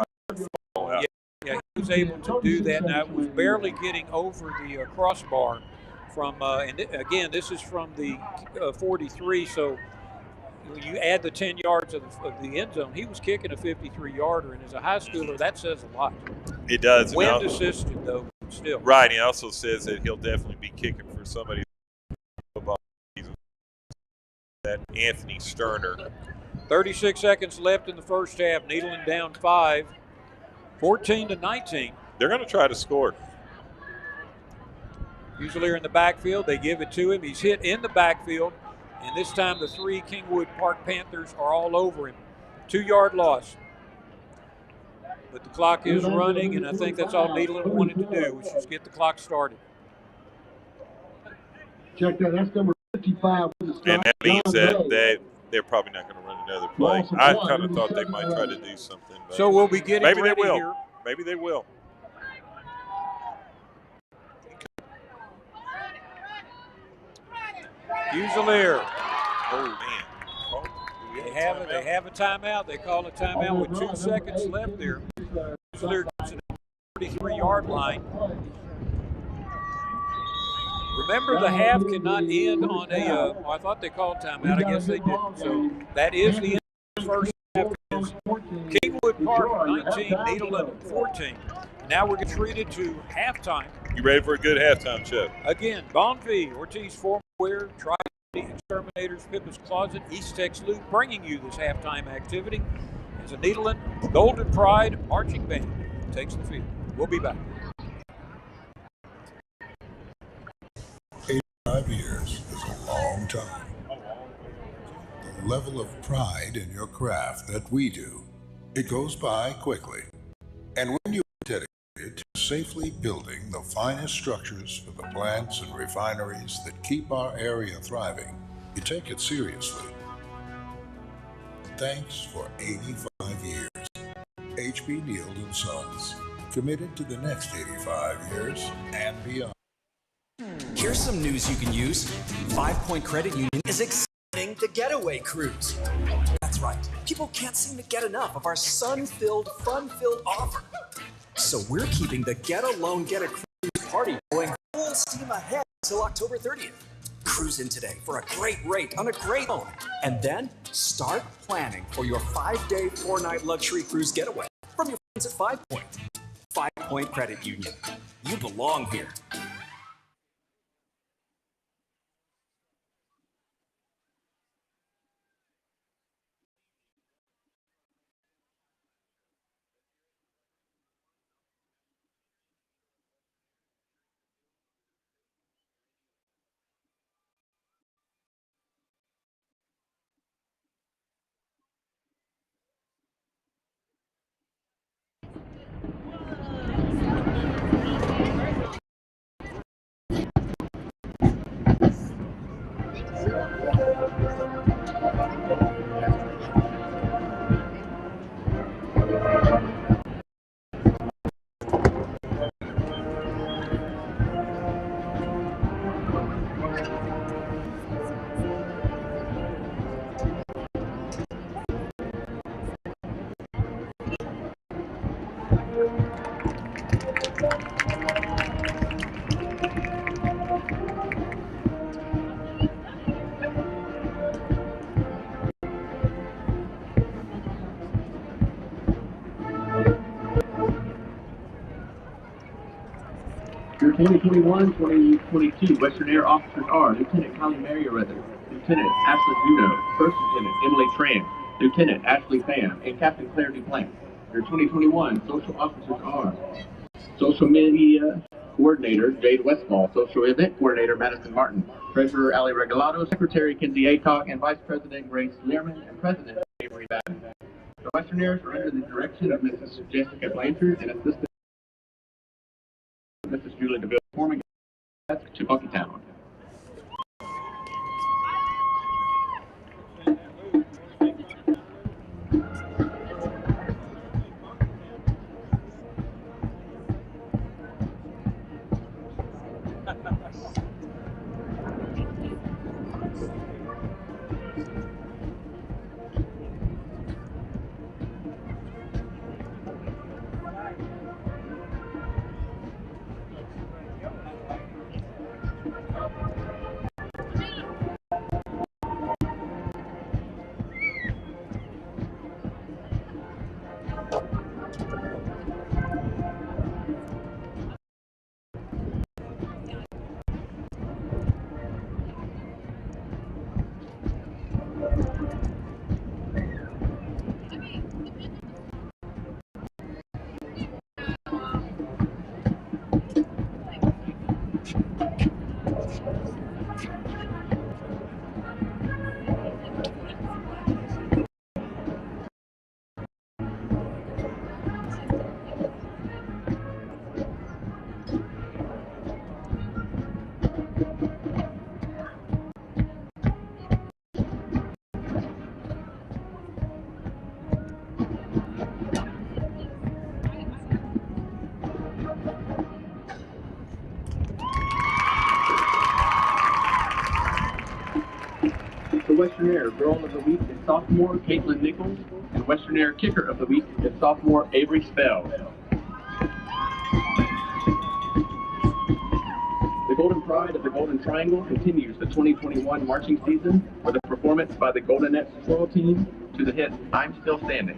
ball out. Yeah, he was able to do that. Now, it was barely getting over the crossbar from, again, this is from the 43, so when you add the 10 yards of the end zone, he was kicking a 53-yarder, and as a high schooler, that says a lot. It does. Wind assisted, though, still. Right, he also says that he'll definitely be kicking for somebody that Anthony Sterner. 36 seconds left in the first half. Nederland down 5, 14-19. They're going to try to score. Fusilier in the backfield. They give it to him. He's hit in the backfield. And this time the 3 Kingwood Park Panthers are all over him. 2-yard loss. But the clock is running, and I think that's all Nederland wanted to do, was just get the clock started. Check that. That's number 55. And that means that they're probably not going to run another play. I kind of thought they might try to do something. But So we'll be getting maybe ready they will. here. Maybe they will. Fusilier. Oh, man. They have a timeout. They call a timeout with 2 seconds left there. Fusilier gets to the 43-yard line. Remember, the half cannot end on a, I thought they called timeout. I guess they didn't. So that is the end of the first half. Kingwood Park 19, Nederland 14. Now we're treated to halftime. You ready for a good halftime, Chef? Again, Bonfy, Ortiz, Former Wear, Exterminators, Pippa's Closet, East Tex Loop, bringing you this halftime activity as a Nederland Golden Pride marching band takes the field. We'll be back. 85 years is a long time. The level of pride in your craft that we do, it goes by quickly. And when you're dedicated to safely building the finest structures for the plants and refineries that keep our area thriving, you take it seriously. Thanks for 85 years. H.B. Neild & Sons, committed to the next 85 years and beyond. Here's some news you can use. 5 Point Credit Union is extending the Getaway Cruise. That's right. People can't seem to get enough of our sun-filled, fun-filled offer. So we're keeping the Get a Loan, Get a Cruise party going full steam ahead until October 30th. Cruise in today for a great rate on a great loan. And then start planning for your 5-day, 4-night luxury cruise getaway from your friends at 5 Point. 5 Point Credit Union. You belong here. Your 2021-2022 Western Air officers are Lieutenant Colleen Merriweather, Lieutenant Ashley Juno, First Lieutenant Emily Tran, Lieutenant Ashley Pham, and Captain Claire Duplank. Your 2021 social officers are Social Media Coordinator Jade Westfall, Social Event Coordinator Madison Martin, Treasurer Ali Regalado, Secretary Kenzie Acock, and Vice President Grace Learman, and President Avery Batten. The Western Airs are under the direction of Mrs. Jessica Blanchard and Assistant Mrs. Julie DeVille, forming to Buckytown. The Western Air Girl of the Week is sophomore Caitlin Nichols, and Western Air Kicker of the Week is sophomore Avery Spell. The Golden Pride of the Golden Triangle continues the 2021 marching season with a performance by the Goldenettes Swirl Team to the hit I'm Still Standing.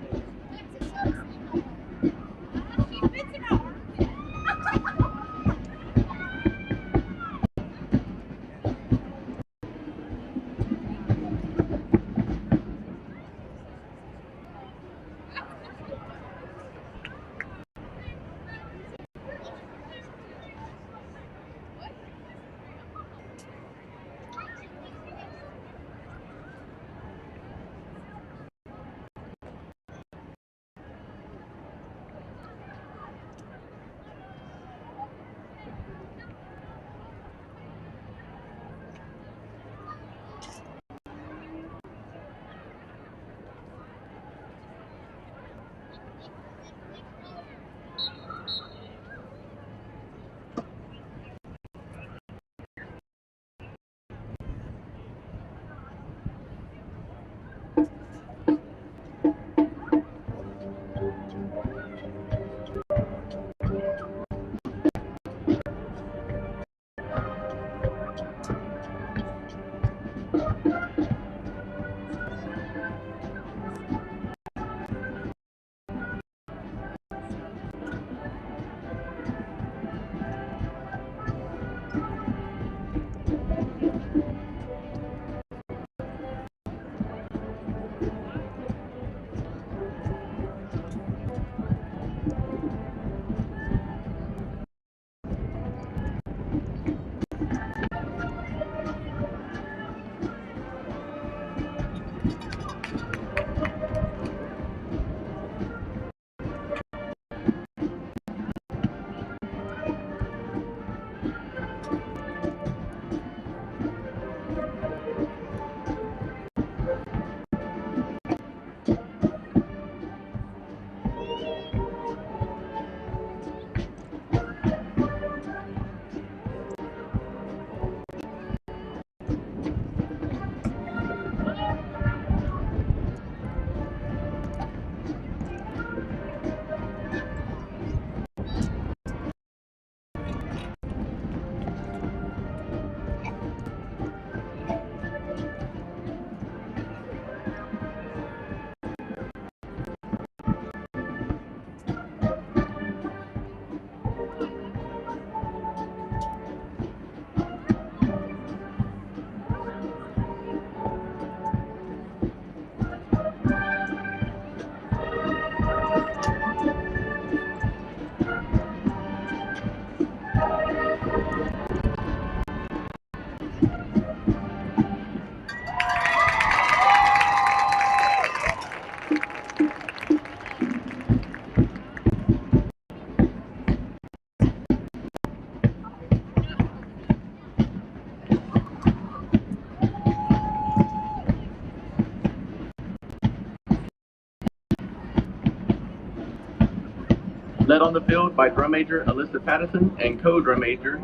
led on the field by drum major Alyssa Patterson and co-drum major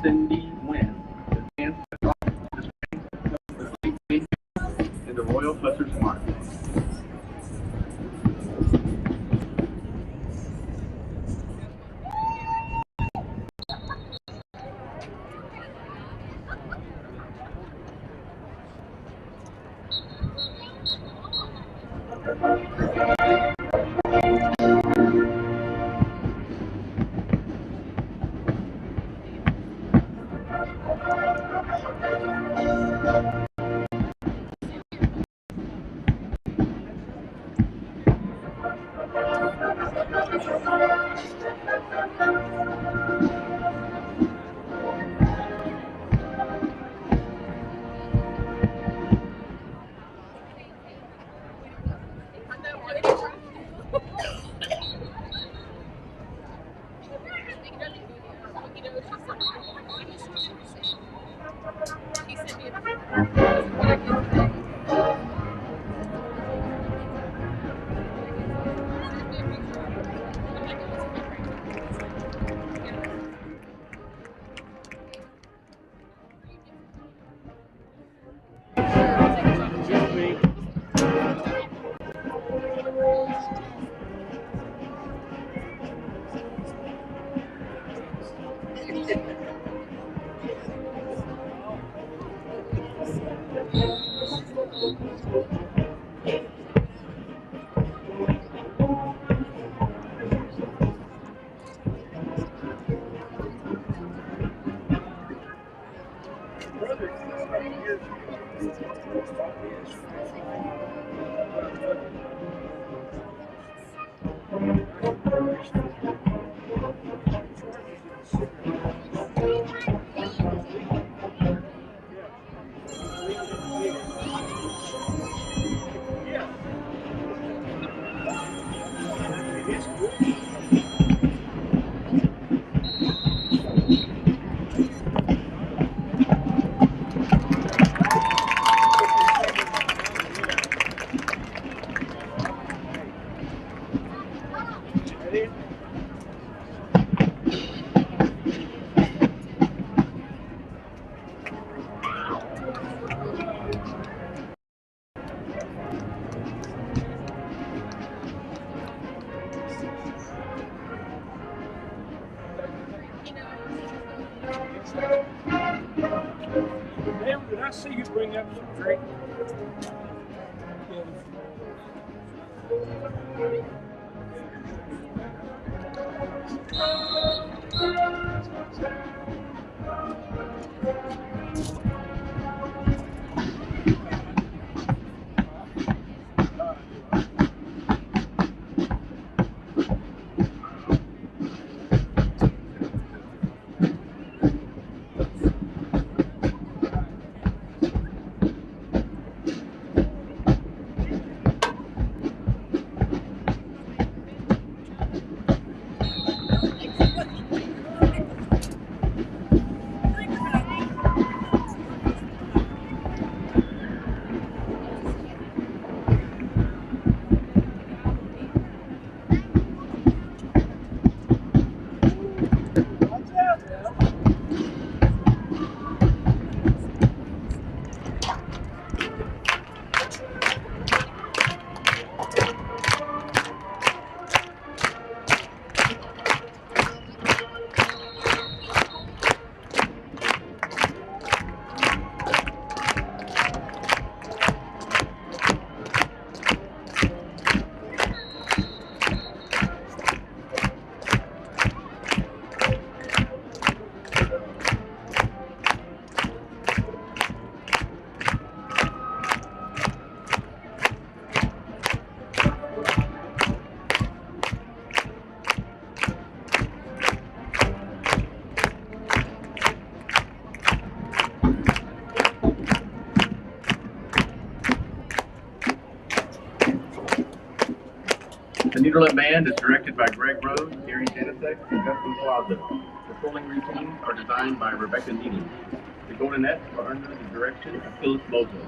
Cindy Wynn. The band in the Royal Hussars March. Ma'am, did I see you bring up some drink? The Nederland Band is directed by Greg Rose, Gary Janasek, and Justin Plaza. The polling routines are designed by Rebecca Needy. The Goldenettes are under the direction of Phyllis Mosley.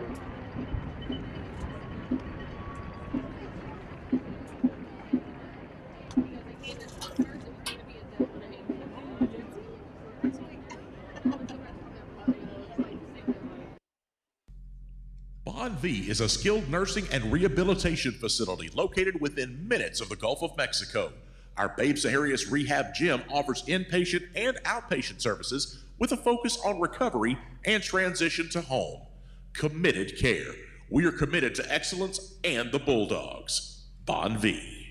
Bon V is a skilled nursing and rehabilitation facility located within minutes of the Gulf of Mexico. Our Babe Zaharias Rehab Gym offers inpatient and outpatient services with a focus on recovery and transition to home. Committed care. We are committed to excellence and the Bulldogs. Bon V.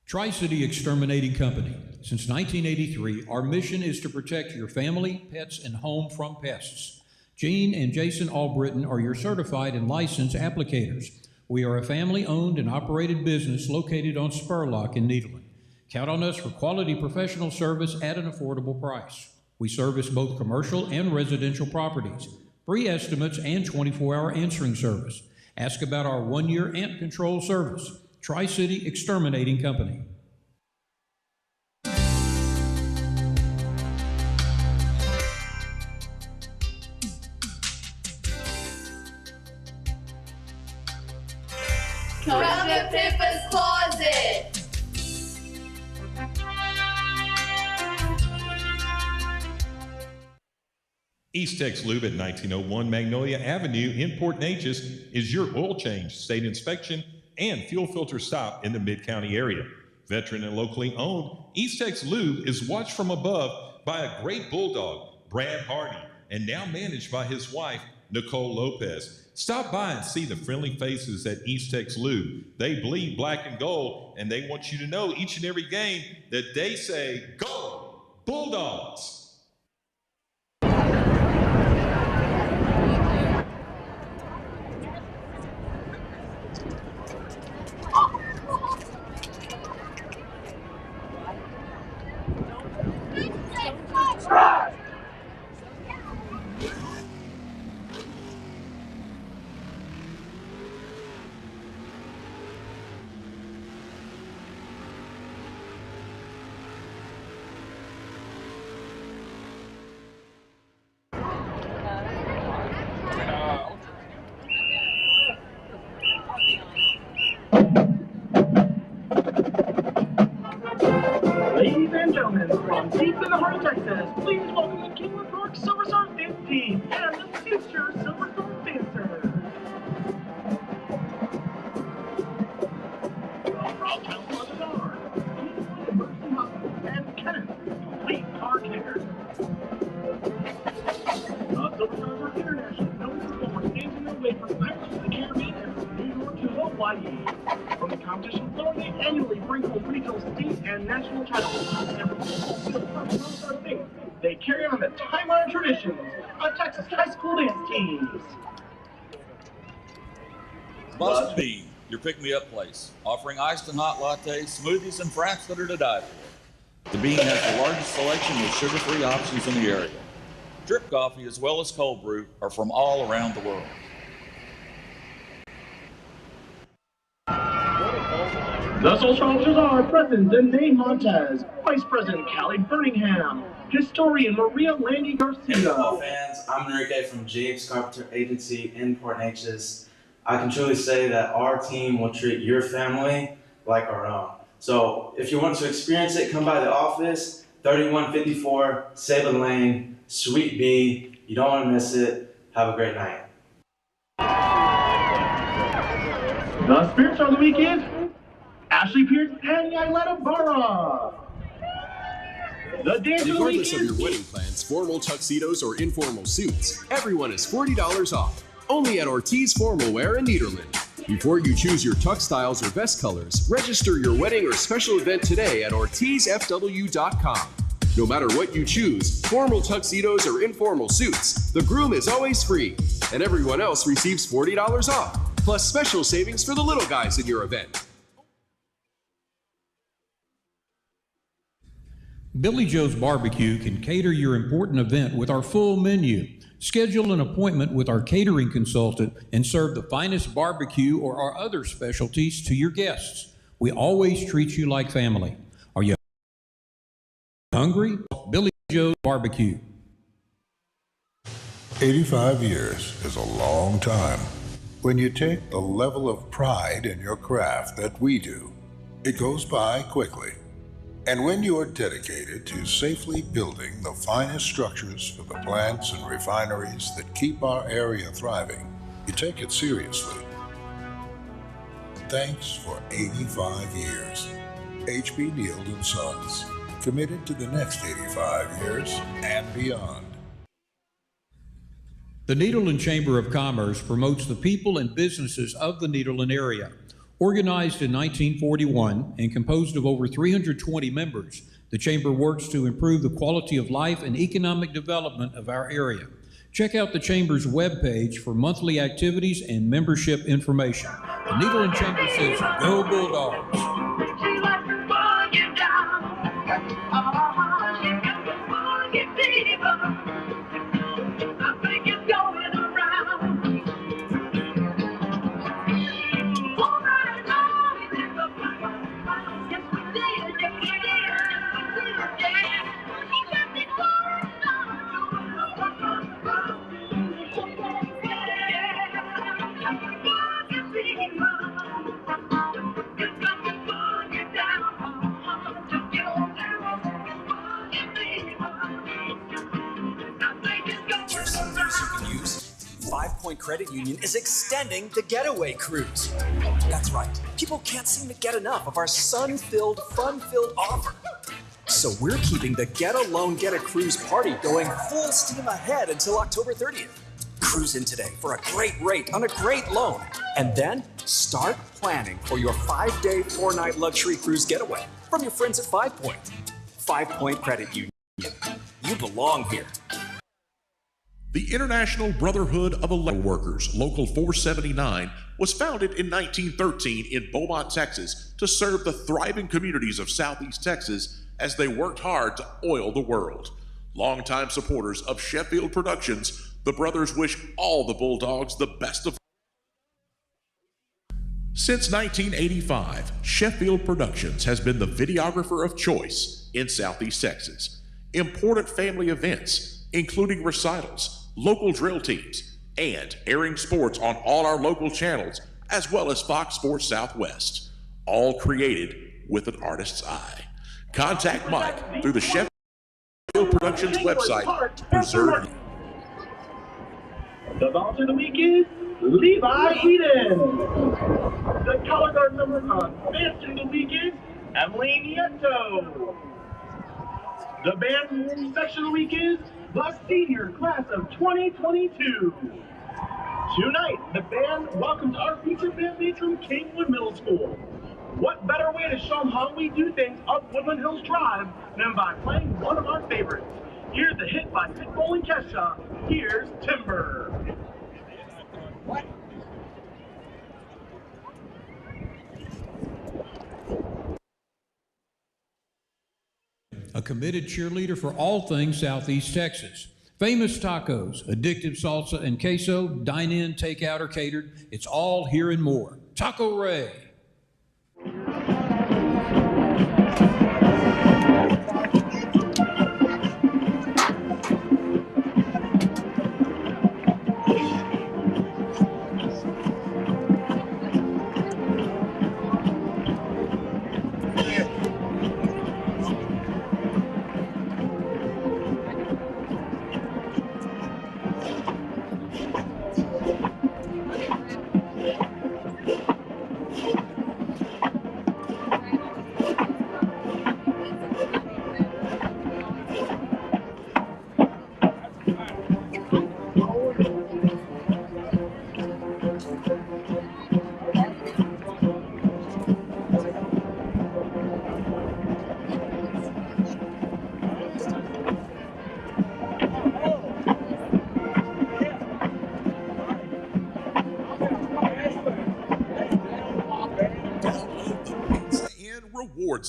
Tri-City Exterminating Company. Since 1983, our mission is to protect your family, pets, and home from pests. Gene and Jason Albritton are your certified and licensed applicators. We are a family-owned and operated business located on Spurlock in Nederland. Count on us for quality professional service at an affordable price. We service both commercial and residential properties, free estimates, and 24-hour answering service. Ask about our 1-year ant control service. Tri-City Exterminating Company. Come to Pippa's Closet. East Tex Lube at 1901 Magnolia Avenue in Port Neches is your oil change, state inspection, and fuel filter stop in the Mid-County area. Veteran and locally owned, East Tex Lube is watched from above by a great bulldog, Brad Hardy, and now managed by his wife, Nicole Lopez. Stop by and see the friendly faces at East Tex Lube. They bleed black and gold, and they want you to know each and every game that they say, "Go Bulldogs!" Ladies and gentlemen, from deep in the heart of Texas, please welcome the Kingwood Park Silver Star Dance Team and the future Silver Star Dancers. The Rock House Brothers are Ian and Mercy Hopkins and Kenneth, complete car care. The Silver Stars are internationally known performers dancing their way from Irish to the Caribbean and from New York to Hawaii. From the competition floor, they annually bring home regional, state, and national titles. And from the Silver Star things, they carry on the time-honored traditions of Texas high school dance teams. Must Be, your pick-me-up place, offering iced and hot lattes, smoothies, and frats that are to die for. The Bean has the largest selection of sugar-free options in the area. Drip coffee as well as cold brew are from all around the world. The social officers are President Danae Montez, Vice President Callie Birmingham, Historian Maria Landy Garcia. Hello fans, I'm Enrique from James Carpenter Agency in Port Neches. I can truly say that our team will treat your family like our own. So if you want to experience it, come by the office, 3154 Sabin Lane, Suite B. You don't want to miss it. Have a great night. The spirits of the week is Ashley Pierce and Yailetta Barra. The dance of the week Regardless of is your wedding plans, formal tuxedos or informal suits, everyone is $40 off. Only at Ortiz Formal Wear in Nederland. Before you choose your tux styles or vest colors, register your wedding or special event today at OrtizFW.com. No matter what you choose, formal tuxedos or informal suits, the groom is always free, and everyone else receives $40 off, plus special savings for the little guys in your event. Billy Joe's Barbecue can cater your important event with our full menu. Schedule an appointment with our catering consultant and serve the finest barbecue or our other specialties to your guests. We always treat you like family. Are you hungry? Billy Joe's Barbecue. 85 years is a long time. When you take the level of pride in your craft that we do, it goes by quickly. And when you're dedicated to safely building the finest structures for the plants and refineries that keep our area thriving, you take it seriously. Thanks for 85 years. H.B. Neild & Sons, committed to the next 85 years and beyond. The Nederland Chamber of Commerce promotes the people and businesses of the Nederland area. Organized in 1941 and composed of over 320 members, the Chamber works to improve the quality of life and economic development of our area. Check out the Chamber's webpage for monthly activities and membership information. The Nederland Chamber says, go Bulldogs! Credit Union is extending the getaway cruise. That's right. People can't seem to get enough of our sun-filled, fun-filled offer. So we're keeping the Get a Loan, Get a Cruise party going full steam ahead until October 30th. Cruise in today for a great rate on a great loan. And then start planning for your 5-day, 4-night luxury cruise getaway from your friends at 5 Point. 5 Point Credit Union. You belong here. The International Brotherhood of Electrical Workers, Local 479, was founded in 1913 in Beaumont, Texas, to serve the thriving communities of Southeast Texas as they worked hard to oil the world. Longtime supporters of Sheffield Productions, the brothers wish all the Bulldogs the best of. Since 1985, Sheffield Productions has been the videographer of choice in Southeast Texas. Important family events, including recitals, local drill teams, and airing sports on all our local channels, as well as Fox Sports Southwest, all created with an artist's eye. Contact Mike through the Sheffield Productions website to preserve you. The volunteer of the week is Levi Eden. The color guard number dancer of the week is Emily Nieto. The band section of the week is the senior class of 2022. Tonight, the band welcomes our featured bandmates from Kingwood Middle School. What better way to show them how we do things up Woodland Hills Drive than by playing one of our favorites. Here's the hit by Pitbull and Kesha. Here's Timber. What? A committed cheerleader for all things Southeast Texas. Famous tacos, addictive salsa and queso, dine in, take out, or catered. It's all here and more. Taco Ray.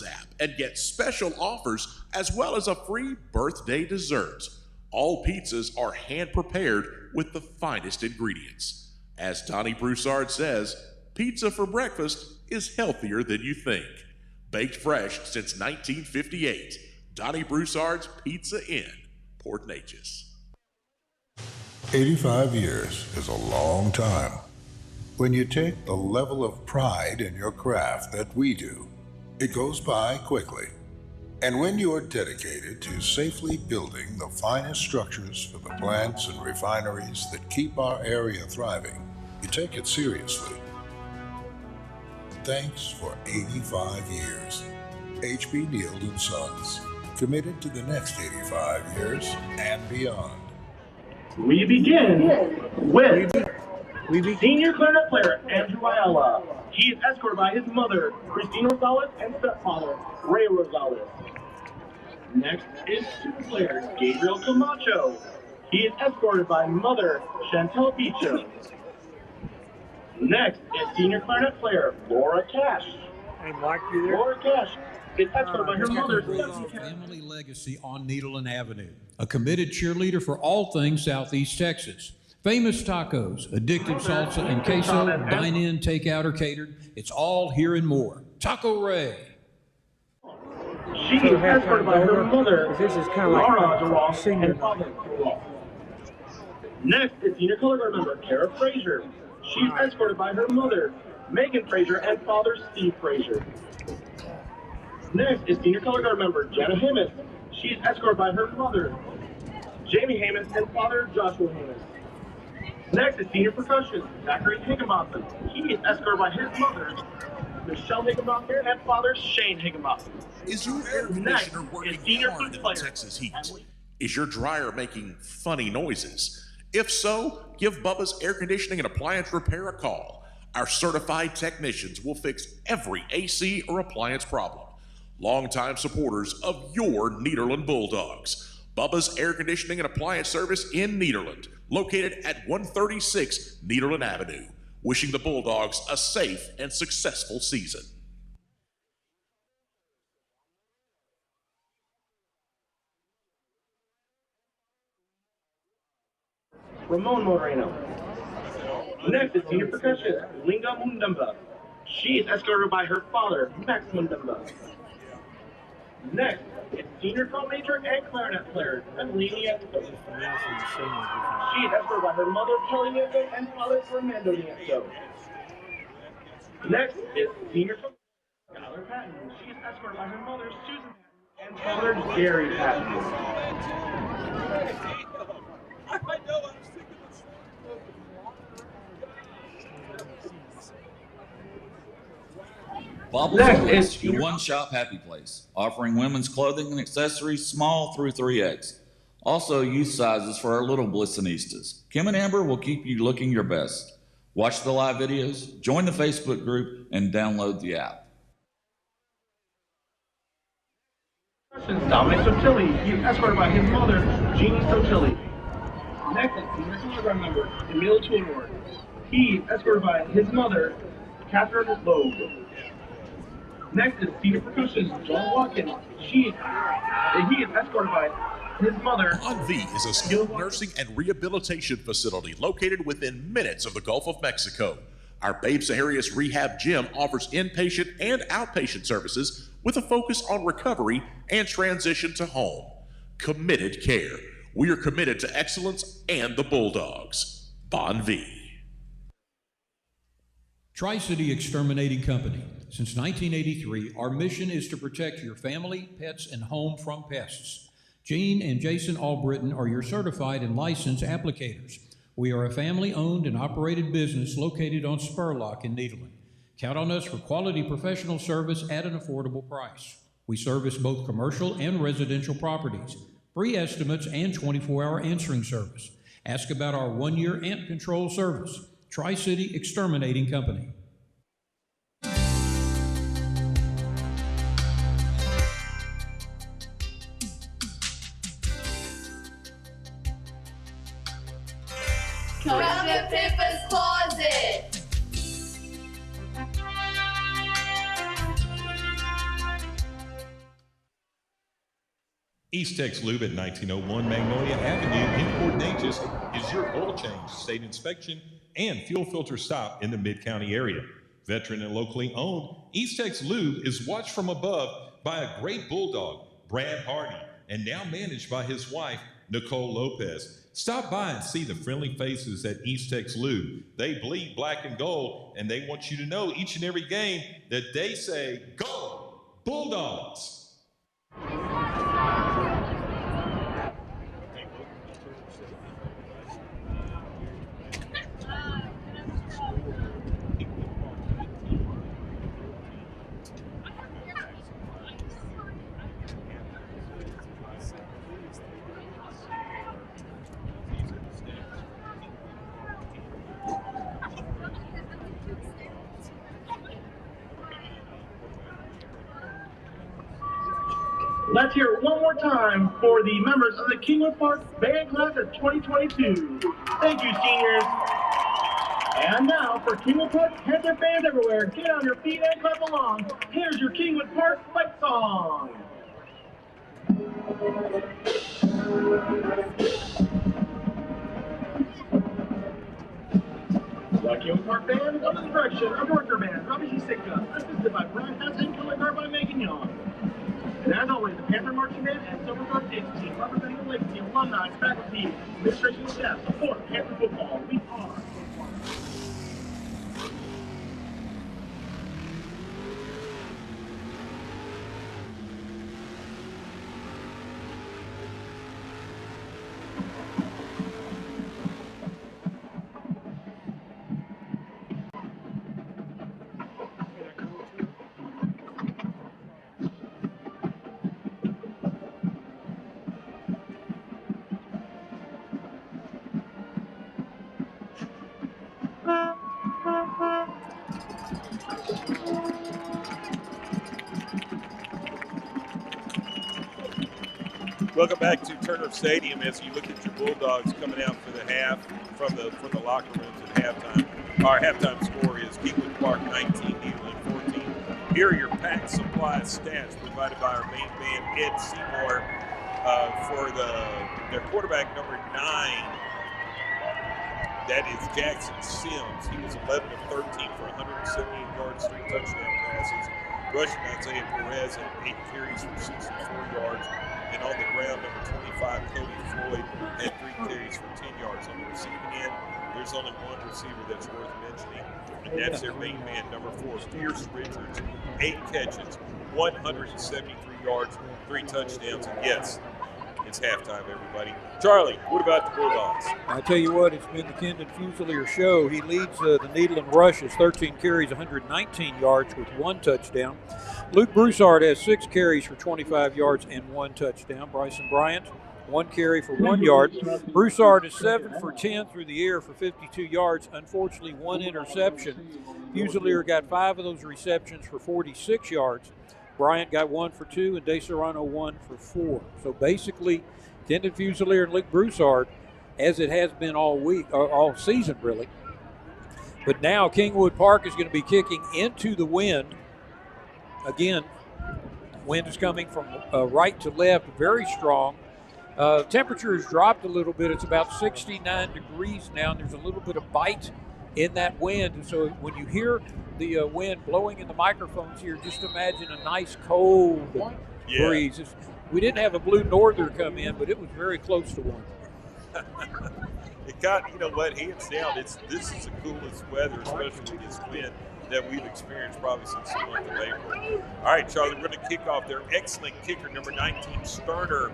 App and get special offers as well as a free birthday dessert. All pizzas are hand prepared with the finest ingredients. As Donnie Broussard says, pizza for breakfast is healthier than you think. Baked fresh since 1958, Donnie Broussard's Pizza Inn, Port Neches. 85 years is a long time. When you take the level of pride in your craft that we do, it goes by quickly. And when you're dedicated to safely building the finest structures for the plants and refineries that keep our area thriving, you take it seriously. Thanks for 85 years. H.B. Neild & Sons, committed to the next 85 years and beyond. We begin with senior clarinet player Andrew Ayala. He is escorted by his mother, Christine Rosales, and stepfather, Ray Rosales. Next is tuba player Gabriel Camacho. He is escorted by mother, Chantel Picho. Next is senior clarinet player Laura Cash. Laura Cash is escorted by her mother, Stephanie Cash. Family legacy on Nederland Avenue. A committed cheerleader for all things Southeast Texas. Famous tacos, addictive salsa and queso, dine-in, take-out, or catered. It's all here and more. Taco Ray. She is escorted by her mother, Laura DeRoss, and father DeRoss. Next is senior color guard member Kara Frazier. She is escorted by her mother, Megan Frazier, and father Steve Frazier. Next is senior color guard member Jenna Hammond. She is escorted by her mother, Jamie Hammond, and father Joshua Hammond. Next is senior percussion Zachary Higginbotham. He is escorted by his mother, Michelle Higginbotham, and father Shane Higginbotham. Is your air conditioner working hard in the Texas heat? Is your dryer making funny noises? If so, give Bubba's Air Conditioning and Appliance Repair a call. Our certified technicians will fix every AC or appliance problem. Longtime supporters of your Nederland Bulldogs. Bubba's Air Conditioning and Appliance Service in Nederland, located at 136 Nederland Avenue. Wishing the Bulldogs a safe and successful season. Ramon Moreno. Next is senior percussionist Linga Mundumba. She is escorted by her father, Max Mundumba. Next is senior drum major and clarinet player Evelyn Nieto. She is escorted by her mother, Kelly Nieto, and father, Fernando Nieto. Next is senior drum Skylar Patton. She is escorted by her mother, Susan Patton, and father, Gary Patton. Barbers Hill, your one-shop happy place, offering women's clothing and accessories small through 3X. Also, youth sizes for our little Blissonistas. Kim and Amber will keep you looking your best. Watch the live videos, join the Facebook group, and download the app. Dominic Sotilli. He is escorted by his mother, Jeannie Sotilli. Next is senior program member Emil Tudor. He is escorted by his mother, Catherine Loeb. Next is senior percussionist John Watkins. He is escorted by his mother. Bon V is a skilled nursing and rehabilitation facility located within minutes of the Gulf of Mexico. Our Babe Saharius Rehab Gym offers inpatient and outpatient services with a focus on recovery and transition to home. Committed care. We are committed to excellence and the Bulldogs. Bon V. Tri-City Exterminating Company. Since 1983, our mission is to protect your family, pets, and home from pests. Gene and Jason Albritton are your certified and licensed applicators. We are a family-owned and operated business located on Spurlock in Nederland. Count on us for quality professional service at an affordable price. We service both commercial and residential properties, free estimates, and 24-hour answering service. Ask about our one-year ant control service. Tri-City Exterminating Company. From the Pippa's Closet. East Tex Lube at 1901 Magnolia Avenue in Port Neches is your oil change, state inspection, and fuel filter stop in the Mid-County area. Veteran and locally owned, East Tex Lube is watched from above by a great bulldog, Brad Hardy, and now managed by his wife, Nicole Lopez. Stop by and see the friendly faces at East Tex Lube. They bleed black and gold, and they want you to know each and every game that they say, "Go Bulldogs!" Let's hear it one more time for the members of the Kingwood Park Band Class of 2022. Thank you, seniors. And now for Kingwood Park Panther fans everywhere, get on your feet and clap along. Here's your Kingwood Park fight song. The Kingwood Park Band is under the direction of Worker Band, Robbie G. Sitka, assisted by Brian Hess and color guard by Megan Young. And as always, the Panther Marching Band and Silverberg Dance Team, representing the Legacy, alumni, faculty, administration, staff, support Panther football. We are. Welcome back to Turner Stadium as you look at your Bulldogs coming out for the half from the locker rooms at halftime. Our halftime score is Kingwood Park 19, Nederland 14. Here are your pack supply stats provided by our main man, Ed Seymour, for their quarterback number 9. That is Jackson Sims. He was 11 of 13 for 178 yards, 3 touchdown passes. Rushing Isaiah Perez had 8 carries for 64 yards. And on the ground, number 25, Cody Floyd, had 3 carries for 10 yards. On the receiving end, there's only one receiver that's worth mentioning, and that's their main man, number 4, Pierce Richards. 8 catches, 173 yards, 3 touchdowns. And yes, it's halftime, everybody. Charlie, what about the Bulldogs? I tell you what, it's been the Kendon Fusilier show. He leads the Nederland rushes, 13 carries, 119 yards with 1 touchdown. Luke Broussard has 6 carries for 25 yards and 1 touchdown. Bryson Bryant, 1 carry for 1 yard. Broussard is 7 for 10 through the air for 52 yards. Unfortunately, 1 interception. Fusilier got 5 of those receptions for 46 yards. Bryant got 1 for 2, and De Serrano 1 for 4. So basically, Kendon Fusilier and Luke Broussard, as it has been all week, or all season really. But now Kingwood Park is going to be kicking into the wind. Again, wind is coming from right to left, very strong. Temperature has dropped a little bit. It's about 69 degrees now, and there's a little bit of bite in that wind. And so when you hear the wind blowing in the microphones here, just imagine a nice cold breeze. We didn't have a blue norther come in, but it was very close to one. It got, you know what, hands down, this is the coolest weather, especially with this wind, that we've experienced probably since the month of April. All right, Charlie, we're going to kick off. Their excellent kicker, number 19, Sterner.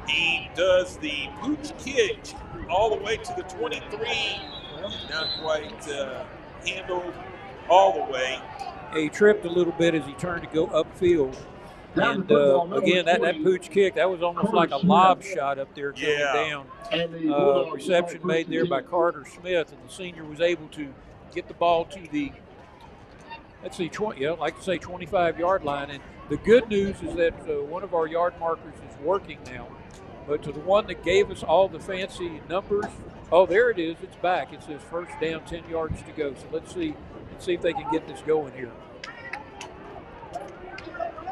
He does the pooch kick all the way to the 23. Not quite handled all the way. He tripped a little bit as he turned to go upfield. And again, that pooch kick, that was almost like a lob shot up there going down. Reception made there by Carter Smith, and the senior was able to get the ball to the, let's see, 25-yard line. And the good news is that one of our yard markers is working now. But to the one that gave us all the fancy numbers, oh, there it is. It's back. It says first down, 10 yards to go. So let's see if they can get this going here.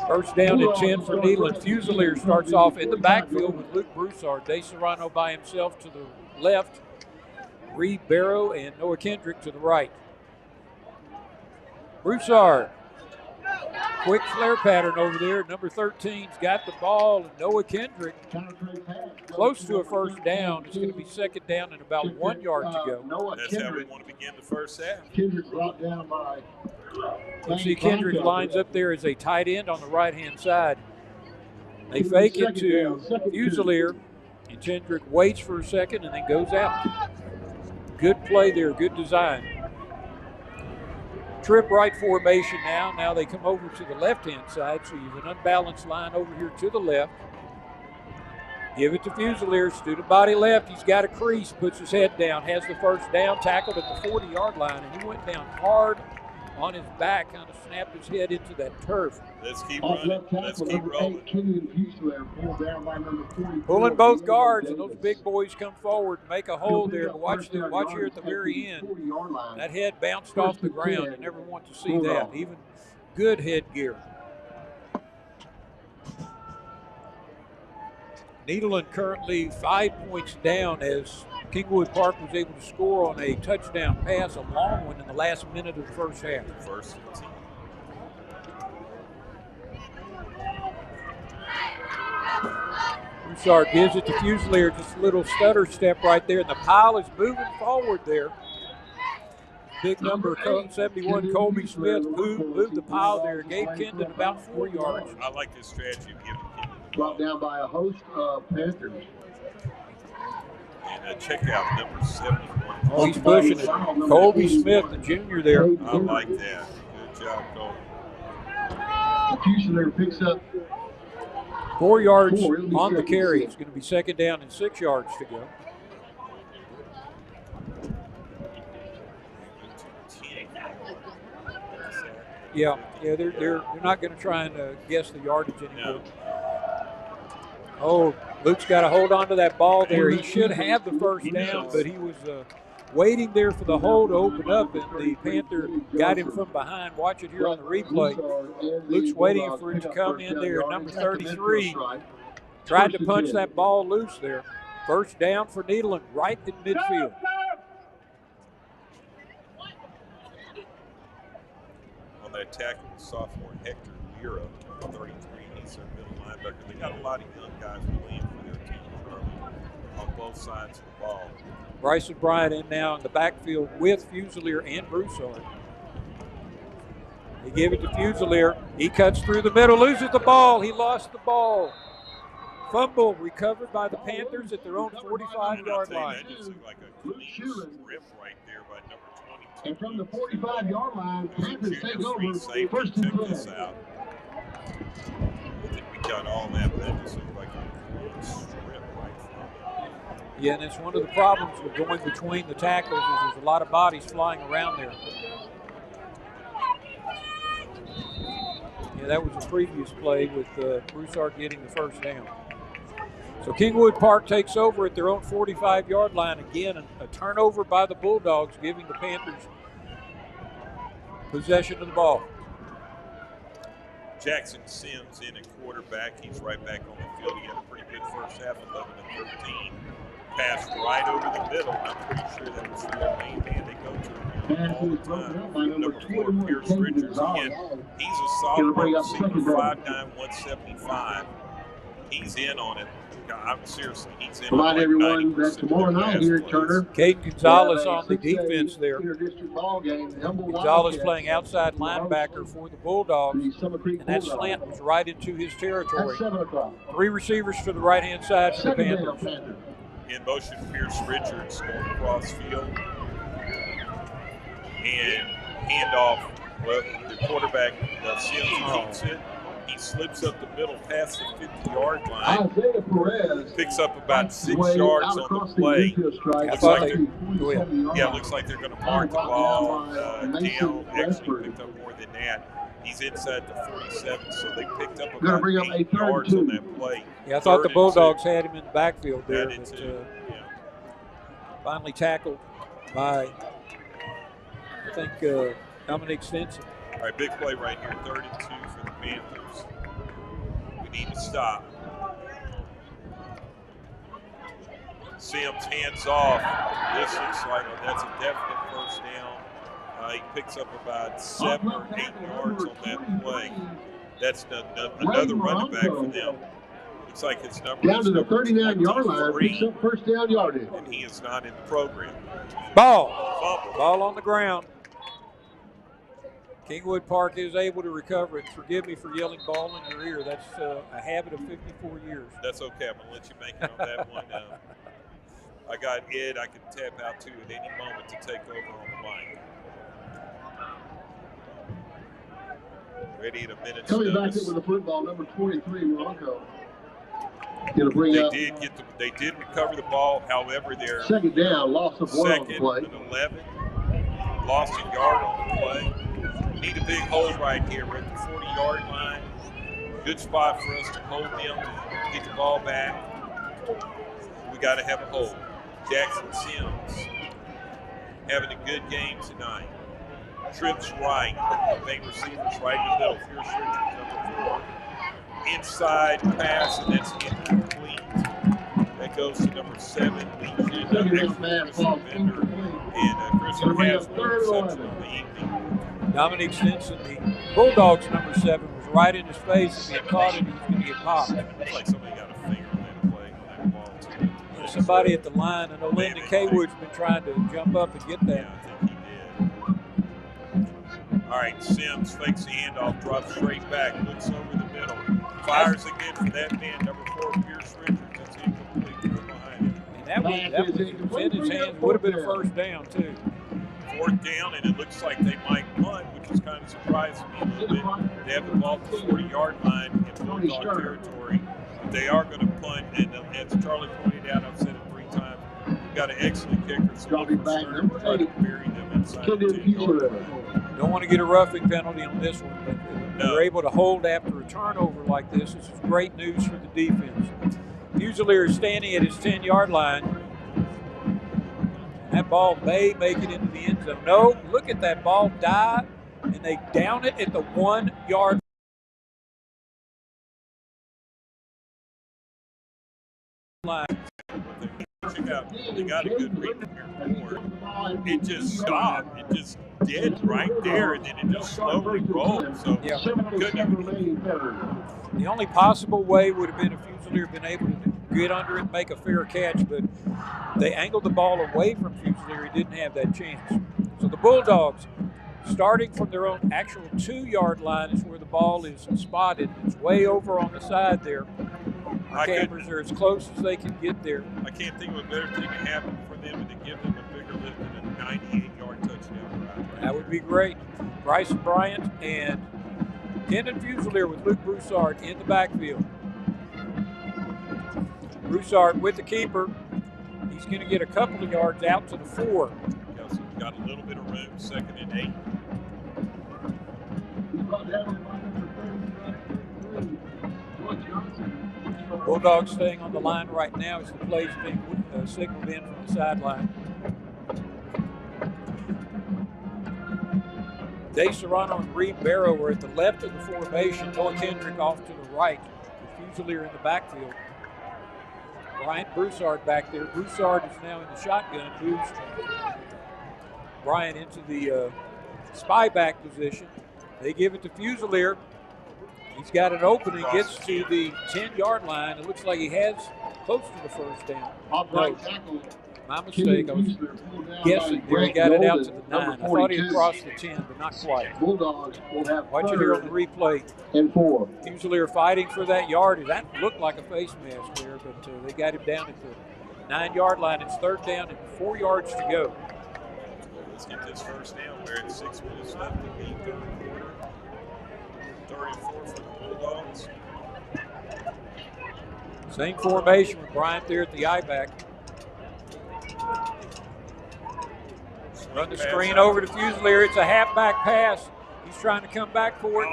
First down and 10 for Nederland. Fusilier starts off in the backfield with Luke Broussard. De Serrano by himself to the left. Ree Barrow and Noah Kendrick to the right. Broussard. Quick flare pattern over there. Number 13's got the ball, and Noah Kendrick close to a first down. It's going to be second down and about 1 yard to go. That's how we want to begin the first half. Kendrick brought down by. You see Kendrick lines up there as a tight end on the right-hand side. They fake it to Fusilier, and Tendrick waits for a second and then goes out. Good play there, good design. Trip right formation now. Now they come over to the left-hand side, so you have an unbalanced line over here to the left. Give it to Fusilier, student body left. He's got a crease, puts his head down, has the first down, tackled at the 40-yard line, and he went down hard on his back, kind of snapped his head into that turf. Let's keep running. Let's keep rolling. Pulling both guards, and those big boys come forward and make a hold there. But watch here at the very end. That head bounced off the ground. You never want to see that. Even good headgear. Nederland currently 5 points down as Kingwood Park was able to score on a touchdown pass, a long one in the last minute of the first half. First and 10. Broussard gives it to Fusilier, just a little stutter step right there, and the pile is moving forward there. Big number 71, Colby Smith, moved the pile there, gave Kendon about 4 yards. I like this strategy of giving Kendon the brought down by a host of Panthers. And check out number 71. Oh, he's pushing it. Colby Smith, the junior there. I like that. Good job, Colby. Fusilier picks up 4 yards on the carry. It's going to be second down and 6 yards to go. Yeah, they're not going to try and guess the yardage anymore. No. Oh, Luke's got to hold on to that ball there. He should have the first down, but he was waiting there for the hole to open up, and the Panther got him from behind. Watch it here on the replay. Luke's waiting for it to come in there. Number 33 tried to punch that ball loose there. First down for Nederland, right in midfield. On that tackle, sophomore Hector Lira, 33. He's their middle linebacker. They got a lot of young guys playing for their team, Charlie, on both sides of the ball. Bryson Bryant in now in the backfield with Fusilier and Broussard. They give it to Fusilier. He cuts through the middle, loses the ball. He lost the ball. Fumble recovered by the Panthers at their own 45-yard line. That just looked like a clean strip right there by number 22. And from the 45-yard line, Panthers take over first and 10. This out. I think we got all that, but that just looked like a clean strip right from it. Yeah, and it's one of the problems with going between the tackles is there's a lot of bodies flying around there. Yeah, that was a previous play with Broussard getting the first down. So Kingwood Park takes over at their own 45-yard line. Again, a turnover by the Bulldogs, giving the Panthers possession of the ball. Jackson Sims in at quarterback. He's right back on the field. He had a pretty good first half, 11-13. Pass right over the middle. I'm pretty sure that was their main man. They go to him all the time. Number 4, Pierce Richards. Again, he's a sophomore receiver, 5'9", 175. He's in on it. I'm seriously, he's in Remind on everyone that tomorrow night here at Turner, Caden Gonzalez on the defense there. Gonzalez playing outside linebacker for the Bulldogs, and that slant was right into his territory. 3 receivers for the right-hand side for the Panthers. In motion, Pierce Richards going across field. And handoff, well, the quarterback, Sims keeps it. He slips up the middle past the 50-yard line. Isaiah Perez picks up about 6 yards on the play. Looks like they're going to mark the ball down. Actually picked up more than that. He's inside the 47, so they picked up about 8 yards on that play. Yeah, I thought the Bulldogs had him in the backfield there, but finally tackled by, I think, Dominic Stinson. All right, big play right here, 32 for the Panthers. We need to stop. Sims hands off. This looks like that's a definite first down. He picks up about 7 or 8 yards on that play. That's another running back for them. Looks like his number down to the 39-yard line, picks up first down yardage. And he is not in the program. Ball on the ground. Kingwood Park is able to recover it. Forgive me for yelling ball in your ear. That's a habit of 54 years. That's okay. I'm going to let you make it on that one. I got Ed I can tap out to at any moment to take over on the mic. Ready in a minute. Coming back in with the football, number 23, Morocco. They did recover the ball. However, they're second down, loss of one on the play. Second and 11. Lost a yard on the play. We need a big hold right here. We're at the 40-yard line. Good spot for us to hold them, get the ball back. We got to have a hold. Jackson Sims having a good game tonight. Trips right. Main receivers right in the middle. Fierce Richards, number 4. Inside pass, and that's incomplete. That goes to number 7. And Christopher has one reception on the evening. Dominic Stinson, the Bulldogs number 7, was right in his face. If he had caught it, he was going to get popped. Looks like somebody got a finger on that play, on that ball too. Somebody at the line. I know Lyndon Kaywood's been trying to jump up and get that. Yeah, I think he did. All right, Sims fakes the handoff, drops straight back, looks over the middle, fires again for that man, number 4, Fierce Richards. It's incomplete from behind him. And that was in his hands. Would have been a first down too. 4th down, and it looks like they might punt, which is kind of surprising me a little bit. They have the ball at the 40-yard line in Bulldog territory. But they are going to punt, and as Charlie pointed out, I've said it 3 times, we've got an excellent kicker, so we'll try to bury them inside the 10-yard line. Don't want to get a roughing penalty on this one, but they're able to hold after a turnover like this. This is great news for the defense. Fusilier is standing at his 10-yard line. That ball may make it into the end zone. No, look at that ball dive, and they down it at the 1-yard line. Check out, they got a good read here. It just stopped. It just did right there, and then it just slowly rolled. So the only possible way would have been if Fusilier had been able to get under it and make a fair catch, but they angled the ball away from Fusilier. He didn't have that chance. So the Bulldogs, starting from their own actual 2-yard line, is where the ball is spotted. It's way over on the side there. The cameras are as close as they can get there. I can't think of a better thing to happen for them than to give them a bigger lift than a 98-yard touchdown drive. That would be great. Bryson Bryant and Kendon Fusilier with Luke Broussard in the backfield. Broussard with the keeper. He's going to get a couple of yards out to the 4. Yeah, so we've got a little bit of room, 2nd and 8. Bulldogs staying on the line right now as the play's being signaled in from the sideline. Dave Serrano and Ree Barrow are at the left of the formation. Noah Kendrick off to the right. The Fusilier in the backfield. Bryant Broussard back there. Broussard is now in the shotgun. Moves Bryant into the spy back position. They give it to Fusilier. He's got an opening, gets to the 10-yard line. It looks like he has close to the first down. No, my mistake. I was guessing there. He got it out to the 9. I thought he had crossed the 10, but not quite. Bulldogs will have watch it here on the replay. And 4. Fusilier fighting for that yard. That looked like a face mask there, but they got him down at the 9-yard line. It's 3rd down and 4 yards to go. Let's get this first down. We're at 6 minutes left in the 3rd quarter. 34 for the Bulldogs. Same formation with Bryant there at the I-back. Run the screen over to Fusilier. It's a halfback pass. He's trying to come back for it,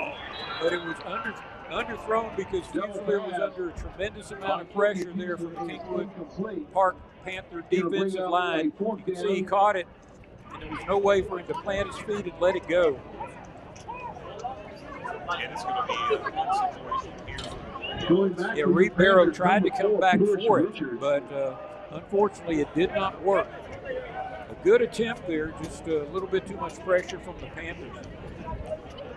but it was underthrown because Fusilier was under a tremendous amount of pressure there from the Kingwood Park Panther defensive line. You can see he caught it, and there was no way for him to plant his feet and let it go. And it's going to be a good situation here. Yeah, Ree Barrow tried to come back for it, but unfortunately it did not work. A good attempt there, just a little bit too much pressure from the Panthers.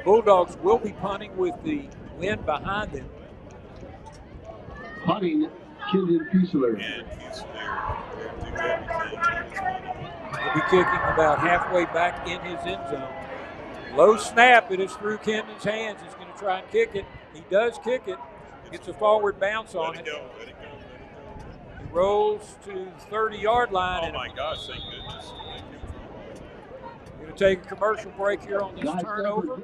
Bulldogs will be punting with the wind behind them. Punting, Kendon Fusilier. And Fusilier will do everything. He'll be kicking about halfway back in his end zone. Low snap. It is through Camden's hands. He's going to try and kick it. He does kick it. Gets a forward bounce on it. Let it go. He rolls to the 30-yard line. Oh, my gosh, thank goodness. We're going to take a commercial break here on this turnover.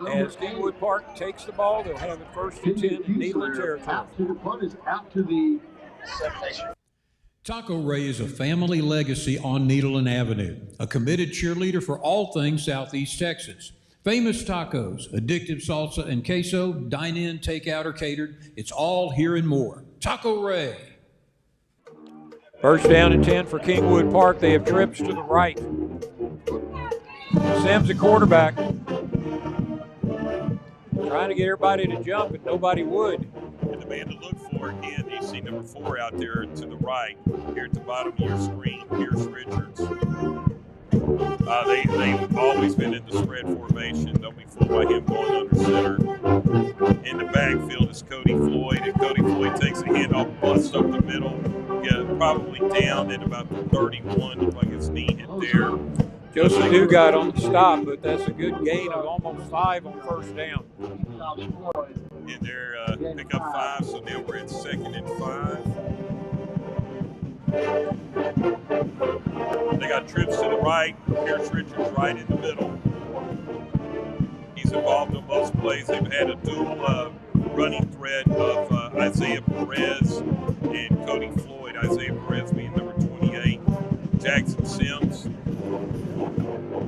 As Kingwood Park takes the ball, they'll have it first and 10 in Nederland territory. The punt is out to the Taco Ray is a family legacy on Nederland Avenue, a committed cheerleader for all things Southeast Texas. Famous tacos, addictive salsa and queso, dine-in, take-out, or catered. It's all here and more. Taco Ray. First down and 10 for Kingwood Park. They have trips to the right. Sims at quarterback. Trying to get everybody to jump, and nobody would. And the man to look for again, you see number 4 out there to the right, here at the bottom of your screen, Pierce Richards. They've always been in the spread formation. Don't be fooled by him going under center. In the backfield is Cody Floyd, and Cody Floyd takes a handoff, busts up the middle, probably down at about the 31, looked like his knee hit there. Joseph Dugat on the stop, but that's a good gain of almost 5 on first down. And they're pick up 5, so now we're at 2nd and 5. They got trips to the right. Pierce Richards right in the middle. He's involved in most plays. They've had a dual running thread of Isaiah Perez and Cody Floyd. Isaiah Perez being number 28. Jackson Sims.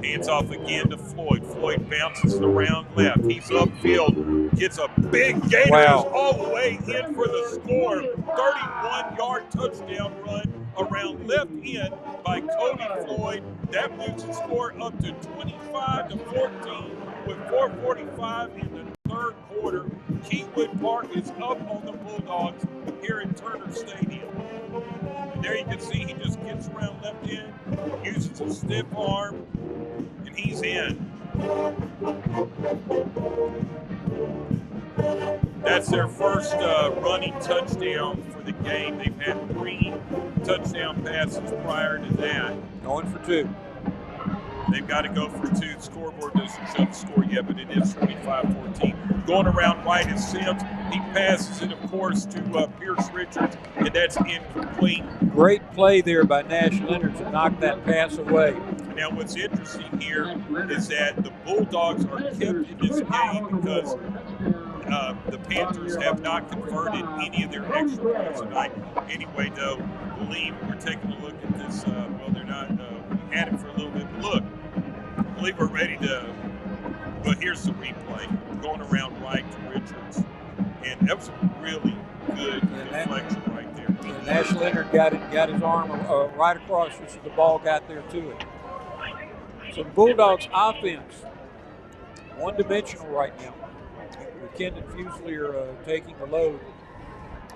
Hands off again to Floyd. Floyd bounces around left. He's upfield. Gets a big gainer. Wow. All the way in for the score. 31-yard touchdown run around left end by Cody Floyd. That moves the score up to 25-14 with 4:45 in the third quarter. Kingwood Park is up on the Bulldogs here in Turner Stadium. And there you can see he just gets around left end, uses a stiff arm, and he's in. That's their first running touchdown for the game. They've had 3 touchdown passes prior to that. Going for 2. They've got to go for 2. The scoreboard doesn't show the score yet, but it is 25-14. Going around right is Sims. He passes it, of course, to Pierce Richards, and that's incomplete. Great play there by Nash Leonard to knock that pass away. Now, what's interesting here is that the Bulldogs are kept in this game because the Panthers have not converted any of their extra points tonight. Anyway, though, we're taking a look at this. They're not. We had it for a little bit. Look, I believe we're ready to. But here's the replay. Going around right to Richards. And that was a really good deflection right there. Nash Leonard got his arm right across just as the ball got there to it. So Bulldogs offense, one-dimensional right now. McKinnon and Fuseli are taking the load.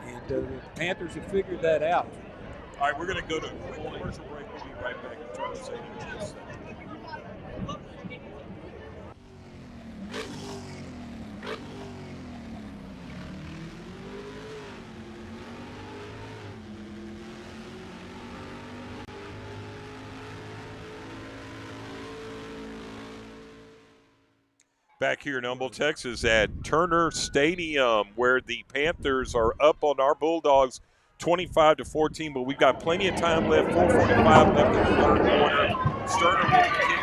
And the Panthers have figured that out. All right, we're going to go to a quick commercial break. We'll be right back to Turner Stadium in just a second. Back here in Humble, Texas at Turner Stadium, where the Panthers are up on our Bulldogs 25-14, but we've got plenty of time left, 4:45 left in the third quarter. Sterner will be kicking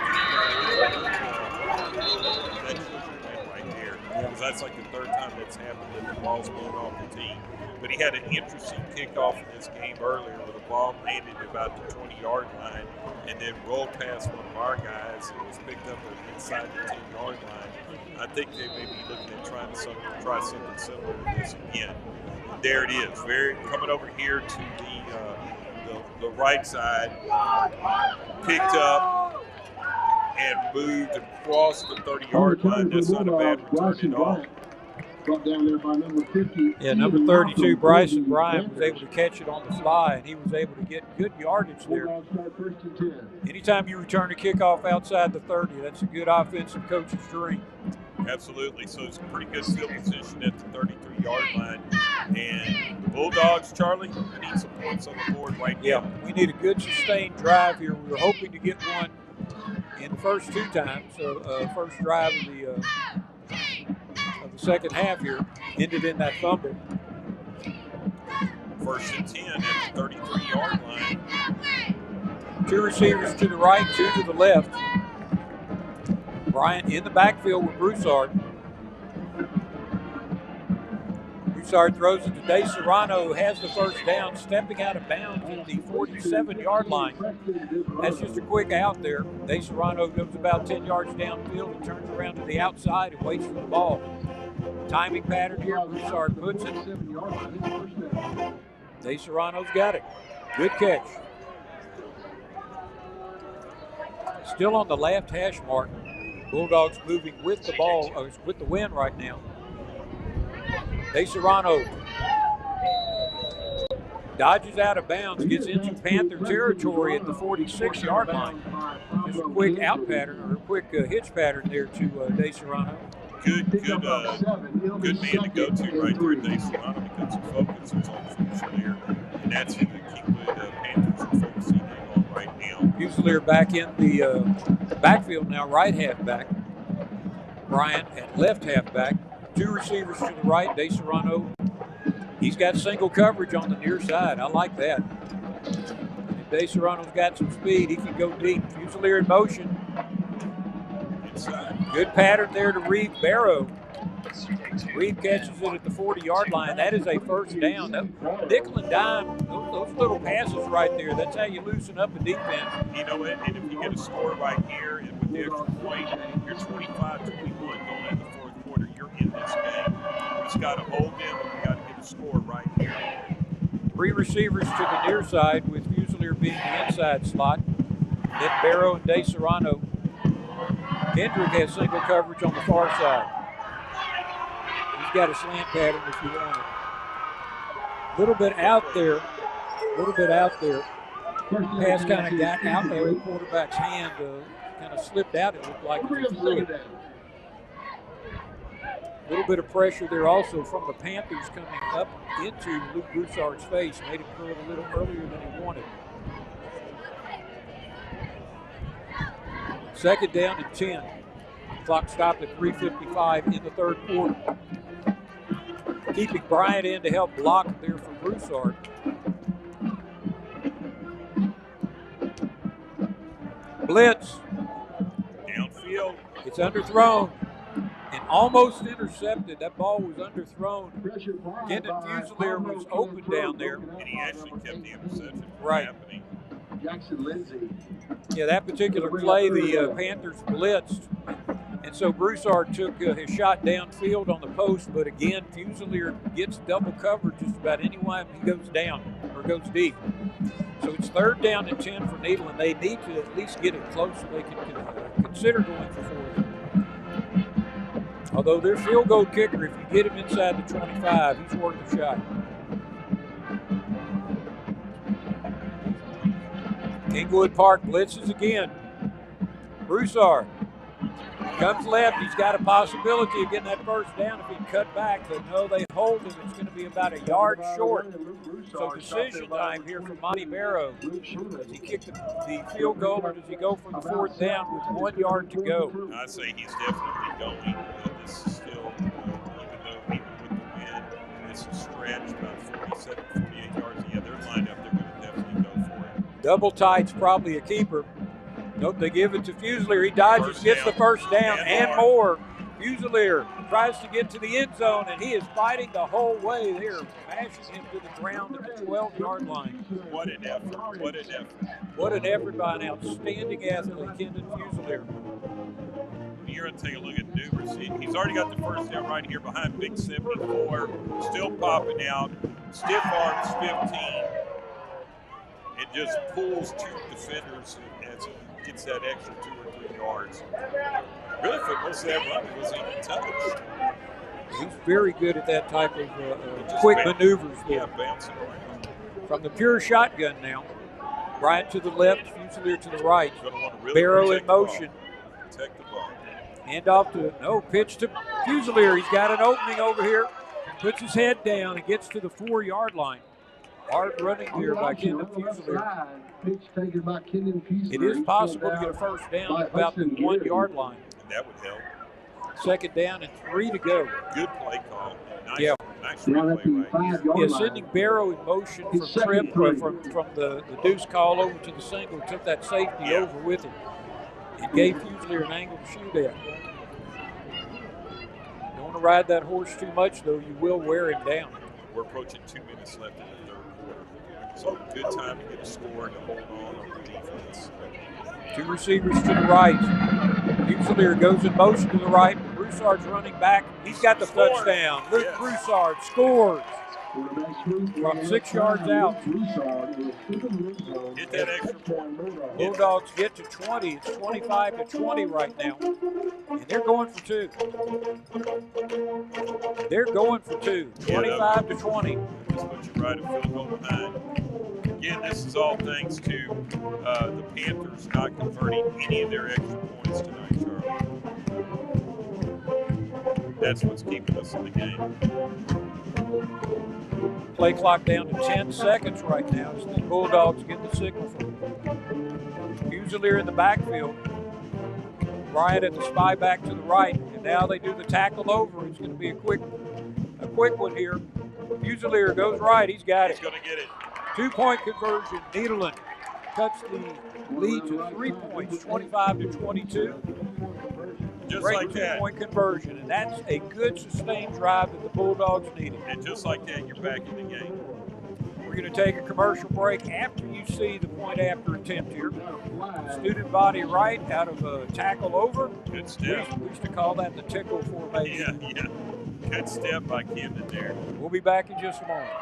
right there, because that's like the third time that's happened that the ball's blown off the tee. But he had an interesting kickoff in this game earlier where the ball landed about the 20-yard line and then rolled past one of our guys and was picked up inside the 10-yard line. I think they may be looking at try something similar to this again. There it is, coming over here to the right side, picked up and moved across the 30-yard line. That's not a bad return at all. Brought down there by number 50. Yeah, number 32, Bryson Bryant, was able to catch it on the fly, and he was able to get good yardage there. Anytime you return a kickoff outside the 30, that's a good offensive coach's dream. Absolutely. So it's a pretty good field position at the 33-yard line. And the Bulldogs, Charlie, need some points on the board right now. Yeah, we need a good sustained drive here. We were hoping to get one in the first 2 times. So first drive of the second half here ended in that fumble. First and 10 at the 33-yard line. 2 receivers to the right, 2 to the left. Bryant in the backfield with Broussard. Broussard throws it to De Serrano, who has the first down, stepping out of bounds at the 47-yard line. That's just a quick out there. De Serrano goes about 10 yards downfield and turns around to the outside and waits for the ball. Timing pattern here, Broussard puts it. De Serrano's got it. Good catch. Still on the left hash mark. Bulldogs moving with the ball, with the wind right now. De Serrano dodges out of bounds, gets into Panther territory at the 46-yard line. Just a quick out pattern or a quick hitch pattern there to De Serrano. Good man to go to right there, De Serrano, because the focus is on Fusilier, and that's who the Kingwood Panthers are focusing on right now. Fusilier back in the backfield now, right halfback. Bryant at left halfback. 2 receivers to the right. De Serrano, he's got single coverage on the near side. I like that. If De Serrano's got some speed, he can go deep. Fusilier in motion. Inside. Good pattern there to Ree Barrow. Ree catches it at the 40-yard line. That is a first down. Nickel and dime, those little passes right there, that's how you loosen up a defense. You know what? And if you get a score right here and with the extra point, you're 25-21 going into the fourth quarter. You're in this game. You just got to hold them and you got to get a score right here. 3 receivers to the near side with Fusilier being the inside slot. Then Barrow and De Serrano. Hendrick has single coverage on the far side. He's got a slant pattern if you want it. A little bit out there. Pass kind of got out there. The quarterback's hand kind of slipped out. It looked like it was through it. A little bit of pressure there also from the Panthers coming up into Luke Broussard's face. Made him curl a little earlier than he wanted. Second down and 10. Clock stopped at 3:55 in the third quarter. Keeping Bryant in to help block there for Broussard. Blitz. Downfield. It's underthrown and almost intercepted. That ball was underthrown. Kendon Fusilier was open down there. And he actually kept the interception from right. happening. Jackson Lindsay. Yeah, that particular play, the Panthers blitzed. And so Broussard took his shot downfield on the post, but again, Fusilier gets double coverage just about anytime he goes down or goes deep. So it's third down and 10 for Nederland. They need to at least get it close so they can consider going for 4. Although their field goal kicker, if you get him inside the 25, he's worth a shot. Kingwood Park blitzes again. Broussard comes left. He's got a possibility of getting that first down if he can cut back. But no, they hold him. It's going to be about a yard short. So decision time here for Monty Barrow. Does he kick the field goal or does he go for the fourth down with 1 yard to go? I say he's definitely going. This is still, even with the wind, it's a stretch about 47, 48 yards. Yeah, they're lined up. They're going to definitely go for it. Double tight's probably a keeper. Nope, they give it to Fusilier. He dodges, gets the first down and more. Fusilier tries to get to the end zone, and he is fighting the whole way there, mashing him to the ground at the 12-yard line. What an effort. What an effort. What an effort by an outstanding athlete, Kendon Fusilier. You're going to take a look at Newbers. He's already got the first down right here behind Big 74. Still popping out. Stiff arms 15. It just pulls 2 defenders as he gets that extra 2 or 3 yards. Really, for most of that run, it wasn't even touched. He's very good at that type of quick maneuvers there. Yeah, bouncing around. From the pure shotgun now. Bryant to the left, Fusilier to the right. Really Barrow in motion. Protect the ball. Hand off to, pitch to Fusilier. He's got an opening over here. Puts his head down and gets to the 4-yard line. Hard running here by Kendon Fusilier. Pitch taken by Kendon Fusilier. It is possible to get a first down at about the 1 yard line. And that would help. Second down and 3 to go. Good play call. Nice, Yeah. nice replay right here. Yeah, sending Barrow in motion from trip from the deuce call over to the single, took that safety over with him. It gave Fusilier an angle to shoot at. Don't want to ride that horse too much, though. You will wear him down. We're approaching 2 minutes left in the third quarter. So good time to get a score and to hold on the defense. 2 receivers to the right. Fusilier goes in motion to the right. Broussard's running back. He's got the touchdown. Luke Broussard scores from 6 yards out. Get that extra point. Bulldogs get to 20. It's 25-20 right now. And they're going for 2. They're going for 2. 25-20. Just put you right a field goal behind. Again, this is all thanks to the Panthers not converting any of their extra points tonight, Charlie. That's what's keeping us in the game. Play clock down to 10 seconds right now as the Bulldogs get the signal from Fusilier in the backfield. Bryant at the spy back to the right, and now they do the tackle over. It's going to be a quick one here. Fusilier goes right. He's got it. He's going to get it. 2-point conversion. Nederland cuts the lead to 3 points, 25-22. Just Great like that. 2-point conversion, and that's a good sustained drive that the Bulldogs needed. And just like that, you're back in the game. We're going to take a commercial break after you see the point after attempt here. Student body right out of a tackle over. Good step. We used to call that the tickle formation. Yeah. Good step by Camden there. We'll be back in just a moment.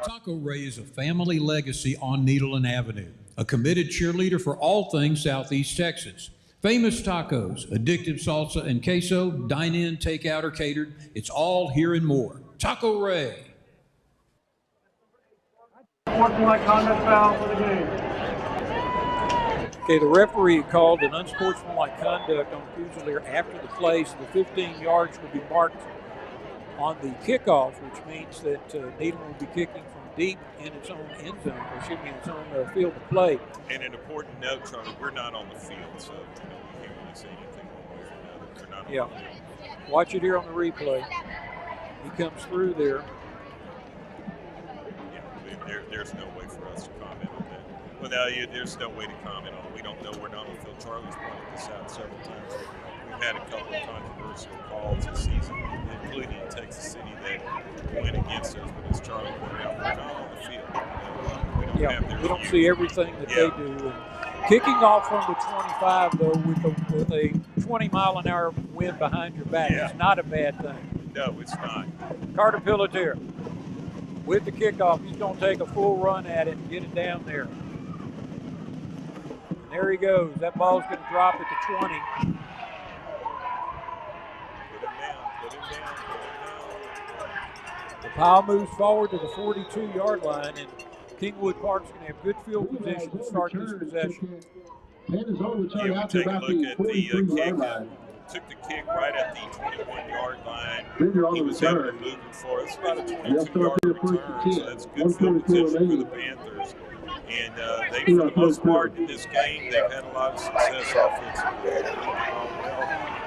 Taco Ray is a family legacy on Nederland Avenue, a committed cheerleader for all things Southeast Texas. Famous tacos, addictive salsa and queso, dine-in, take-out, or catered. It's all here and more. Taco Ray. Sportsmanlike conduct foul for the game. Okay, the referee called an unsportsmanlike conduct on Fusilier after the play, so the 15 yards will be marked on the kickoff, which means that Nederland will be kicking from deep in its own end zone, or excuse me, its own field of play. And an important note, Charlie, we're not on the field, so we can't really say anything one way or another. We're not on the field. Watch it here on the replay. He comes through there. Yeah, there's no way for us to comment on that. Well, now, there's no way to comment on it. We don't know. We're not on the field. Charlie's pointed this out several times. We've had a couple of controversial calls this season, including in Texas City, that went against us. But as Charlie pointed out, we're not on the field. We don't see everything that they do. And kicking off from the 25, though, with a 20-mile-an-hour wind behind your back is not a bad thing. No, it's not. Carter Pelletier with the kickoff. He's going to take a full run at it and get it down there. And there he goes. That ball's going to drop at the 20. The pile moves forward to the 42-yard line, and Kingwood Park's going to have good field position to start this possession. Yeah, we take a look at the kick. Took the kick right at the 21-yard line. He was able to move it forward. It's about a 22-yard return, so that's good field position for the Panthers. And they, for the most part, in this game, they've had a lot of success offensively.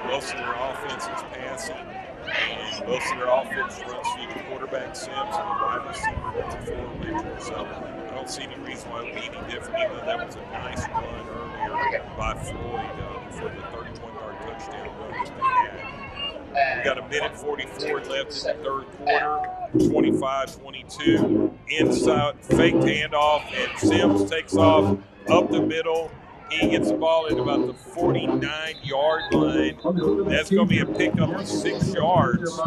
Most of their offense is passing, and most of their offense runs through the quarterback Sims and the wide receiver that's a forward Richard. So I don't see any reason why it would be any different, even though that was a nice run earlier by Floyd for the 31-yard touchdown run that they had. We've got a minute 44 left in the third quarter, 25-22. Inside, faked handoff, and Sims takes off up the middle. He gets the ball at about the 49-yard line. That's going to be a pickup of 6 yards.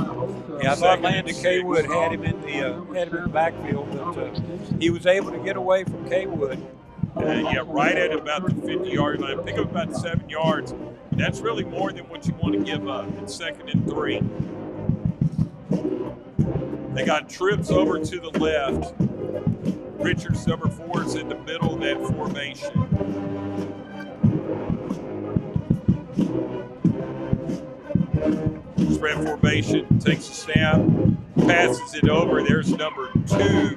Yeah, I thought Landon Kaywood had him in the backfield, but he was able to get away from Kaywood. Right at about the 50-yard line. Pick up about 7 yards. That's really more than what you want to give up. It's 2nd and 3. They got trips over to the left. Richards, number 4, is in the middle of that formation. Spread formation, takes a snap, passes it over. There's number 2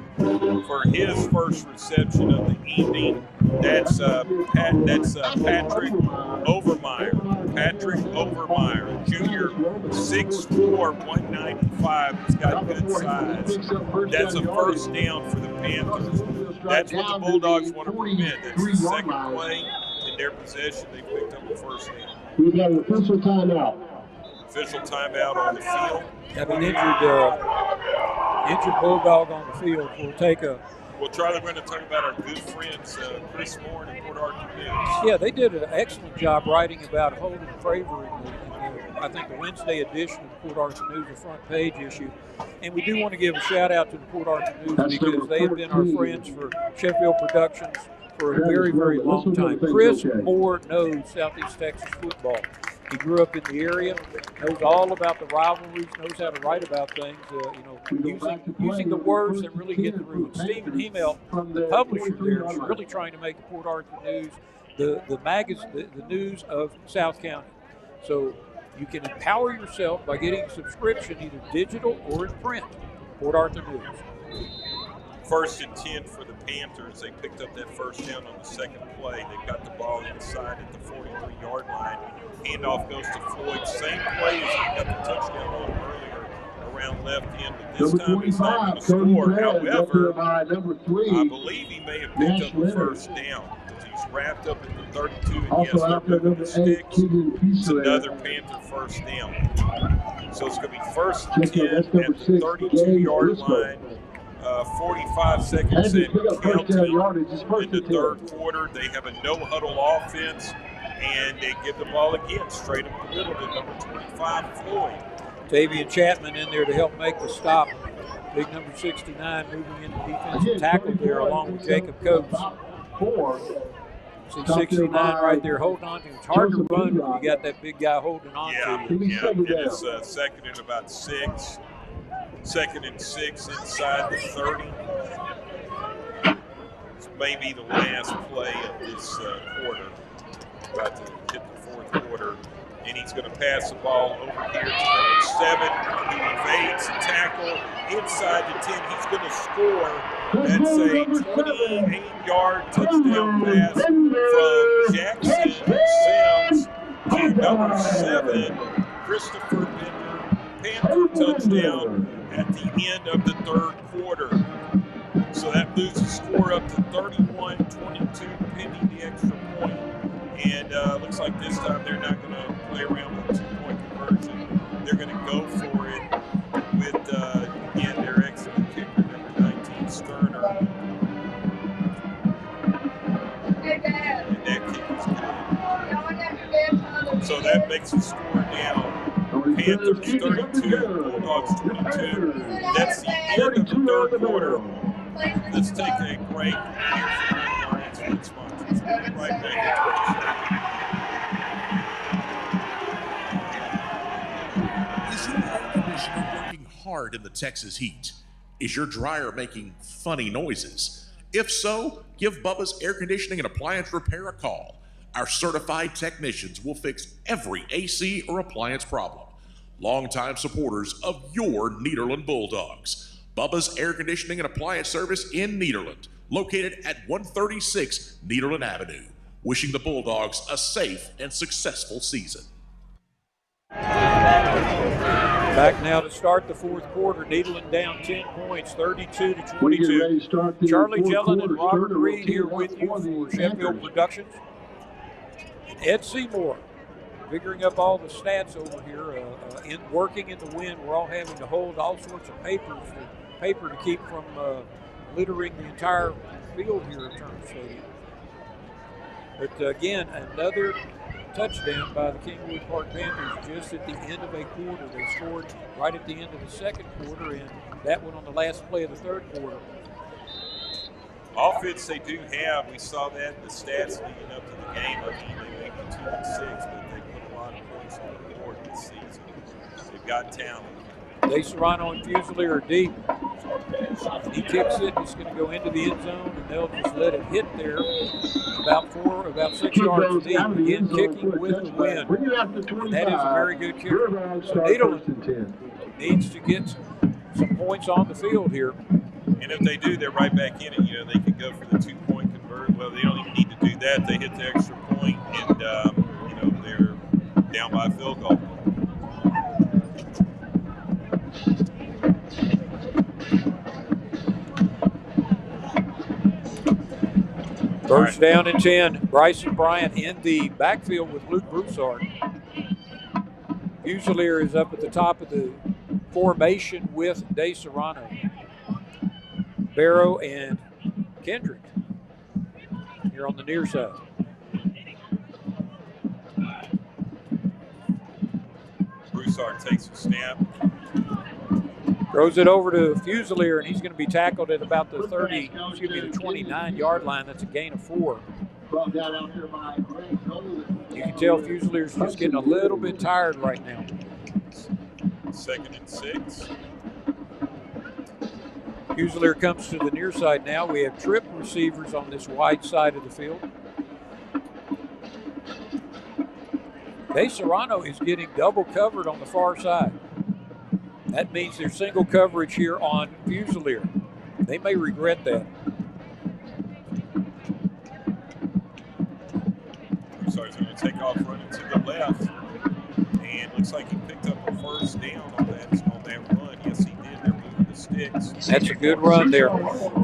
for his first reception of the evening. That's Patrick Overmeyer. Patrick Overmeyer, a junior, 6'4", 195. He's got good size. That's a first down for the Panthers. That's what the Bulldogs want to prevent. That's the second play in their possession. They picked up a first down. We've got an official timeout. Official timeout on the field. Have an injured Bulldog on the field. We'll take a. Well, Charlie, we're going to talk about our good friends, Chris Moore and Port Arthur News. Yeah, they did an excellent job writing about Holden and Craver in I think the Wednesday edition of the Port Arthur News, the front page issue. And we do want to give a shout out to the Port Arthur News because they have been our friends for Sheffield Productions for a very, very long time. Chris Moore knows Southeast Texas football. He grew up in the area, knows all about the rivalries, knows how to write about things, using the words that really get through. And Stephen Hemel, the publisher there, is really trying to make the Port Arthur News the news of South County. So you can empower yourself by getting a subscription, either digital or in print. Port Arthur News. 1st and 10 for the Panthers. They picked up that first down on the second play. They've got the ball inside at the 43-yard line. Handoff goes to Floyd. Same play as he got the touchdown on earlier around left end, but this time he's not going to score. However, I believe he may have picked up the first down because he's wrapped up at the 32 and yes, they're moving the sticks. It's another Panther first down. So it's going to be 1st and 10 at the 32-yard line. 45 seconds in counting in the third quarter. They have a no-huddle offense, and they give the ball again straight up the middle to number 25, Floyd. Tavian Chapman in there to help make the stop. Big number 69 moving into defensive tackle there along with Jacob Coates. See 69 right there holding on to him. It's hard to run when you got that big guy holding on to you. Yeah, it is second and about 6. 2nd and 6 inside the 30. This may be the last play of this quarter. About to hit the fourth quarter. And he's going to pass the ball over here to number 7, who evades the tackle inside the 10. He's going to score. That's a 28-yard touchdown pass from Jackson Sims to number 7, Christopher Bender. Panther touchdown at the end of the third quarter. So that moves the score up to 31-22, pending the extra point. And looks like this time they're not going to play around with a 2-point conversion. They're going to go for it with, again, their excellent kicker, number 19, Sterner. And that kick is good. So that makes the score down. Panthers 32, Bulldogs 22. That's the end of the third quarter. Let's take a break here from our excellent sponsors. We'll be right back. Is your air conditioner working hard in the Texas heat? Is your dryer making funny noises? If so, give Bubba's Air Conditioning and Appliance Repair a call. Our certified technicians will fix every AC or appliance problem. Longtime supporters of your Nederland Bulldogs. Bubba's Air Conditioning and Appliance Service in Nederland, located at 136 Nederland Avenue. Wishing the Bulldogs a safe and successful season. Back now to start the fourth quarter. Nederland down 10 points, 32-22. Charlie Jellin and Robert Reed here with you for Sheffield Productions. Ed Seymour figuring up all the stats over here. Working in the wind, we're all having to hold all sorts of paper to keep from littering the entire field here at Turner Stadium. But again, another touchdown by the Kingwood Park Panthers just at the end of a quarter. They scored right at the end of the second quarter, and that one on the last play of the third quarter. Offense they do have, we saw that in the stats leading up to the game. I mean, they make it 2-6, but they put a lot of points on the board this season. They've got talent. They Serrano and Fusilier are deep. And he kicks it, it's going to go into the end zone, and they'll just let it hit there about 6 yards deep. Again, kicking with the wind. And that is a very good kicker. So Nederland needs to get some points on the field here. And if they do, they're right back in it. You know, they could go for the 2-point convert. Well, they don't even need to do that. They hit the extra point, and you know, they're down by a field goal. First down and 10. Bryson Bryant in the backfield with Luke Broussard. Fusilier is up at the top of the formation with De Serrano, Barrow, and Kendrick here on the near side. Broussard takes a snap. Throws it over to Fusilier, and he's going to be tackled at about the 29-yard line. That's a gain of 4. You can tell Fusilier's just getting a little bit tired right now. 2nd and 6. Fusilier comes to the near side now. We have trip receivers on this wide side of the field. De Serrano is getting double covered on the far side. That means there's single coverage here on Fusilier. They may regret that. Broussard's going to take off running to the left. And looks like he picked up a first down on that run. Yes, he did. They're moving the sticks. That's a good run there.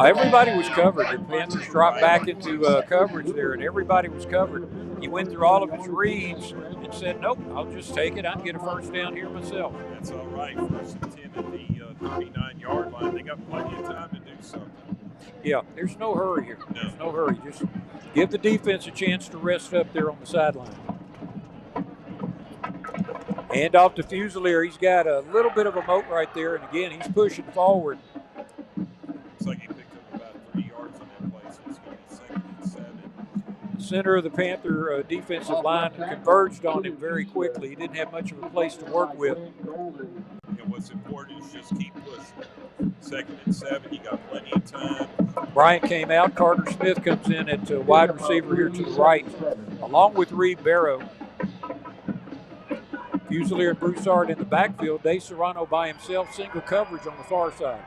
Everybody was covered. The Panthers dropped back into coverage there, and everybody was covered. He went through all of his reads and said, nope, I'll just take it. I can get a first down here myself. That's all right. 1st and 10 at the 39-yard line. They got plenty of time to do something. Yeah, there's no hurry here. There's no hurry. Just give the defense a chance to rest up there on the sideline. Hand off to Fusilier. He's got a little bit of a moat right there, and again, he's pushing forward. Looks like he picked up about 3 yards on that play, so it's going to be 2nd and 7. The center of the Panther defensive line converged on him very quickly. He didn't have much of a place to work with. And what's important is just keep pushing. 2nd and 7, you got plenty of time. Bryant came out. Carter Smith comes in at wide receiver here to the right, along with Ree Barrow. Fusilier and Broussard in the backfield. De Serrano by himself, single coverage on the far side.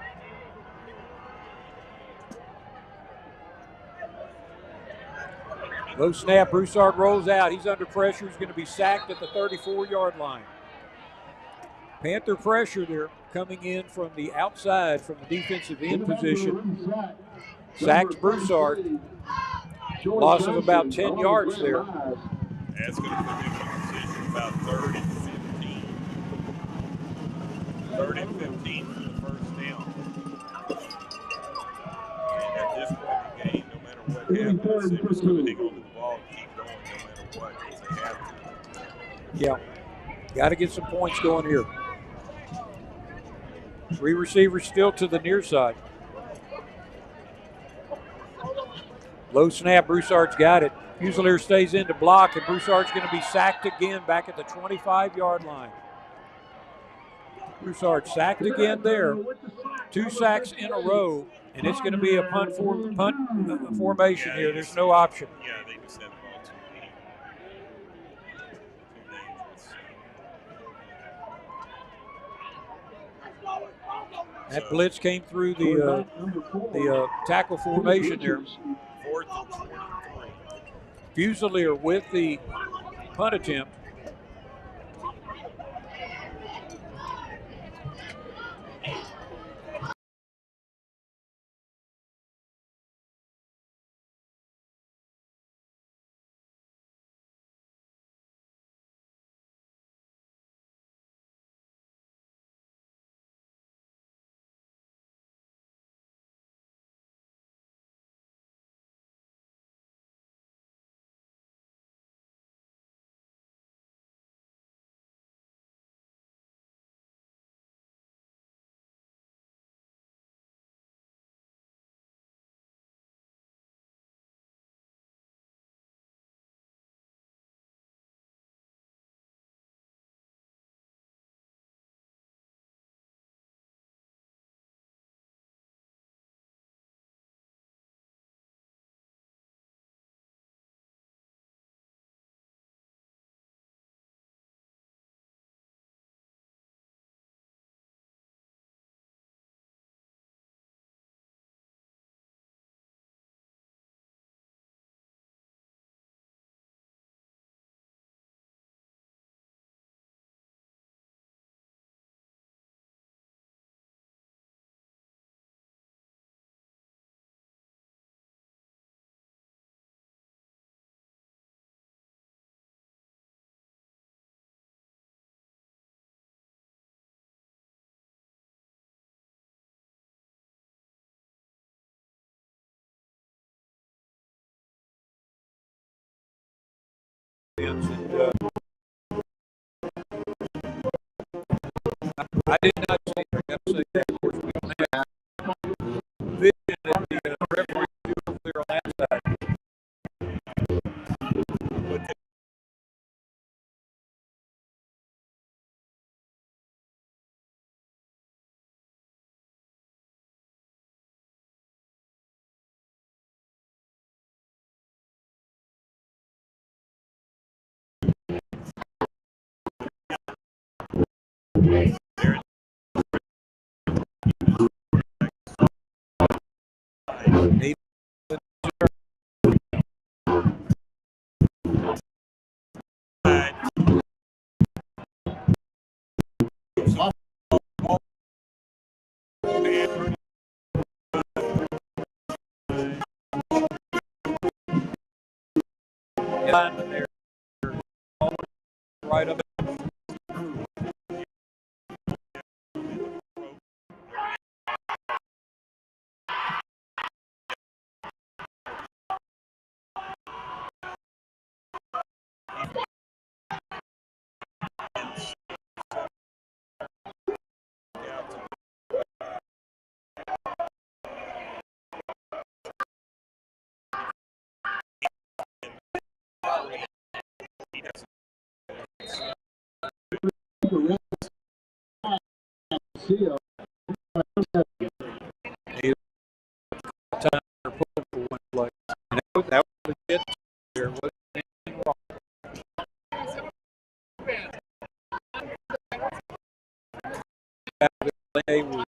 Low snap, Broussard rolls out. He's under pressure. He's going to be sacked at the 34-yard line. Panther pressure there coming in from the outside, from the defensive end position. Sacked Broussard. Loss of about 10 yards there. That's going to put him in position about 3rd and 15. 3rd and 15 for the first down. And at this point in the game, no matter what happens, they're just going to hang on to the ball and keep going no matter what, if they have to. Yeah, got to get some points going here. 3 receivers still to the near side. Low snap, Broussard's got it. Fusilier stays in to block, and Broussard's going to be sacked again back at the 25-yard line. Broussard sacked again there. 2 sacks in a row, and it's going to be a punt formation here. There's no option. Yeah, they just had the ball too deep. Too dangerous. That blitz came through the tackle formation there. 4th and 23. Fusilier with the punt attempt. I did not see her. I got to say that. Of course, we don't have vision that the referee do over there on that side. Lineman there, right up. Time for pulling for one play. And that was legit. There wasn't anything wrong. They were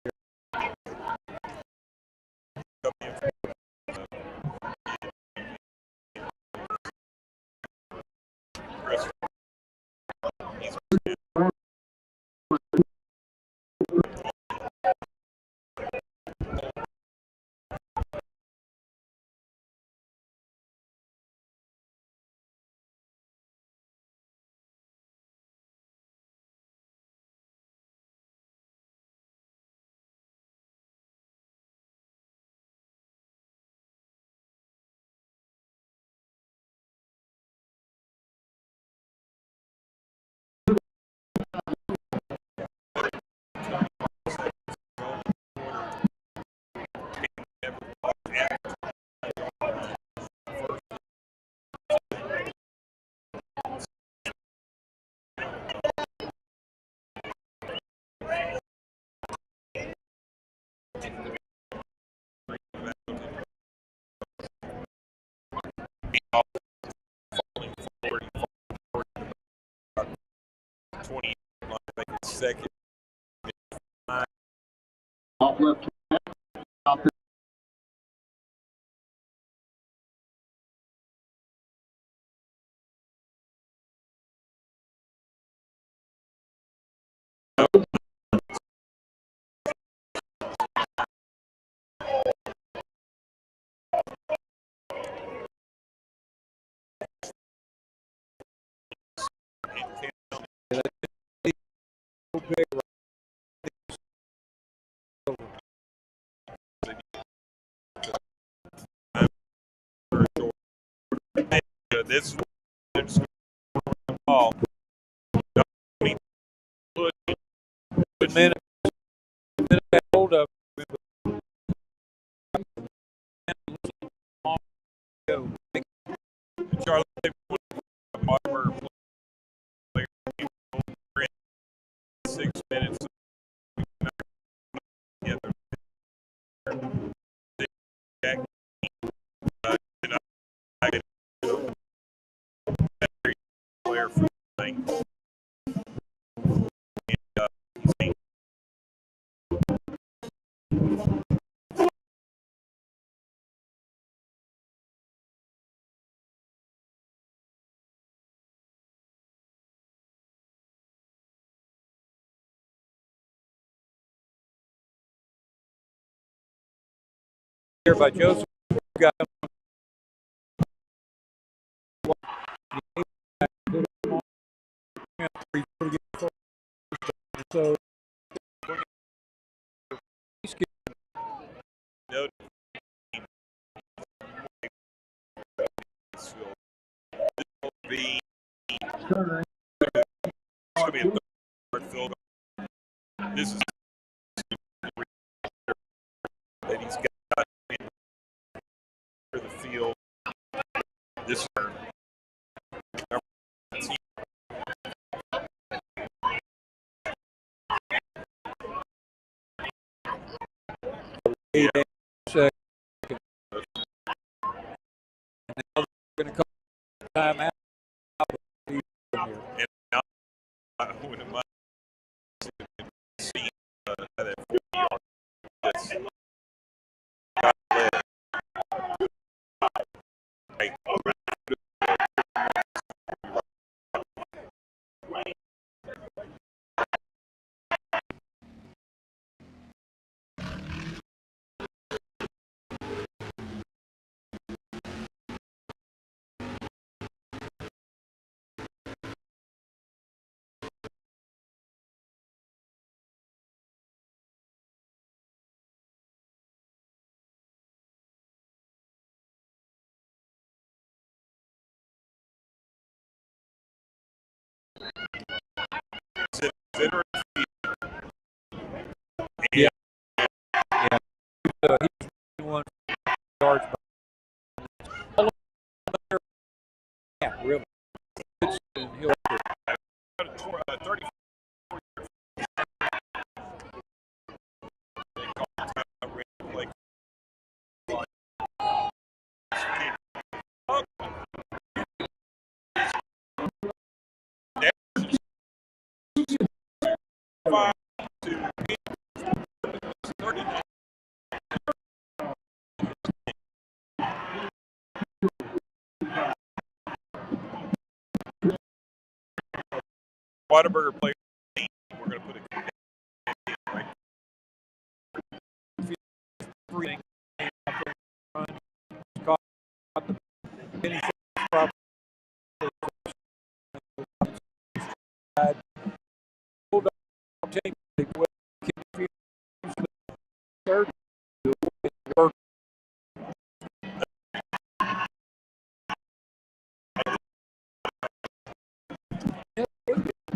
second. Off left. This ball. Good minute. Hold up. Charlie, 6 minutes. Player for the thing. Here by Joseph. Got so no. This will be a third field goal. This This is our team. Yeah. Second. And now they're going to call time out. And now, when it might see that video, that's right. Yeah. Yeah. He's one yards. Yeah, really. And he'll 30. Whataburger player. We're going to put a right.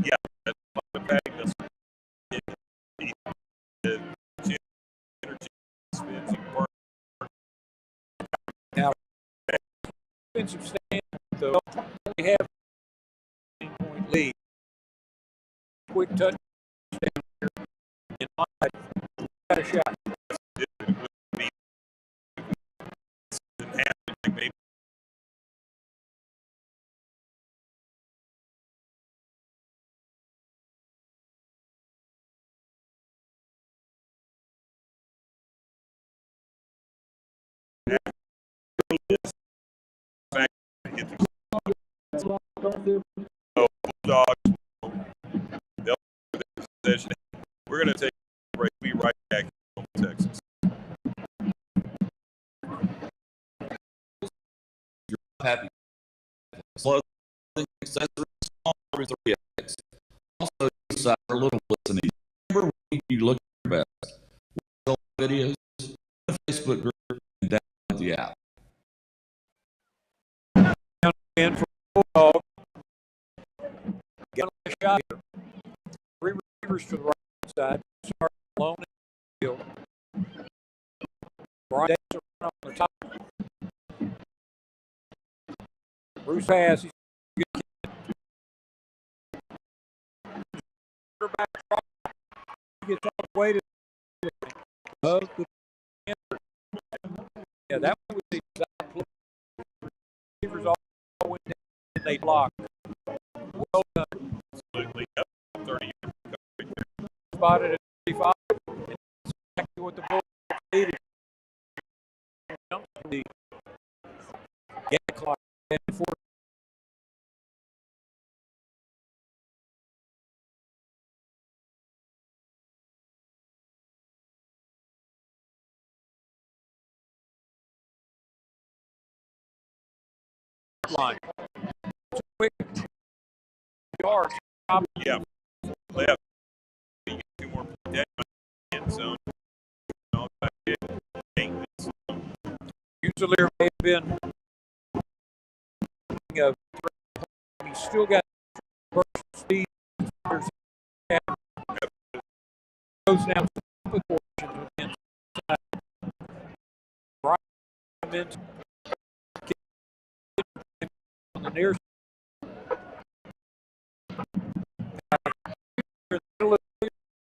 Yeah, that's the bag. That's now, defensive stand, though, they have a 10-point lead. Quick touch down here in line. Got a shot. Bulldogs, they'll possession. We're going to take a break. Be right back home, Texas. You're happy. Clothing accessories, every 3X. Also, decide for little listening. Remember when you look at your best. Watch videos, a Facebook group, and download the app. And for Bulldog, got a shot here. 3 receivers to the right side. Start alone in the field. Brian Davis on the top. Bruce pass. He's a good kid. Quarterback drop. He gets all the way to of the yeah, that one was the exact play. Receivers all went down and they blocked. Well done. Absolutely. 30. Spotted at 35. That's exactly what the Bulldogs needed. The get clock and 4. Line. Quick yards. Yeah. Left. You get 2 more dead end zone. Usually there may have been he's still got burst speed. Goes now to portion inside. Brian near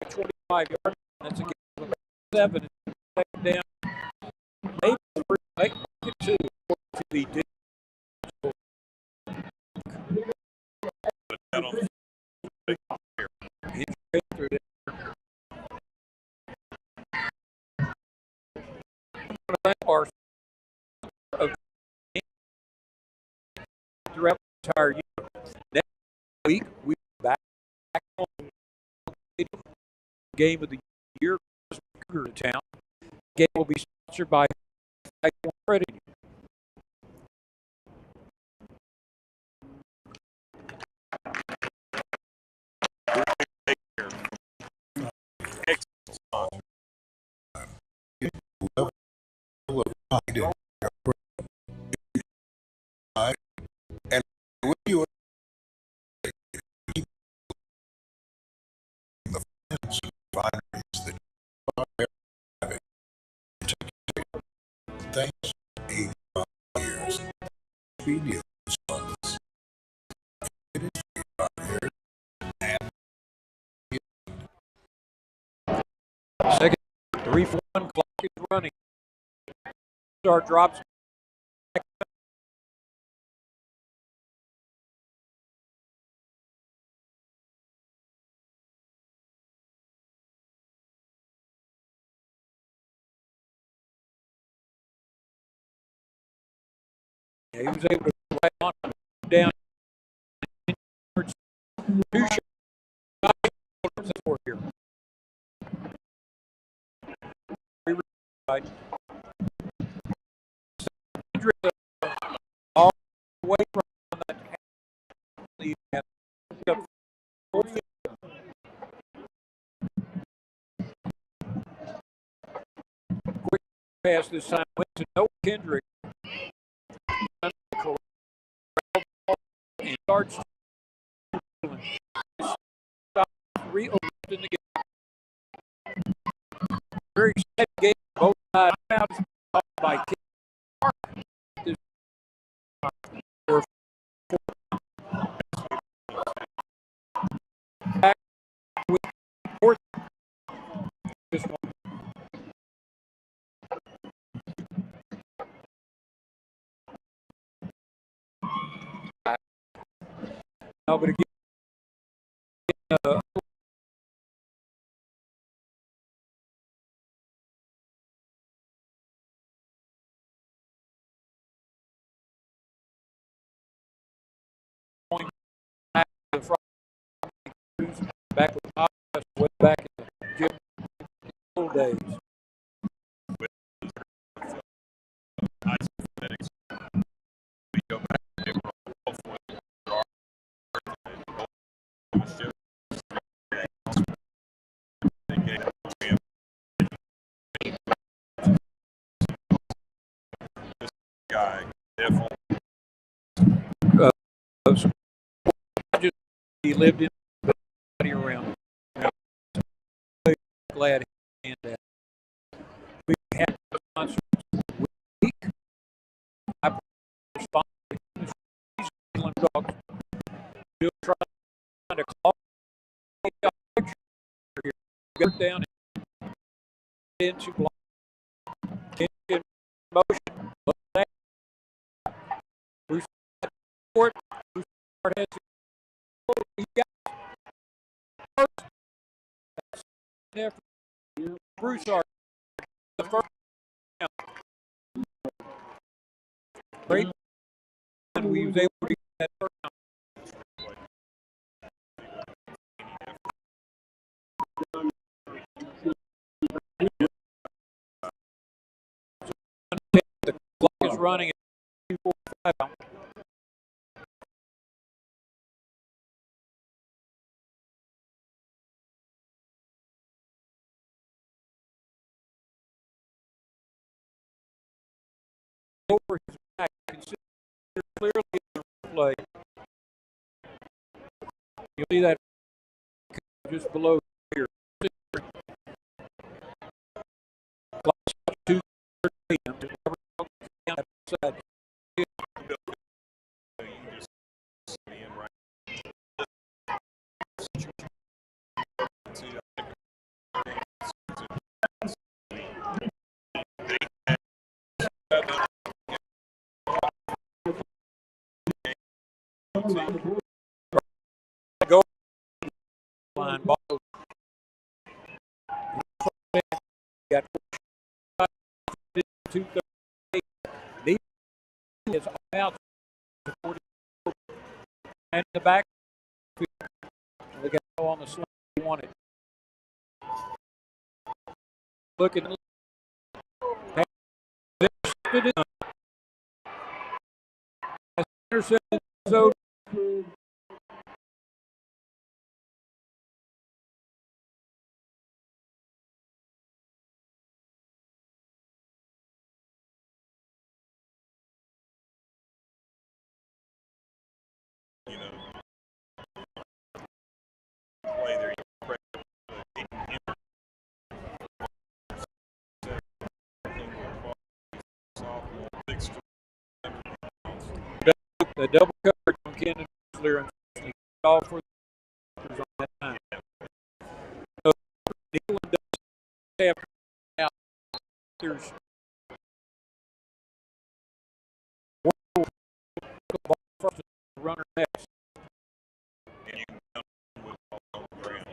25 yards. That's a game of about 7. Second down. Maybe 3, make it 2 to be difficult. Throughout the entire year. Next week, we'll be back on game of the year, Cougar to town. Game will be sponsored by Credit Union. And when you are the friends and refineries that you are having, thanks to 85 years, expedient funds, it is 85 years, and Second, 3-1 clock is running. Start drops. He was able to right on down 2 shots for here. All the way from that quick pass this time went to Noah Kendrick. And starts reopened in the game. Very exciting game. Both sides by back with fourth. This one. Now, but again, going back to the front, back with us, way back in the old days. We go back to this guy definitely. He lived in around. Glad he had that. We had sponsors week. I sponsored dogs. Still trying to call picture here. Go down into block. In motion. Bruce Ford. Bruce Ford has Bruce Hart, the first down. Great, and we was able to get that first down. The clock is running at 2:45. Over his back, consider clearly in the replay. You'll see that just below here. Clock's 2:30. Go line ball. Got 238. These is out to 44. And the back, they got to go on the slant. He wanted. Look at the intercepted. So play there. the double coverage on Cannon clearance all for the on that time. So Nederland does have out. There's one ball first, runner next. And you can with all on the ground.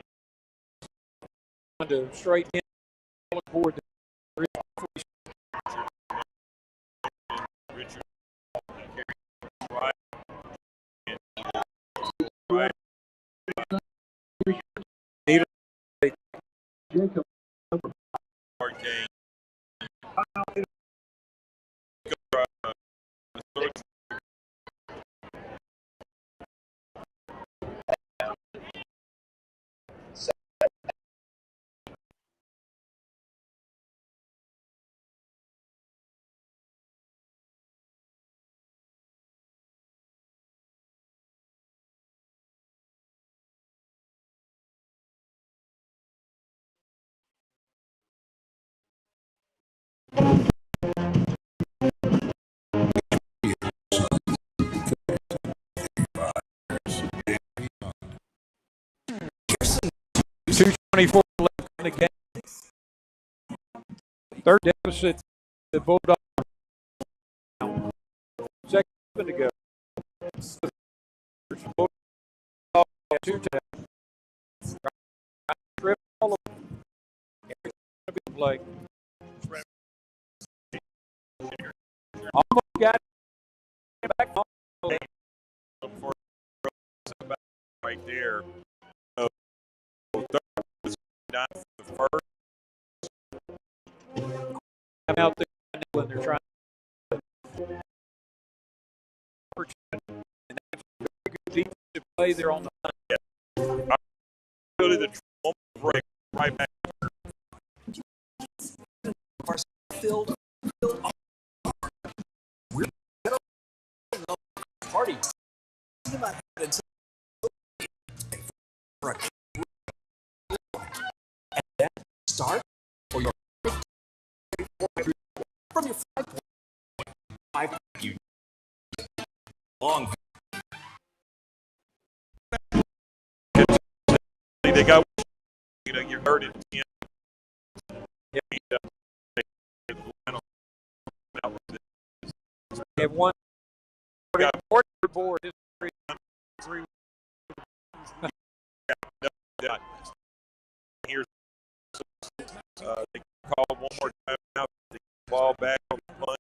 To straight in toward the Richard hard game. .224 left in the game. Third deficit, the Bulldogs. Second to go. Bulldogs have 2 taps. Trip all over. Everything's going to be play. Almost got it back. Right there. Not the first. I'm out there when they're trying to and that's a very good defensive play there on the line. Yeah. Go to the break right back. Filled party. And then start or your from your 5 you long. They got you heard it. They have one board. Here's they call one more time out. The ball back on the punt.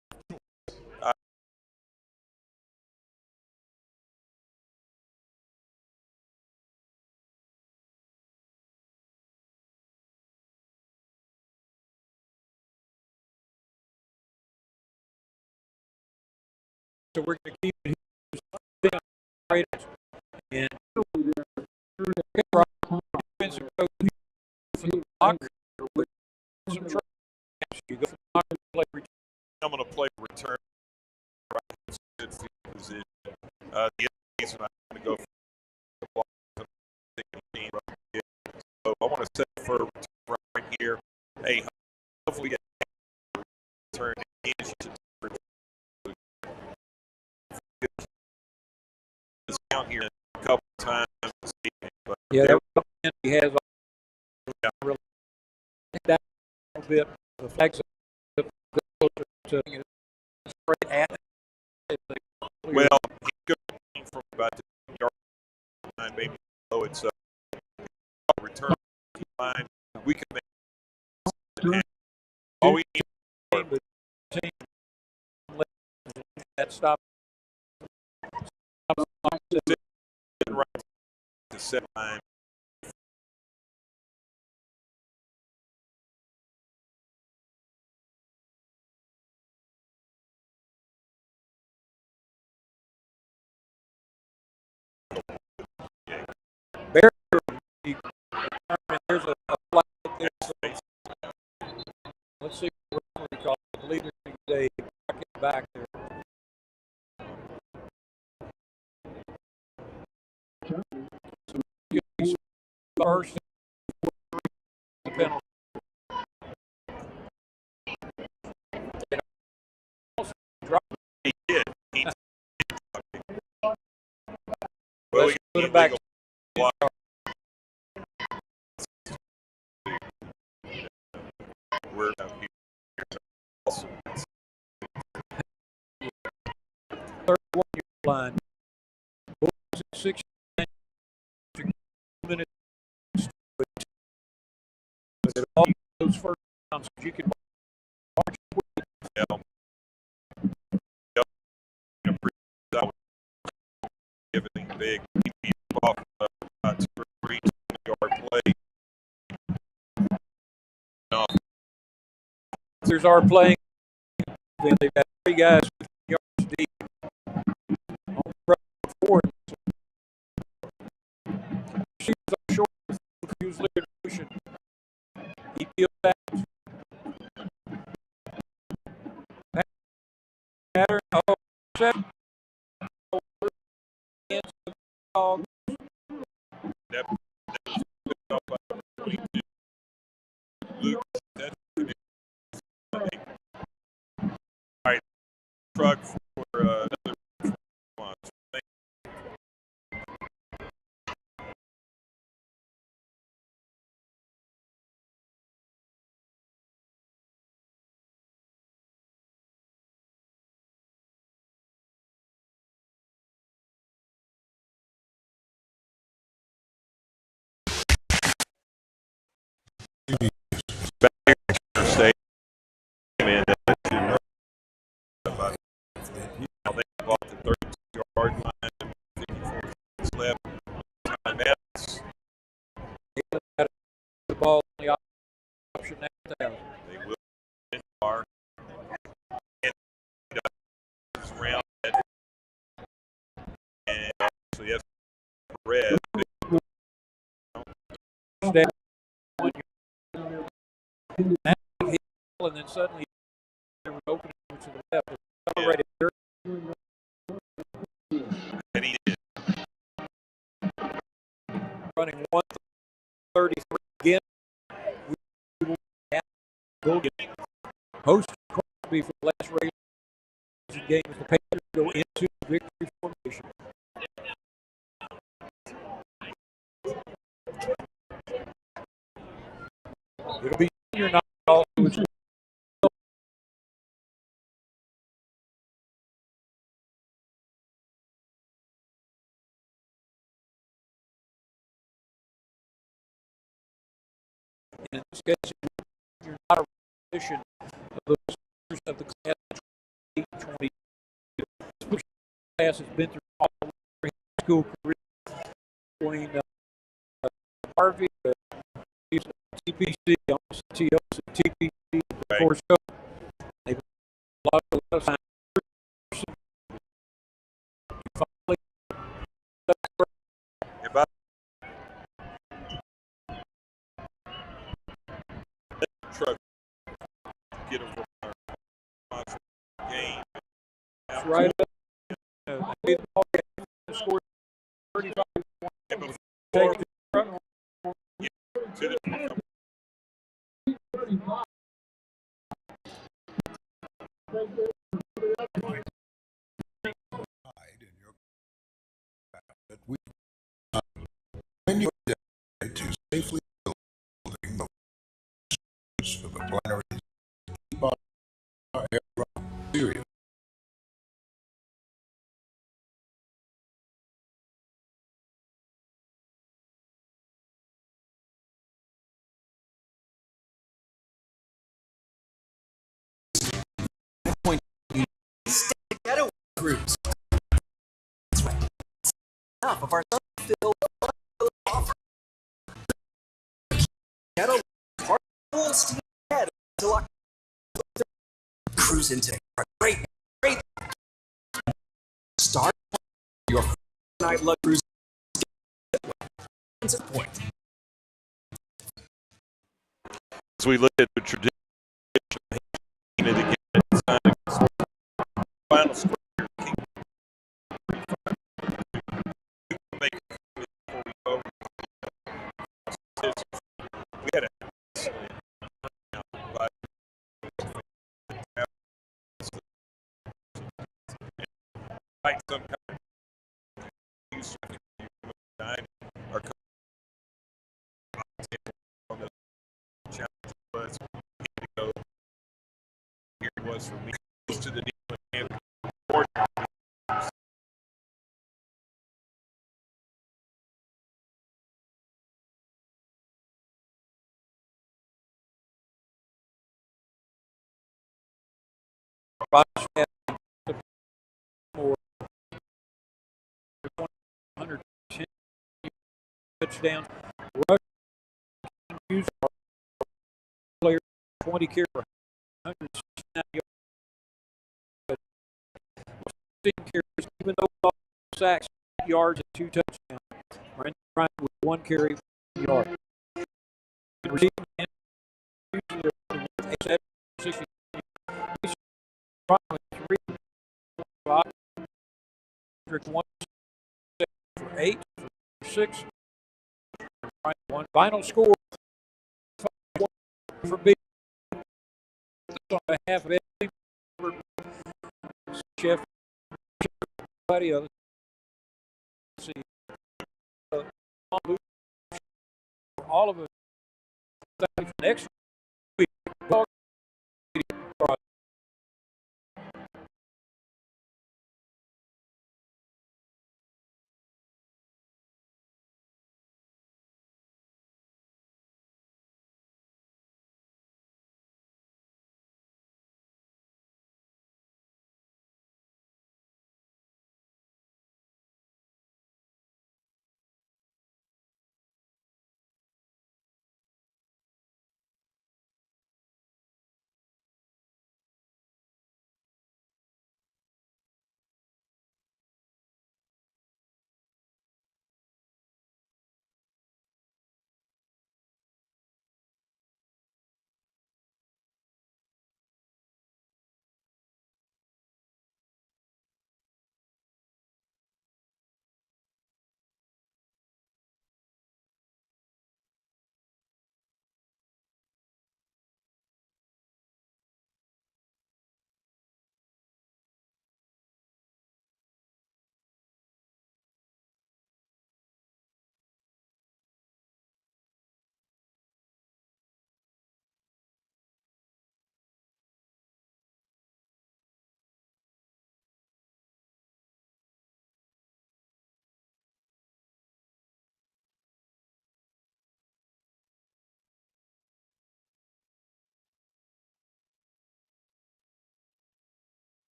So we're going to keep it here. And defensive coach some try. You go play return. I'm going to play return. Right, good field position. The other reason I'm going to go for the ball. So I want to set for a return right here. Hey, hopefully we get a return in. Out here a couple times this evening, but yeah, that he has really that a little bit. The flags up to straight at it. Well, he could from about stop. Right to set line. There's a flag there. Let's see what we call it. Leader today. Back there. First the penalty. He did. Well, we put it back. We're 31-yard line. Bulls at 69 minutes. But all those first times you can march. Everything big. Off 2 or 3 yard play. No. There's our playing. They've got 3 guys 50 yards deep. On the road forward. She's short. Use liquid motion. He feels that. Pattern. Oh, set. All right, truck for another response. Back here in state, man, they bought the 32-yard line, 54 seconds left. And that's the ball on the option now. They will in bar and around that, and actually that's red. And then suddenly there was opening to the left. Accelerated. And he did. Running 1:33 again. We will have Golden host Crosby for the last race game as the Panthers go into victory formation. It'll be senior night also. In this case, you're not a repetition of those of the class 2020. This class has been through all of their school career between Harvey, TPC, TOS, TPC, of course. They've a lot of time. Finally, truck get over our game. That's right up. They scored 35 points. Take the front one. To the when you're dedicated to safely building the for the planetary aircraft series. Cruise. That's right. Enough of our fun-filled offer. Ghetto part full steam ahead until October. Cruise into a great start your night love cruise point. As we look at the tradition of the final score, we had a like some kind of our on the challenge was go here it was for me to the more 110 touchdowns. Rush use player 20 carry 169 yards. 16 carries, even though all sacks, 8 yards and 2 touchdowns. Brandon Bryant with 1 carry, 1 yard. And receiving usually 60. Probably 3, 5, 1 for 8, for 6, 1. Final score 5-1 for B. On behalf of every chef, everybody else. See, all of us. Thank you for the next